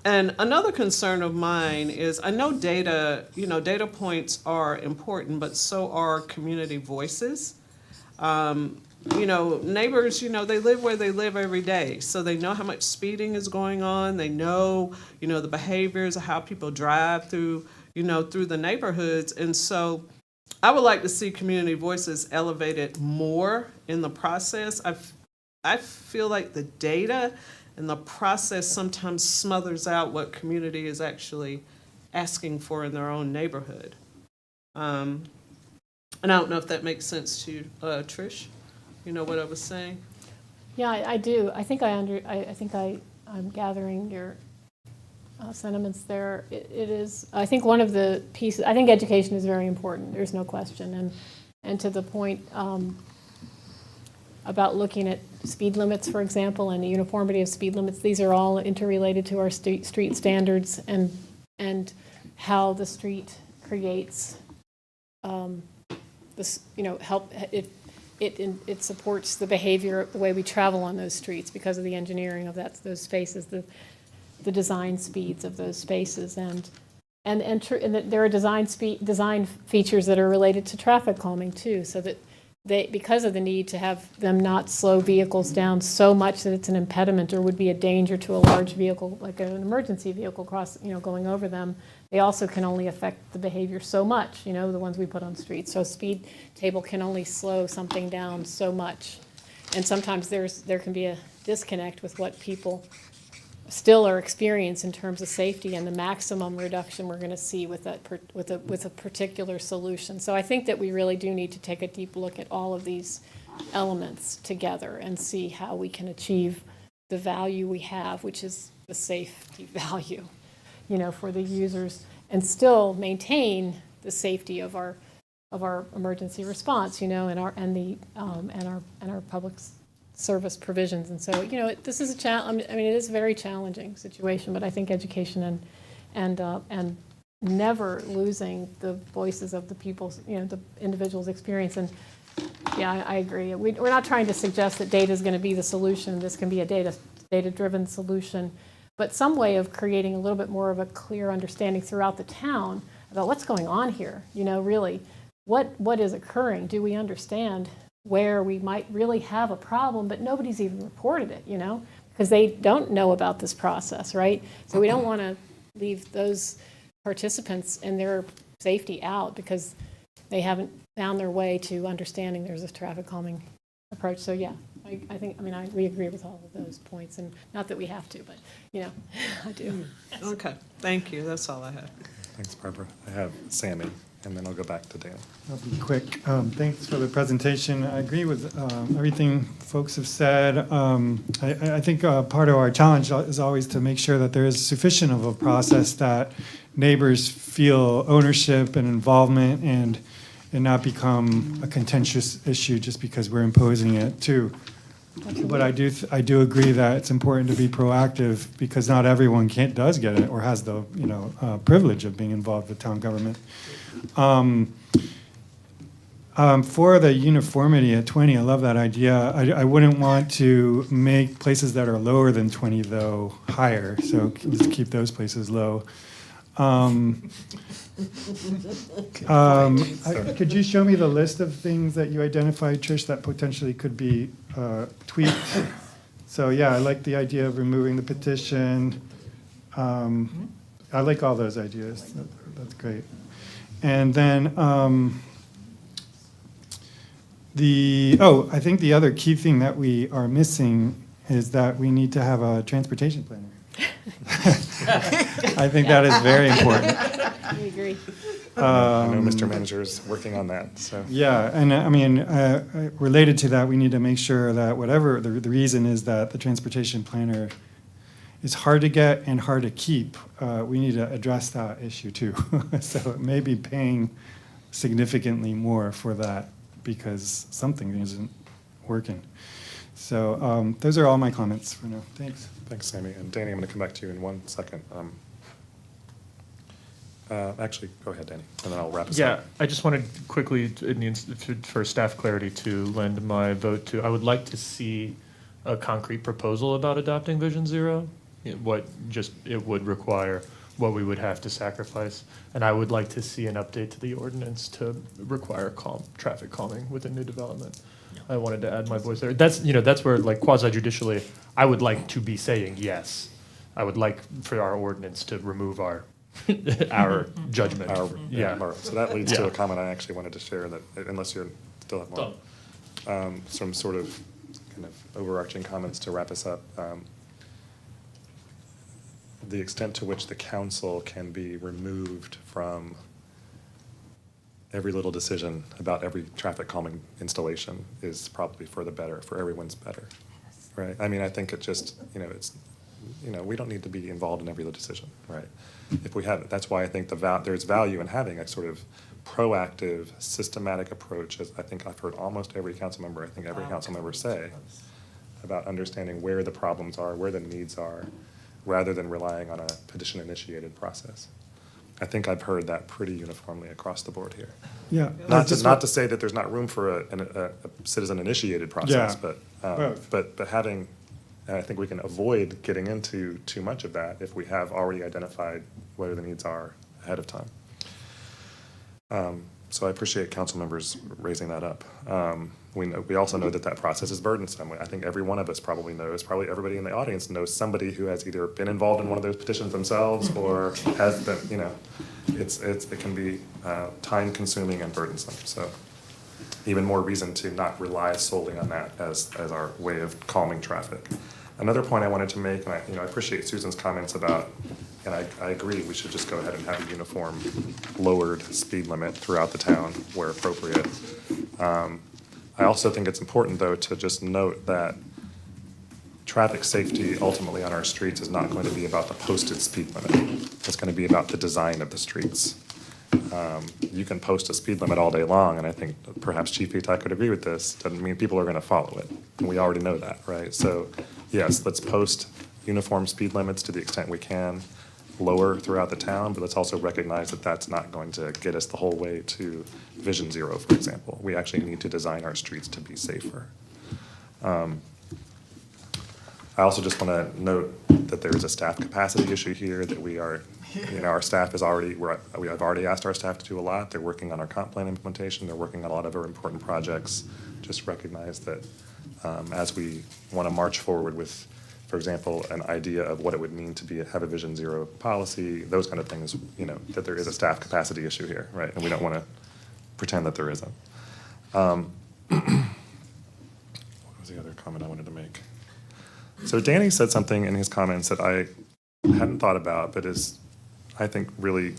And another concern of mine is I know data points are important, but so are community voices. Neighbors, they live where they live every day. So they know how much speeding is going on. They know, the behaviors of how people drive through the neighborhoods. And so I would like to see community voices elevated more in the process. I feel like the data And the process sometimes smothers out what community is actually asking for in their own neighborhood. And I don't know if that makes sense to you, Trish. You know what I was saying? Yeah, I do. I think I'm gathering your sentiments there. It is, I think one of the pieces, I think education is very important, there's no question. And to the point about looking at speed limits, for example, and the uniformity of speed limits, these are all interrelated to our street standards and how the street creates this, help, it supports the behavior, the way we travel on those streets because of the engineering of those spaces, the design speeds of those spaces, and there are design features that are related to traffic calming too, so that because of the need to have them not slow vehicles down so much that it's an impediment or would be a danger to a large vehicle, like an emergency vehicle going over them, they also can only affect the behavior so much, the ones we put on streets. So a speed table can only slow something down so much. And sometimes there can be a disconnect with what people still are experiencing in terms of safety and the maximum reduction we're going to see with a particular solution. So I think that we really do need to take a deep look at all of these elements together and see how we can achieve the value we have, which is the safety value, for the users, and still maintain the safety of our emergency response, and our public service provisions. And so, this is a challenge. I mean, it is a very challenging situation, but I think education and never losing the voices of the people's, the individual's experience. And yeah, I agree. We're not trying to suggest that data is going to be the solution. This can be a data-driven solution, but some way of creating a little bit more of a clear understanding throughout the town about what's going on here. Really, what is occurring? Do we understand where we might really have a problem, but nobody's even reported it, because they don't know about this process, right? So we don't want to leave those participants and their safety out because they haven't found their way to understanding there's a traffic calming approach. So yeah, we agree with all of those points, and not that we have to, but, I do. Okay, thank you. That's all I have. Thanks, Barbara. I have Sammy, and then I'll go back to Dan. I'll be quick. Thanks for the presentation. I agree with everything folks have said. I think part of our challenge is always to make sure that there is sufficient of a process that neighbors feel ownership and involvement and not become a contentious issue just because we're imposing it too. But I do agree that it's important to be proactive because not everyone does get it or has the privilege of being involved with town government. For the uniformity at 20, I love that idea. I wouldn't want to make places that are lower than 20 though higher, so just keep those places low. Could you show me the list of things that you identified, Trish, that potentially could be tweaked? So yeah, I like the idea of removing the petition. I like all those ideas. That's great. And then I think the other key thing that we are missing is that we need to have a transportation planner. I think that is very important. We agree. I know Mr. Manager is working on that, so. Yeah, and related to that, we need to make sure that whatever the reason is that the transportation planner is hard to get and hard to keep, we need to address that issue too. So it may be paying significantly more for that because something isn't working. So those are all my comments for now. Thanks. Thanks, Sammy. And Danny, I'm going to come back to you in 1 second. Actually, go ahead, Danny, and then I'll wrap us up. Yeah, I just wanted quickly, for staff clarity, to lend my vote to, I would like to see a concrete proposal about adopting Vision Zero, it would require, what we would have to sacrifice. And I would like to see an update to the ordinance to require traffic calming within new development. I wanted to add my voice there. That's where, like, quasi-judicially, I would like to be saying yes. I would like for our ordinance to remove our judgment. So that leads to a comment I actually wanted to share, that unless you still have more, some sort of kind of overarching comments to wrap us up. the extent to which the council can be removed from every little decision about every traffic calming installation is probably for the better, for everyone's better, right? I mean, I think it just, we don't need to be involved in every little decision, right? If we have it, that's why I think there's value in having a sort of proactive, systematic approach, as I think I've heard almost every council member, I think every council member say, about understanding where the problems are, where the needs are, rather than relying on a petition-initiated process. I think I've heard that pretty uniformly across the board here. Yeah. Not to say that there's not room for a citizen-initiated process, Yeah, both. but having, and I think we can avoid getting into too much of that if we have already identified where the needs are ahead of time. So I appreciate council members raising that up. We also know that process is burdensome. I think every one of us probably knows, probably everybody in the audience knows somebody who has either been involved in one of those petitions themselves or has been, it can be time consuming and burdensome. So even more reason to not rely solely on that as our way of calming traffic. Another point I wanted to make, and I appreciate Susan's comments about, and I agree, we should just go ahead and have a uniform lowered speed limit throughout the town where appropriate. I also think it's important, though, to just note that traffic safety ultimately on our streets is not going to be about the posted speed limit. It's going to be about the design of the streets. You can post a speed limit all day long, and I think perhaps Chief Etai could agree with this. Doesn't mean people are going to follow it. And we already know that, right? So, yes, let's post uniform speed limits to the extent we can, lower throughout the town, but let's also recognize that that's not going to get us the whole way to Vision Zero, for example. We actually need to design our streets to be safer. I also just want to note that there is a staff capacity issue here, that we are, our staff is already, we have already asked our staff to do a lot. They're working on our comp plan implementation. They're working on a lot of our important projects. Just recognize that as we want to march forward with, for example, an idea of what it would mean to have a Vision Zero policy, those kind of things, that there is a staff capacity issue here, right? And we don't want to pretend that there isn't. What was the other comment I wanted to make? So Danny said something in his comments that I hadn't thought about, but is, I think, really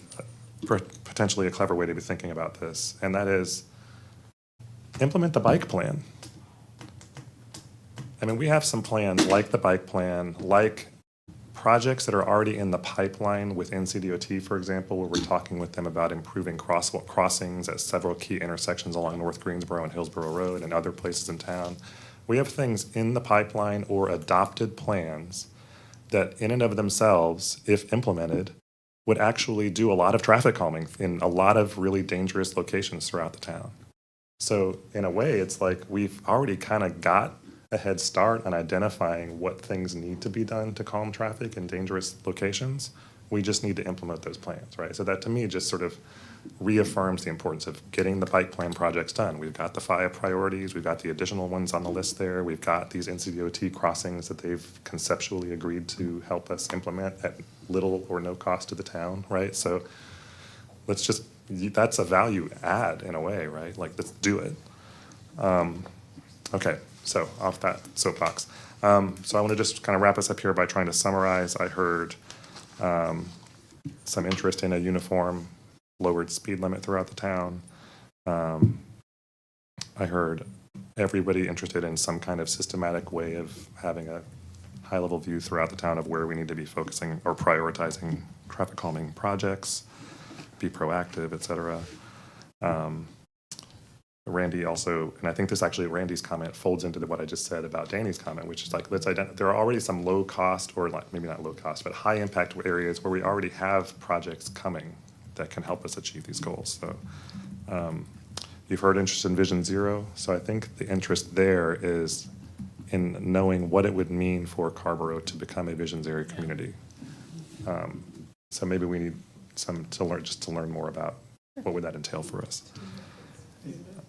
potentially a clever way to be thinking about this, and that is implement the bike plan. I mean, we have some plans like the bike plan, like projects that are already in the pipeline with NCDOT, for example, where we're talking with them about improving crossings at several key intersections along North Greensboro and Hillsborough Road and other places in town. We have things in the pipeline or adopted plans that in and of themselves, if implemented, would actually do a lot of traffic calming in a lot of really dangerous locations throughout the town. So in a way, it's like we've already kind of got a head start on identifying what things need to be done to calm traffic in dangerous locations. We just need to implement those plans, right? So that to me just sort of reaffirms the importance of getting the bike plan projects done. We've got the 5 priorities, we've got the additional ones on the list there, we've got these NCDOT crossings that they've conceptually agreed to help us implement at little or no cost to the town, right? So let's just, that's a value add in a way, right? Like, let's do it. Okay. So off that soapbox. So I want to just kind of wrap us up here by trying to summarize. I heard some interest in a uniform lowered speed limit throughout the town. I heard everybody interested in some kind of systematic way of having a high-level view throughout the town of where we need to be focusing or prioritizing traffic calming projects, be proactive, et cetera. Randy also, and I think this actually, Randy's comment folds into what I just said about Danny's comment, which is like, there are already some low cost, or like maybe not low cost, but high impact areas where we already have projects coming that can help us achieve these goals. So you've heard interest in Vision Zero. So I think the interest there is in knowing what it would mean for Carrboro to become a Vision Zero community. So maybe we need to learn more about what would that entail for us.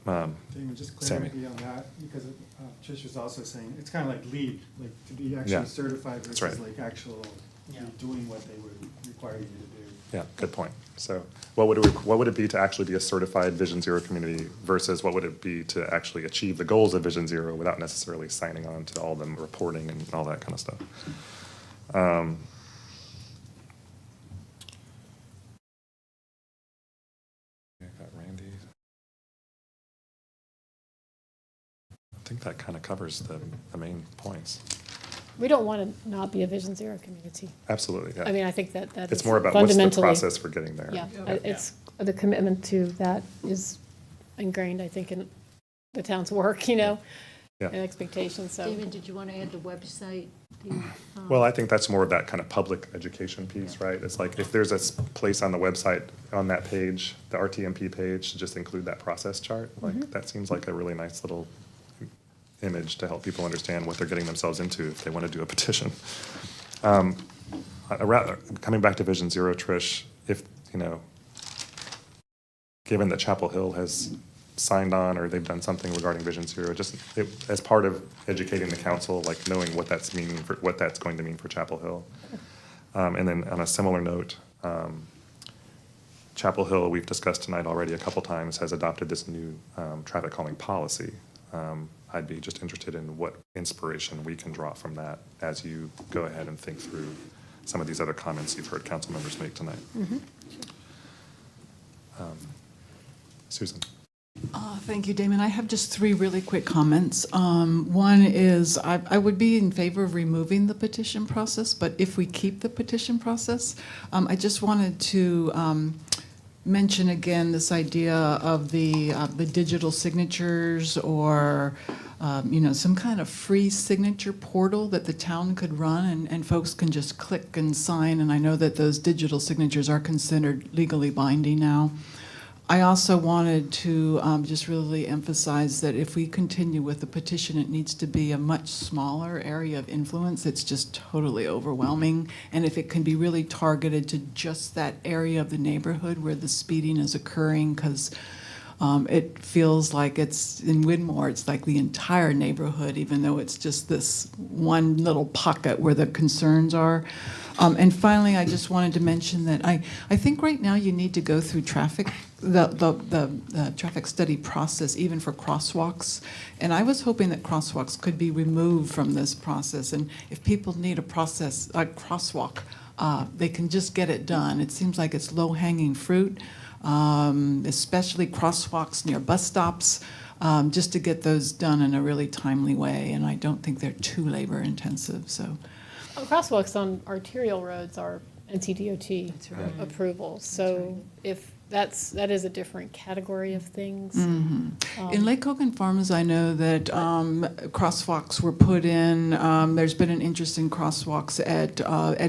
Damon, just clarity on that, because Trish was also saying, it's kind of like LEED, like to be actually certified versus right. like actual doing what they would require you to do. Yeah, good point. So what would it be to actually be a certified Vision Zero community versus what would it be to actually achieve the goals of Vision Zero without necessarily signing on to all them reporting and all that kind of stuff? think that kind of covers the main points. We don't want to not be a Vision Zero community. Absolutely, yeah. I mean, I think that is It's more about what's the fundamentally- process for getting there. Yeah, it's, the commitment to that is ingrained, I think, in the town's work, you know, Yeah. and expectations, so. David, did you want to add the website? Well, I think that's more of that kind of public education piece, right? It's like if there's a place on the website, on that page, the RTMP page, to just include that process chart, like, that seems like a really nice little image to help people understand what they're getting themselves into if they want to do a petition. Coming back to Vision Zero, Trish, if, you know, given that Chapel Hill has signed on or they've done something regarding Vision Zero, just as part of educating the council, like knowing what that's going to mean for Chapel Hill. And then on a similar note, Chapel Hill, we've discussed tonight already a couple times, has adopted this new traffic calming policy. I'd be just interested in what inspiration we can draw from that as you go ahead and think through some of these other comments you've heard council members make tonight. Susan. Thank you, Damon. I have just 3 really quick comments. One is I would be in favor of removing the petition process, but if we keep the petition process, I just wanted to mention again this idea of the digital signatures or you know, some kind of free signature portal that the town could run and folks can just click and sign. And I know that those digital signatures are considered legally binding now. I also wanted to just really emphasize that if we continue with the petition, it needs to be a much smaller area of influence. It's just totally overwhelming. And if it can be really targeted to just that area of the neighborhood where the speeding is occurring, because it feels like it's in Widmore, it's like the entire neighborhood, even though it's just this one little pocket where the concerns are. And finally, I just wanted to mention that I think right now you need to go through the traffic study process, even for crosswalks. And I was hoping that crosswalks could be removed from this process. And if people need a crosswalk, they can just get it done. It seems like it's low-hanging fruit, especially crosswalks near bus stops, just to get those done in a really timely way. And I don't think they're too labor-intensive, so. Crosswalks on arterial roads are NCDOT approval, so if that is a different category of things. In Lake Hogan Farms, I know that crosswalks were put in. There's been an interest in crosswalks at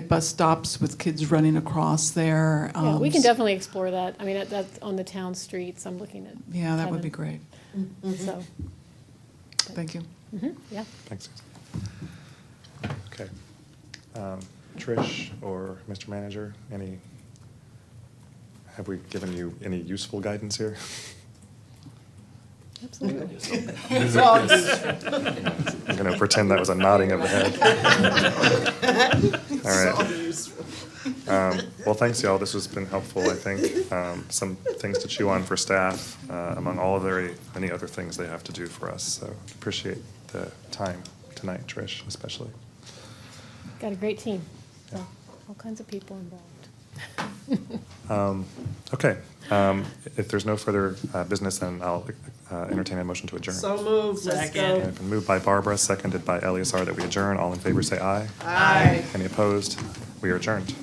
bus stops with kids running across there. Yeah, we can definitely explore that. I mean, that's on the town streets. I'm looking at. Yeah, that would Kevin. be great. So, Thank you. yeah. Thanks, Susan. Okay. Trish or Mr. Manager, have we given you any useful guidance here? Absolutely. I'm going to pretend that was a nodding of the head. All right. Well, thanks, y'all. This has been helpful, I think. Some things to chew on for staff, among all of very many other things they have to do for us. So appreciate the time tonight, Trish, especially. Got a great team. So, all kinds of people involved. Okay. If there's no further business, then I'll entertain a motion to adjourn. So moved, let's Okay, go. been moved by Barbara, seconded by Eleazar that we adjourn. All in favor say aye. Aye. Any opposed? We are adjourned.